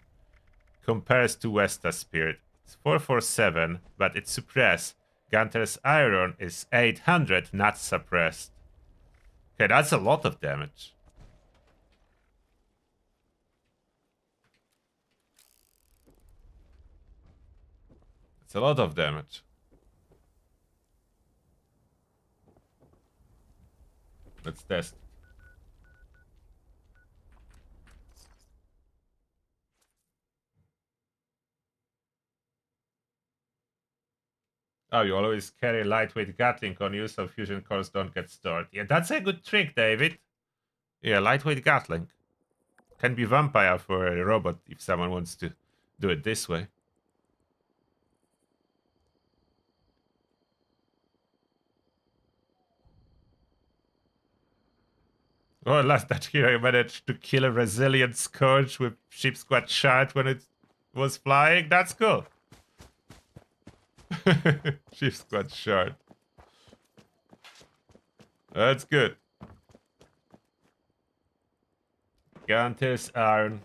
Speaker 1: compares to Vesta Spirit? It's 447, but it's suppressed. Gunter's Iron is 800, not suppressed. Okay, that's a lot of damage. It's a lot of damage. Let's test. Oh, you always carry lightweight Gatling on you so fusion cores don't get stored. Yeah, that's a good trick, David. Yeah, lightweight Gatling. Can be vampire for a robot if someone wants to do it this way. Oh, last that hero managed to kill a resilient Scourge with Ship Squad Shard when it was flying. That's cool. Ship Squad Shard. That's good. Gunter's Iron.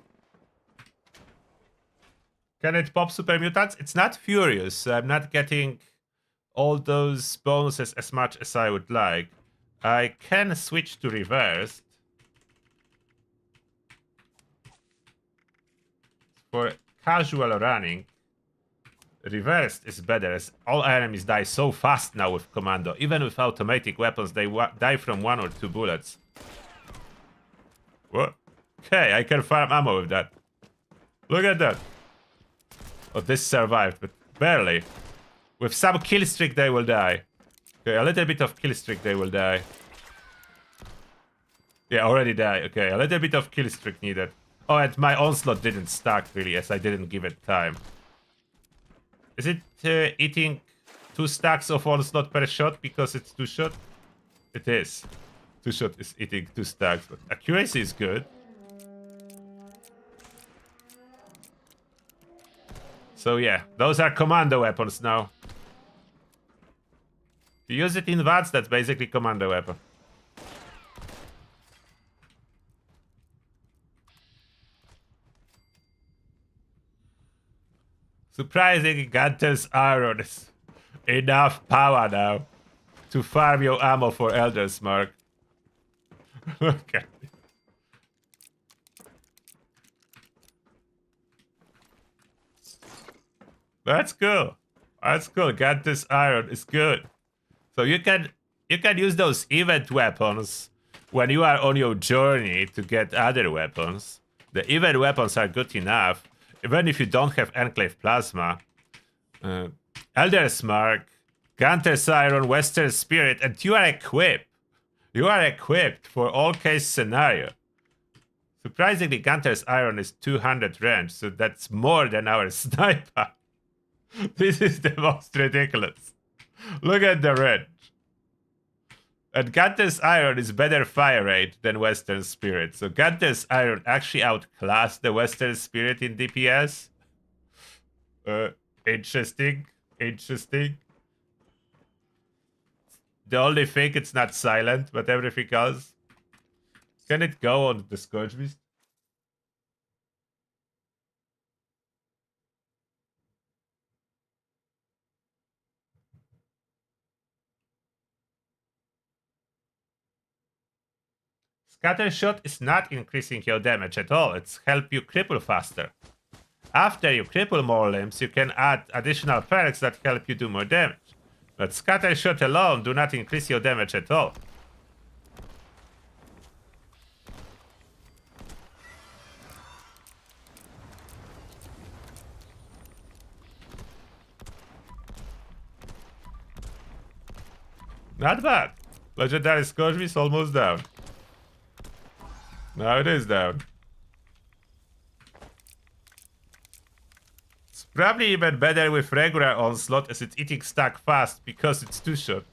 Speaker 1: Can it pop super mutants? It's not Furious, so I'm not getting all those bonuses as much as I would like. I can switch to reversed. For casual running, reversed is better as all enemies die so fast now with Commando. Even with automatic weapons, they die from 1 or 2 bullets. What? Okay, I can farm ammo with that. Look at that. Oh, this survived, but barely. With some kill streak, they will die. Okay, a little bit of kill streak, they will die. Yeah, already die. Okay, a little bit of kill streak needed. Oh, and my onslaught didn't stack really, as I didn't give it time. Is it eating 2 stacks of onslaught per shot because it's 2 shot? It is. 2 shot is eating 2 stacks, but accuracy is good. So yeah, those are commando weapons now. If you use it in VATS, that's basically commando weapon. Surprisingly, Gunter's Iron is enough power now to farm your ammo for Elder's Mark. Okay. That's cool. That's cool. Gunter's Iron is good. So you can use those event weapons when you are on your journey to get other weapons. The event weapons are good enough, even if you don't have Enclave Plasma. Elder's Mark, Gunter's Iron, Western Spirit, and you are equipped. You are equipped for all case scenario. Surprisingly, Gunter's Iron is 200 range, so that's more than our sniper. This is the most ridiculous. Look at the range. And Gunter's Iron is better fire rate than Western Spirit. So Gunter's Iron actually outclassed the Western Spirit in DPS. Interesting. Interesting. The only thing, it's not silent, but everything else. Can it go on the Scourge Beast? Scatter Shot is not increasing your damage at all. It's help you cripple faster. After you cripple more limbs, you can add additional perks that help you do more damage. But Scatter Shot alone do not increase your damage at all. Not bad. Legendary Scourge is almost down. Now it is down. It's probably even better with regular onslaught as it's eating stack fast because it's 2 shot.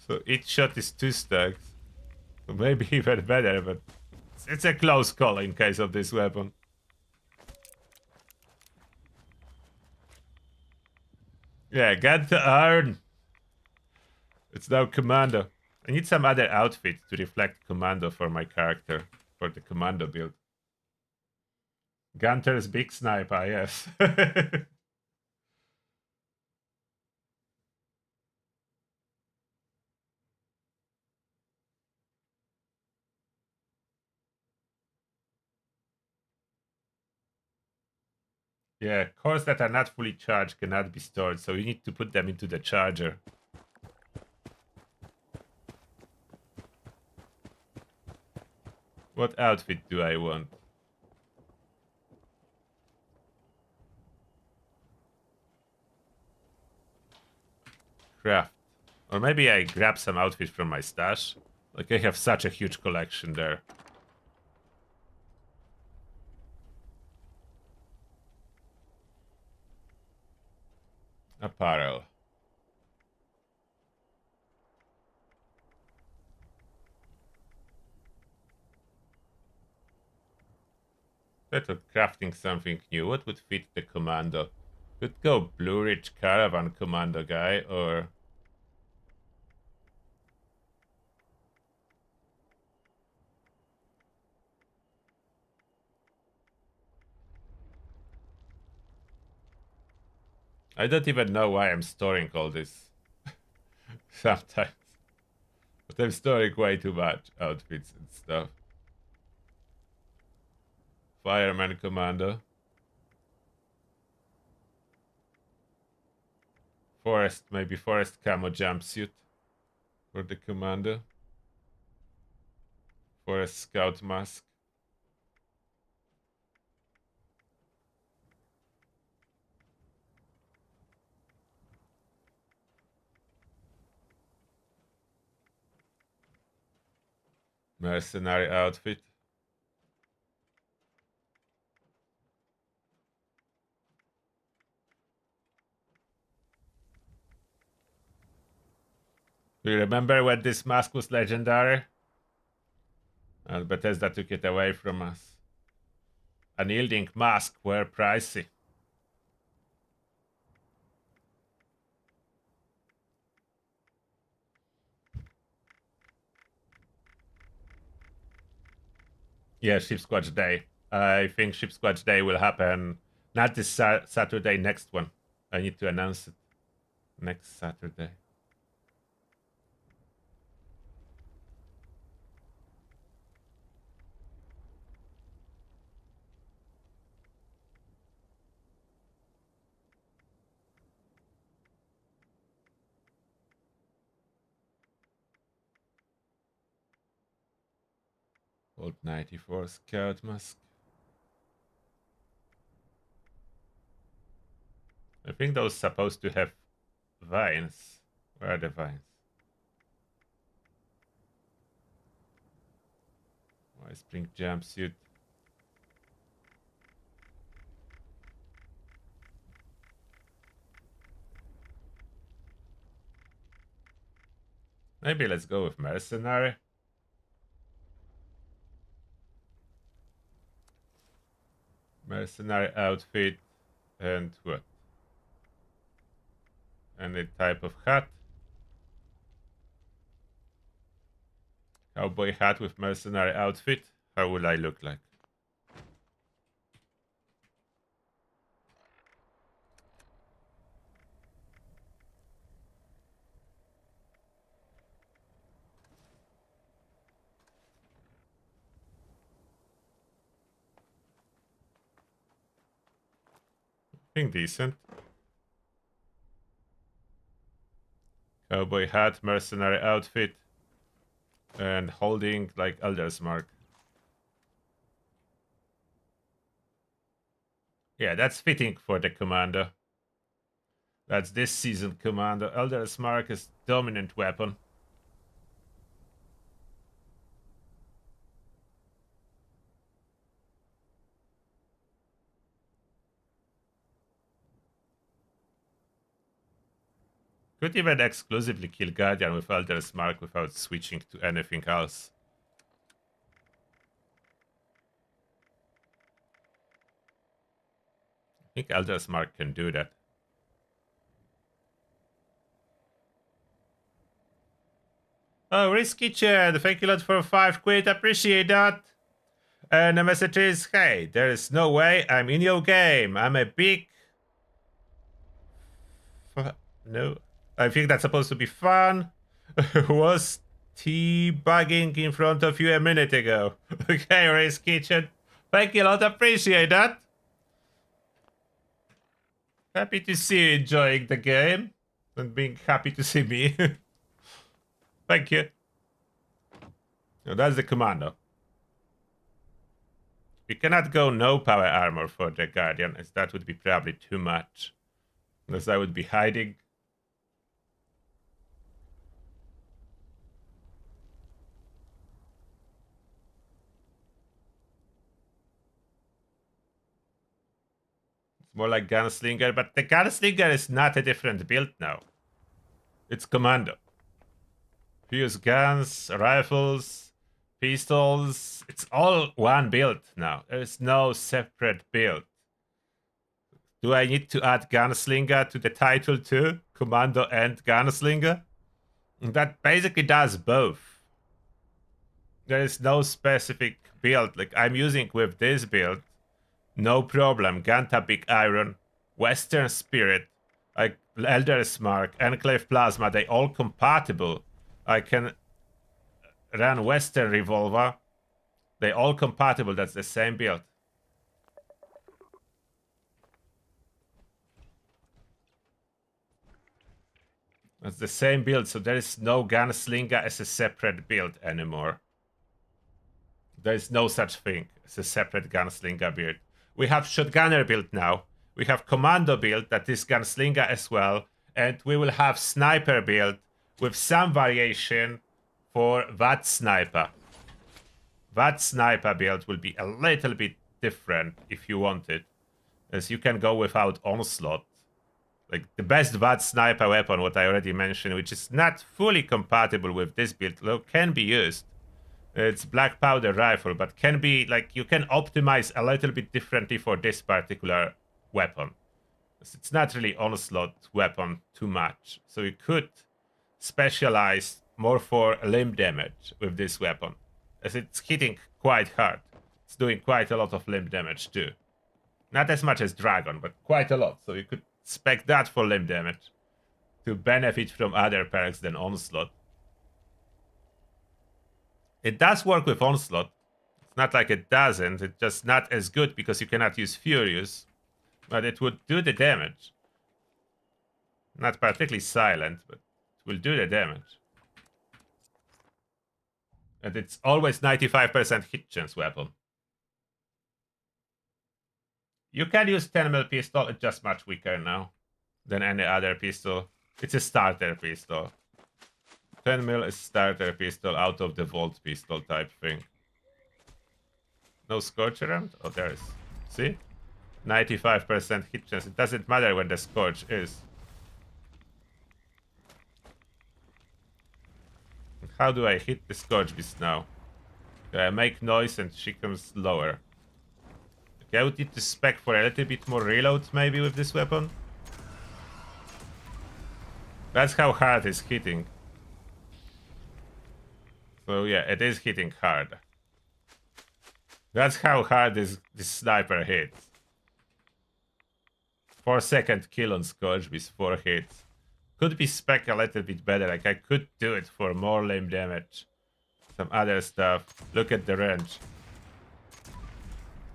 Speaker 1: So each shot is 2 stacks. So maybe even better, but it's a close call in case of this weapon. Yeah, get to earn. It's now Commando. I need some other outfit to reflect Commando for my character. For the Commando build. Gunter's big sniper, yes. Yeah, cores that are not fully charged cannot be stored, so you need to put them into the charger. What outfit do I want? craft. Or maybe I grab some outfit from my stash. Like, I have such a huge collection there. Apparel. Better crafting something new. What would fit the commando? Could go Blue Ridge Caravan commando guy, or... I don't even know why I'm storing all this. Sometimes. But I'm storing way too much outfits and stuff. Fireman commando. Forest, maybe forest camo jumpsuit for the commando. Forest scout mask. Mercenary outfit. Do you remember when this mask was legendary? And Bethesda took it away from us. Unyielding mask were pricey. Yeah, Ship Squatch Day. I think Ship Squatch Day will happen not this Saturday, next one. I need to announce it next Saturday. Old 94 Scout Mask. I think those supposed to have vines. Where are the vines? Why spring jumpsuit? Maybe let's go with mercenary. Mercenary outfit and what? Any type of hat. Cowboy hat with mercenary outfit. How would I look like? I think decent. Cowboy hat, mercenary outfit, and holding like Elder's Mark. Yeah, that's fitting for the commander. That's this season commander. Elder's Mark is dominant weapon. Could even exclusively kill Guardian with Elder's Mark without switching to anything else. I think Elder's Mark can do that. Oh, Risky Chad, thank you a lot for 5 quid, appreciate that. And the message is, hey, there is no way I'm in your game. I'm a big... No, I think that's supposed to be fun. Was teabagging in front of you a minute ago. Okay, Race Kitchen. Thank you a lot, appreciate that. Happy to see you enjoying the game. And being happy to see me. Thank you. Now that's the commando. We cannot go no power armor for the Guardian, as that would be probably too much. Unless I would be hiding. It's more like Gunslinger, but the Gunslinger is not a different build now. It's Commando. You use guns, rifles, pistols. It's all one build now. There is no separate build. Do I need to add Gunslinger to the title too? Commando and Gunslinger? That basically does both. There is no specific build. Like I'm using with this build, no problem. Ganta Big Iron, Western Spirit, like Elder's Mark, Enclave Plasma, they all compatible. I can run Western Revolver. They all compatible. That's the same build. That's the same build, so there is no Gunslinger as a separate build anymore. There is no such thing as a separate Gunslinger build. We have Shotgunner build now. We have Commando build that is Gunslinger as well. And we will have Sniper build with some variation for VATS Sniper. VATS Sniper build will be a little bit different if you want it, as you can go without Onslaught. Like the best VATS Sniper weapon, what I already mentioned, which is not fully compatible with this build, though can be used. It's Black Powder Rifle, but can be, like, you can optimize a little bit differently for this particular weapon. It's not really Onslaught weapon too much, so you could specialize more for limb damage with this weapon, as it's hitting quite hard. It's doing quite a lot of limb damage too. Not as much as Dragon, but quite a lot, so you could spec that for limb damage to benefit from other perks than Onslaught. It does work with Onslaught. It's not like it doesn't. It's just not as good because you cannot use Furious. But it would do the damage. Not particularly silent, but it will do the damage. And it's always 95% hit chance weapon. You can use 10mm pistol. It's just much weaker now than any other pistol. It's a starter pistol. 10mm is starter pistol out of the Vault pistol type thing. No Scorch around? Oh, there is. See? 95% hit chance. It doesn't matter when the Scorch is. How do I hit the Scorch Beast now? I make noise and she comes lower. Okay, I would need to spec for a little bit more reload maybe with this weapon. That's how hard it's hitting. So yeah, it is hitting hard. That's how hard this sniper hits. 4-second kill on Scorch with 4 hits. Could be spec a little bit better. Like I could do it for more limb damage. Some other stuff. Look at the range.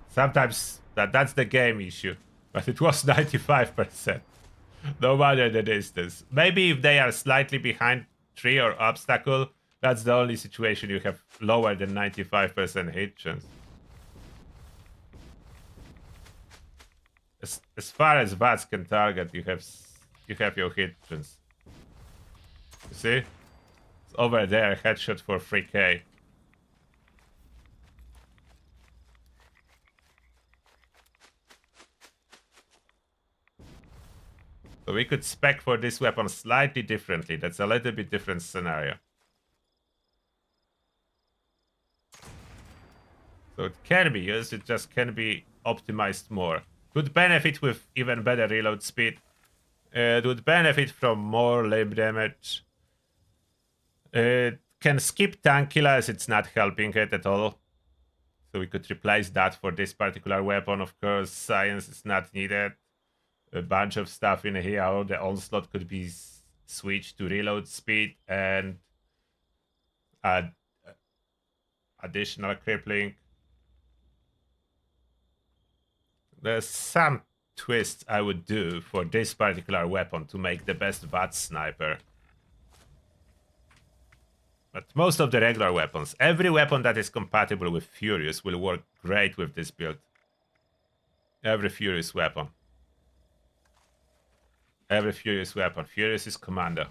Speaker 1: Sometimes that's the game issue. But it was 95%. No matter the distance. Maybe if they are slightly behind tree or obstacle, that's the only situation you have lower than 95% hit chance. As far as VATS can target, you have your hit chance. You see? It's over there, headshot for 3k. So we could spec for this weapon slightly differently. That's a little bit different scenario. So it can be used, it just can be optimized more. Could benefit with even better reload speed. It would benefit from more limb damage. It can skip tank killer as it's not helping it at all. So we could replace that for this particular weapon. Of course, science is not needed. A bunch of stuff in here. Or the onslaught could be switched to reload speed and add additional crippling. There's some twists I would do for this particular weapon to make the best VATS sniper. But most of the regular weapons, every weapon that is compatible with Furious will work great with this build. Every Furious weapon. Every Furious weapon. Furious is Commando.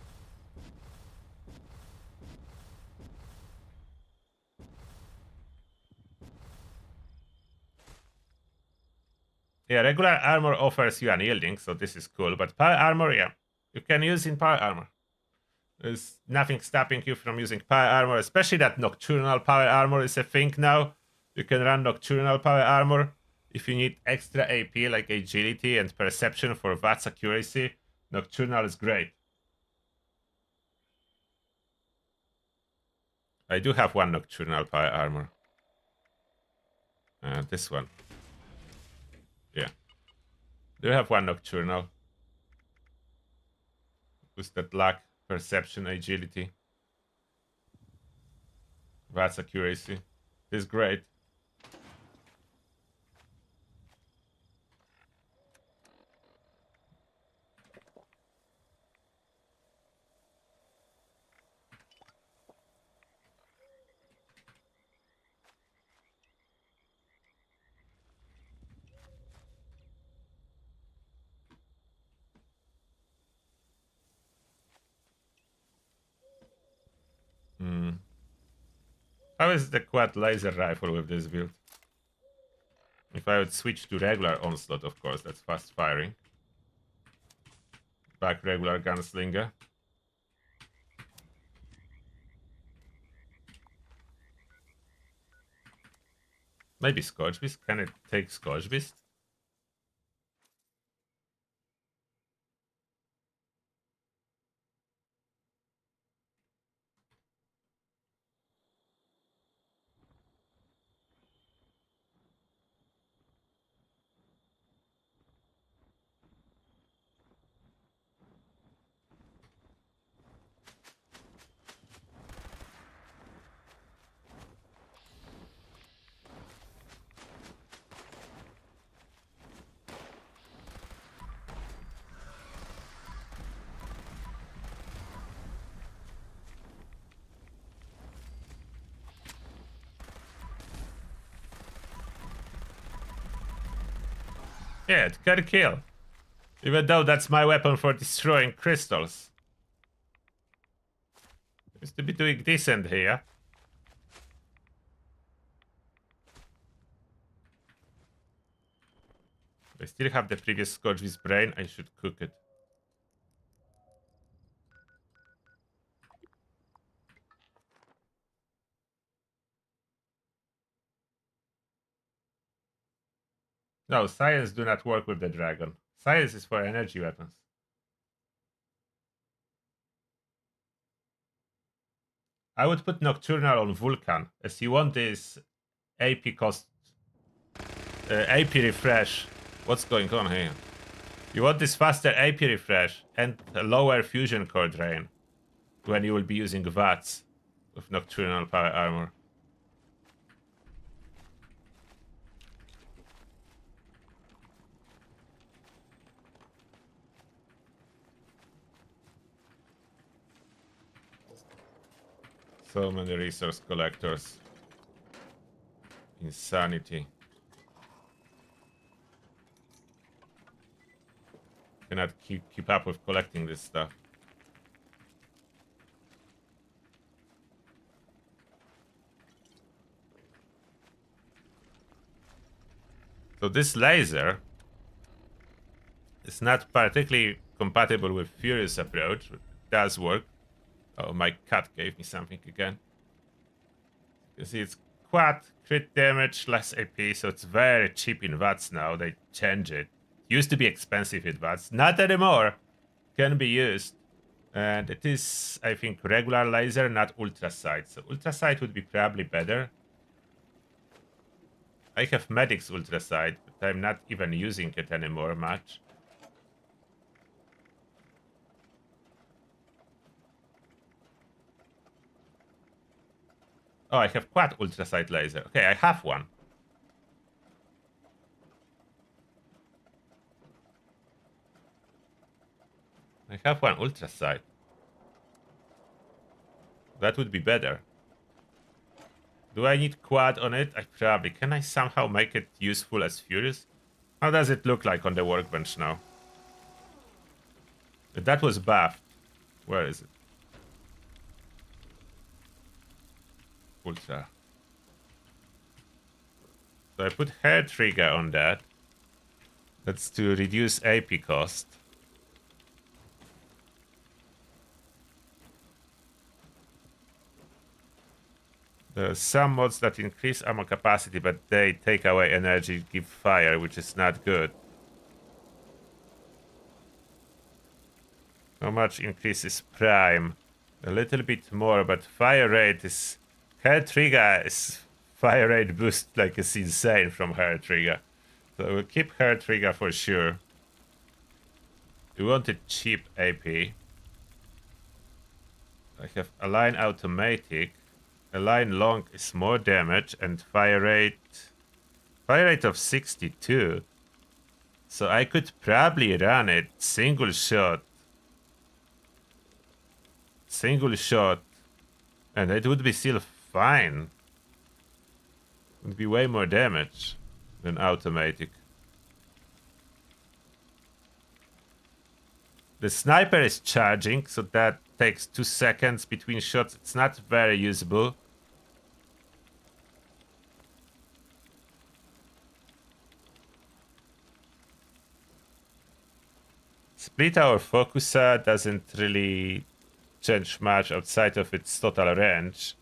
Speaker 1: Yeah, regular armor offers you unyielding, so this is cool. But power armor, yeah, you can use in power armor. There's nothing stopping you from using power armor, especially that nocturnal power armor is a thing now. You can run nocturnal power armor if you need extra AP like agility and perception for VATS accuracy. Nocturnal is great. I do have one nocturnal power armor. This one. Yeah. Do have one nocturnal. Boosted luck, perception, agility. VATS accuracy. This is great. How is the quad laser rifle with this build? If I would switch to regular onslaught, of course, that's fast firing. Back regular gunslinger. Maybe Scorch Beast. Can it take Scorch Beast? Yeah, it can kill. Even though that's my weapon for destroying crystals. Used to be doing decent here. I still have the previous Scorch Beast brain. I should cook it. No, science do not work with the dragon. Science is for energy weapons. I would put Nocturnal on Vulcan, as you want this AP cost... AP refresh. What's going on here? You want this faster AP refresh and a lower fusion core drain when you will be using VATS with Nocturnal power armor. So many resource collectors. Insanity. Cannot keep up with collecting this stuff. So this laser is not particularly compatible with Furious approach. It does work. Oh, my cat gave me something again. You see, it's quad crit damage, less AP, so it's very cheap in VATS now. They change it. Used to be expensive in VATS, not anymore. Can be used. And it is, I think, regular laser, not ultra sight. So ultra sight would be probably better. I have Medic's ultra sight, but I'm not even using it anymore much. Oh, I have quad ultra sight laser. Okay, I have one. I have one ultra sight. That would be better. Do I need quad on it? I probably. Can I somehow make it useful as Furious? How does it look like on the workbench now? That was buffed. Where is it? Ultra. So I put hair trigger on that. That's to reduce AP cost. There are some mods that increase ammo capacity, but they take away energy, give fire, which is not good. How much increases prime? A little bit more, but fire rate is... Hair trigger is... Fire rate boost like it's insane from hair trigger. So we'll keep hair trigger for sure. We wanted cheap AP. I have align automatic. Align long is more damage and fire rate of 62. So I could probably run it single shot, and it would be still fine. It would be way more damage than automatic. The sniper is charging, so that takes 2 seconds between shots. It's not very usable. Split our focuser doesn't really change much outside of its total range.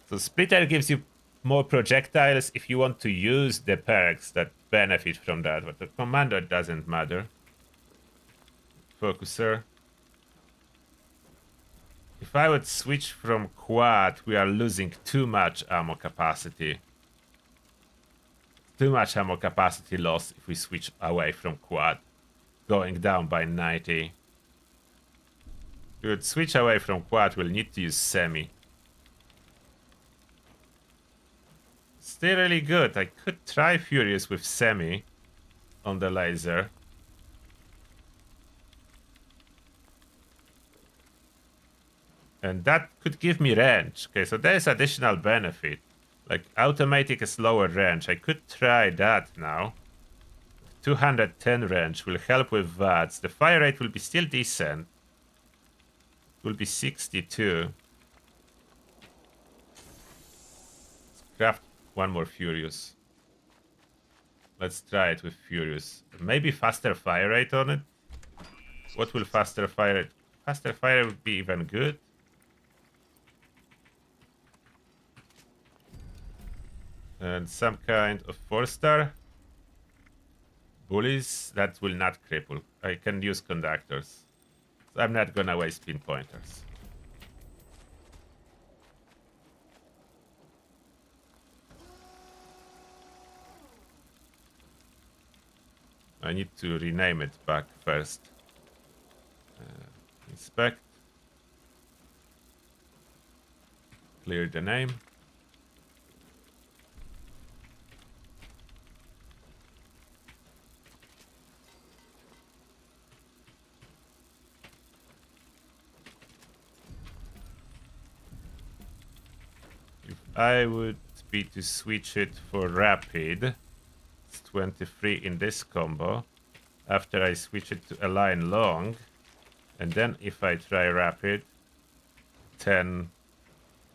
Speaker 1: So splitter gives you more projectiles if you want to use the perks that benefit from that, but the commander doesn't matter. Focuser. If I would switch from quad, we are losing too much ammo capacity. Too much ammo capacity loss if we switch away from quad. Going down by 90. If we would switch away from quad, we'll need to use semi. Still really good. I could try Furious with semi on the laser. And that could give me range. Okay, so there's additional benefit. Like automatic is lower range. I could try that now. 210 range will help with VATS. The fire rate will be still decent. It will be 62. Let's craft one more Furious. Let's try it with Furious. Maybe faster fire rate on it. What will faster fire rate? Faster fire would be even good. And some kind of 4-star. Bullies, that will not cripple. I can use conductors. So I'm not gonna waste pinpointers. I need to rename it back first. Inspect. Clear the name. I would be to switch it for rapid. It's 23 in this combo. After I switch it to align long. And then if I try rapid, 10.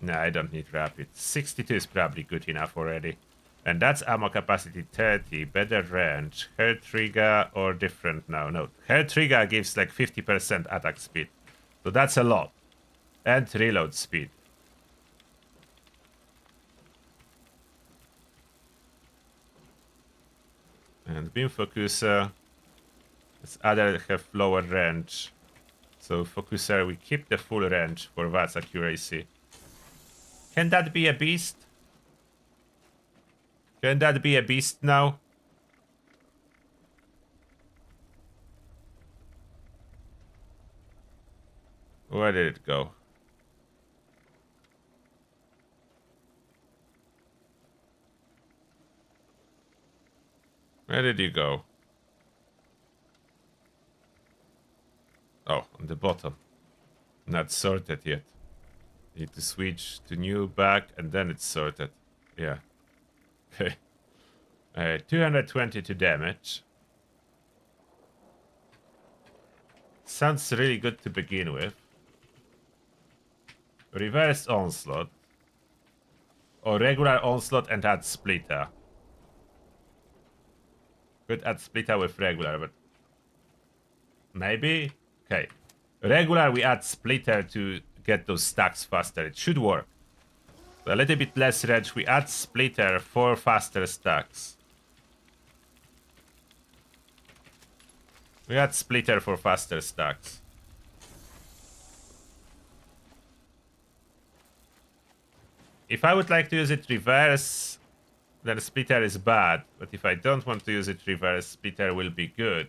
Speaker 1: Nah, I don't need rapid. 62 is probably good enough already. And that's ammo capacity 30, better range. Hair trigger or different now? No, hair trigger gives like 50% attack speed. So that's a lot. And reload speed. And beam focuser. This other have lower range. So focuser, we keep the full range for VATS accuracy. Can that be a beast? Can that be a beast now? Where did it go? Where did you go? Oh, on the bottom. Not sorted yet. Need to switch to new back and then it's sorted. Yeah. Okay. 222 damage. Sounds really good to begin with. Reverse onslaught. Or regular onslaught and add splitter. Could add splitter with regular, but maybe? Okay. Regular, we add splitter to get those stacks faster. It should work. So a little bit less reg, we add splitter for faster stacks. We add splitter for faster stacks. If I would like to use it reverse, then splitter is bad. But if I don't want to use it reverse, splitter will be good.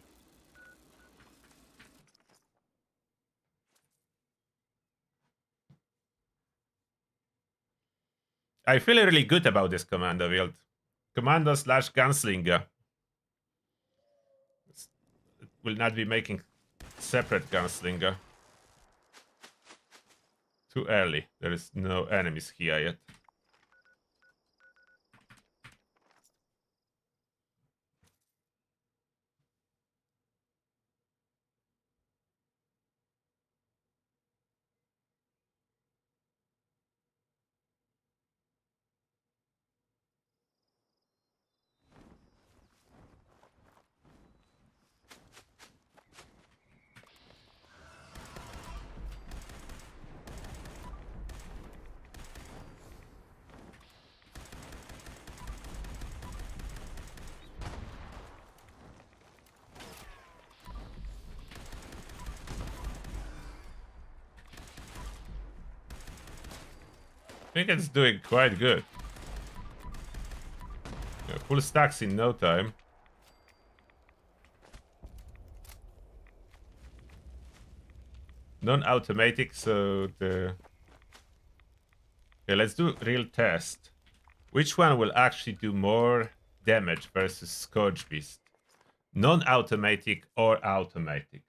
Speaker 1: I feel really good about this commando build. Commando / gunslinger. It will not be making separate gunslinger. Too early. There is no enemies here yet. I think it's doing quite good. Yeah, full stacks in no time. Non-automatic, so the... Okay, let's do real test. Which one will actually do more damage versus Scourge Beast? Non-automatic or automatic?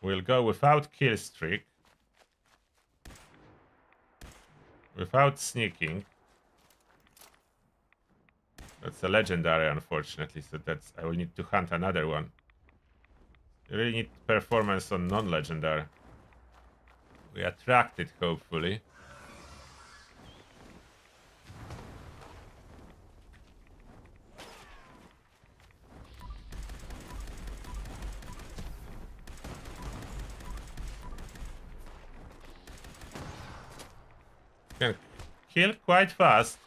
Speaker 1: We'll go without kill streak. Without sneaking. That's a legendary, unfortunately, so that's... I will need to hunt another one. You really need performance on non-legendary. We attract it, hopefully. Can kill quite fast.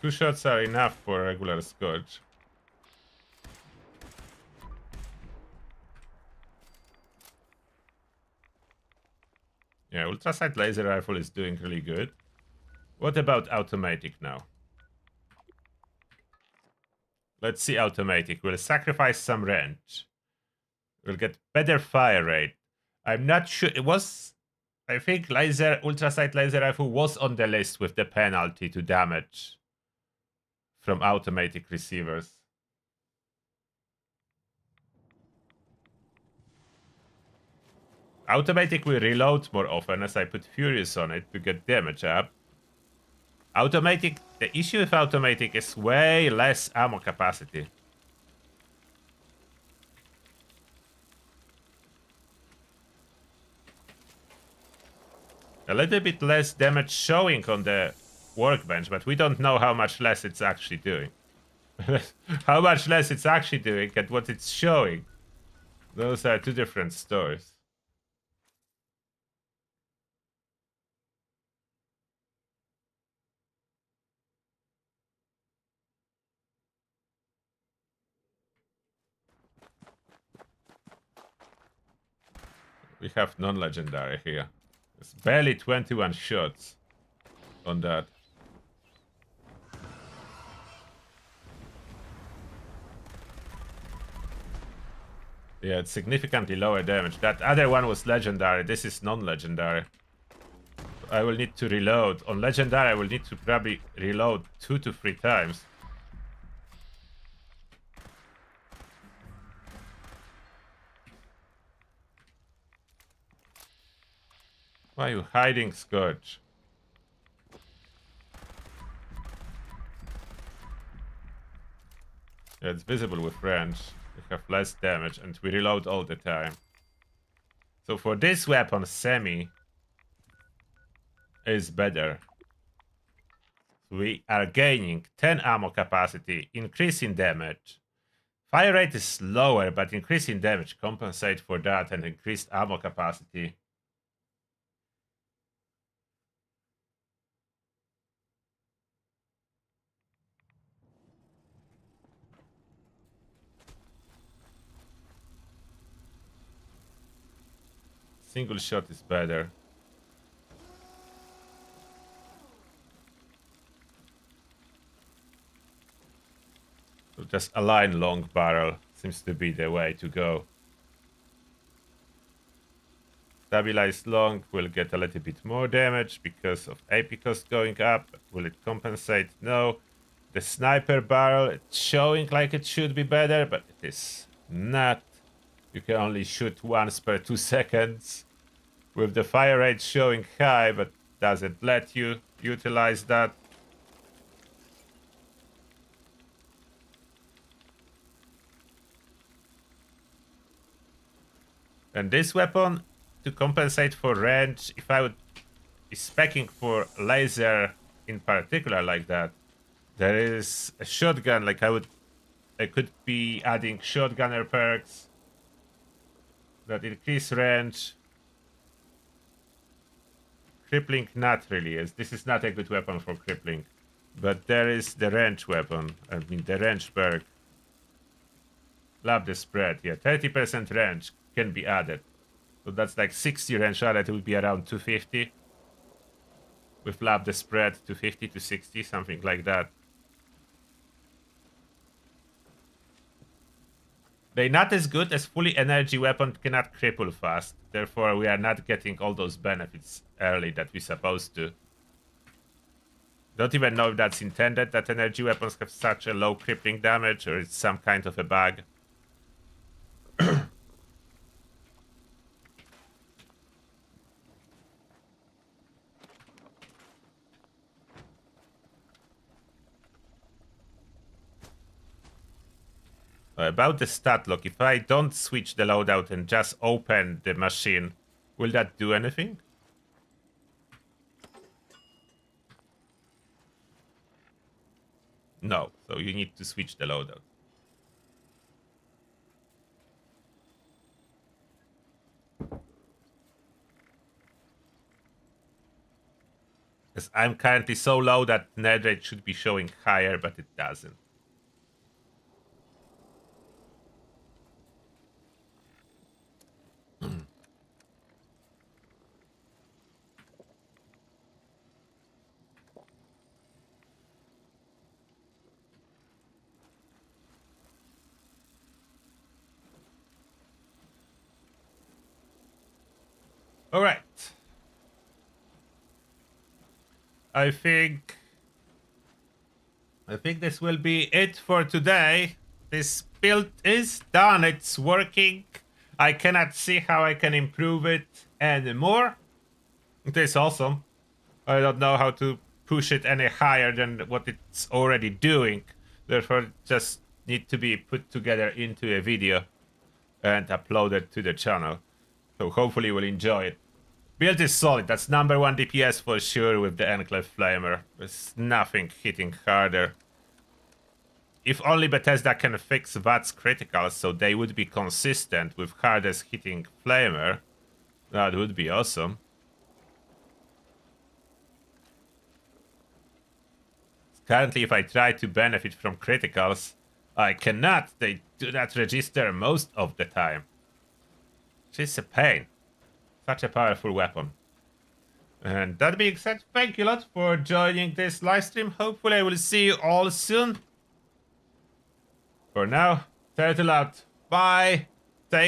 Speaker 1: Two shots are enough for a regular Scourge. Yeah, ultrasight laser rifle is doing really good. What about automatic now? Let's see automatic. We'll sacrifice some range. We'll get better fire rate. I'm not sure. It was... I think ultrasight laser rifle was on the list with the penalty to damage from automatic receivers. Automatic will reload more often as I put Furious on it to get damage up. Automatic, the issue with automatic is way less ammo capacity. A little bit less damage showing on the workbench, but we don't know how much less it's actually doing. How much less it's actually doing and what it's showing. Those are two different stories. We have non-legendary here. It's barely 21 shots on that. Yeah, it's significantly lower damage. That other one was legendary. This is non-legendary. I will need to reload. On legendary, I will need to probably reload 2 to 3 times. Why are you hiding, Scourge? Yeah, it's visible with range. We have less damage and we reload all the time. So for this weapon, semi is better. We are gaining 10 ammo capacity, increasing damage. Fire rate is lower, but increasing damage compensate for that and increased ammo capacity. Single shot is better. So just align long barrel seems to be the way to go. Stabilized long will get a little bit more damage because of AP cost going up. Will it compensate? No. The sniper barrel, it's showing like it should be better, but it is not. You can only shoot once per 2 seconds. With the fire rate showing high, but doesn't let you utilize that. And this weapon, to compensate for range, if I would be speccing for laser in particular like that, there is a shotgun, like I could be adding shotgunner perks that increase range. Crippling not really, as this is not a good weapon for crippling. But there is the range weapon, I mean the range perk. Love the spread, yeah, 30% range can be added. So that's like 60 range added, it would be around 250. With lab the spread, 250 to 60, something like that. They're not as good as fully energy weapon cannot cripple fast. Therefore, we are not getting all those benefits early that we're supposed to. Don't even know if that's intended, that energy weapons have such a low crippling damage, or it's some kind of a bug. About the stat lock, if I don't switch the loadout and just open the machine, will that do anything? No, so you need to switch the loadout. Because I'm currently so low that nerd rate should be showing higher, but it doesn't. All right. I think this will be it for today. This build is done. It's working. I cannot see how I can improve it anymore. It is awesome. I don't know how to push it any higher than what it's already doing. Therefore, it just need to be put together into a video and uploaded to the channel. So hopefully you will enjoy it. Build is solid. That's #1 DPS for sure with the Enclave Flamer. There's nothing hitting harder. If only Bethesda can fix VATS criticals so they would be consistent with hardest hitting Flamer, that would be awesome. Currently, if I try to benefit from criticals, I cannot. They do not register most of the time. Which is a pain. Such a powerful weapon. And that being said, thank you a lot for joining this livestream. Hopefully I will see you all soon. For now, turtle out. Bye. Take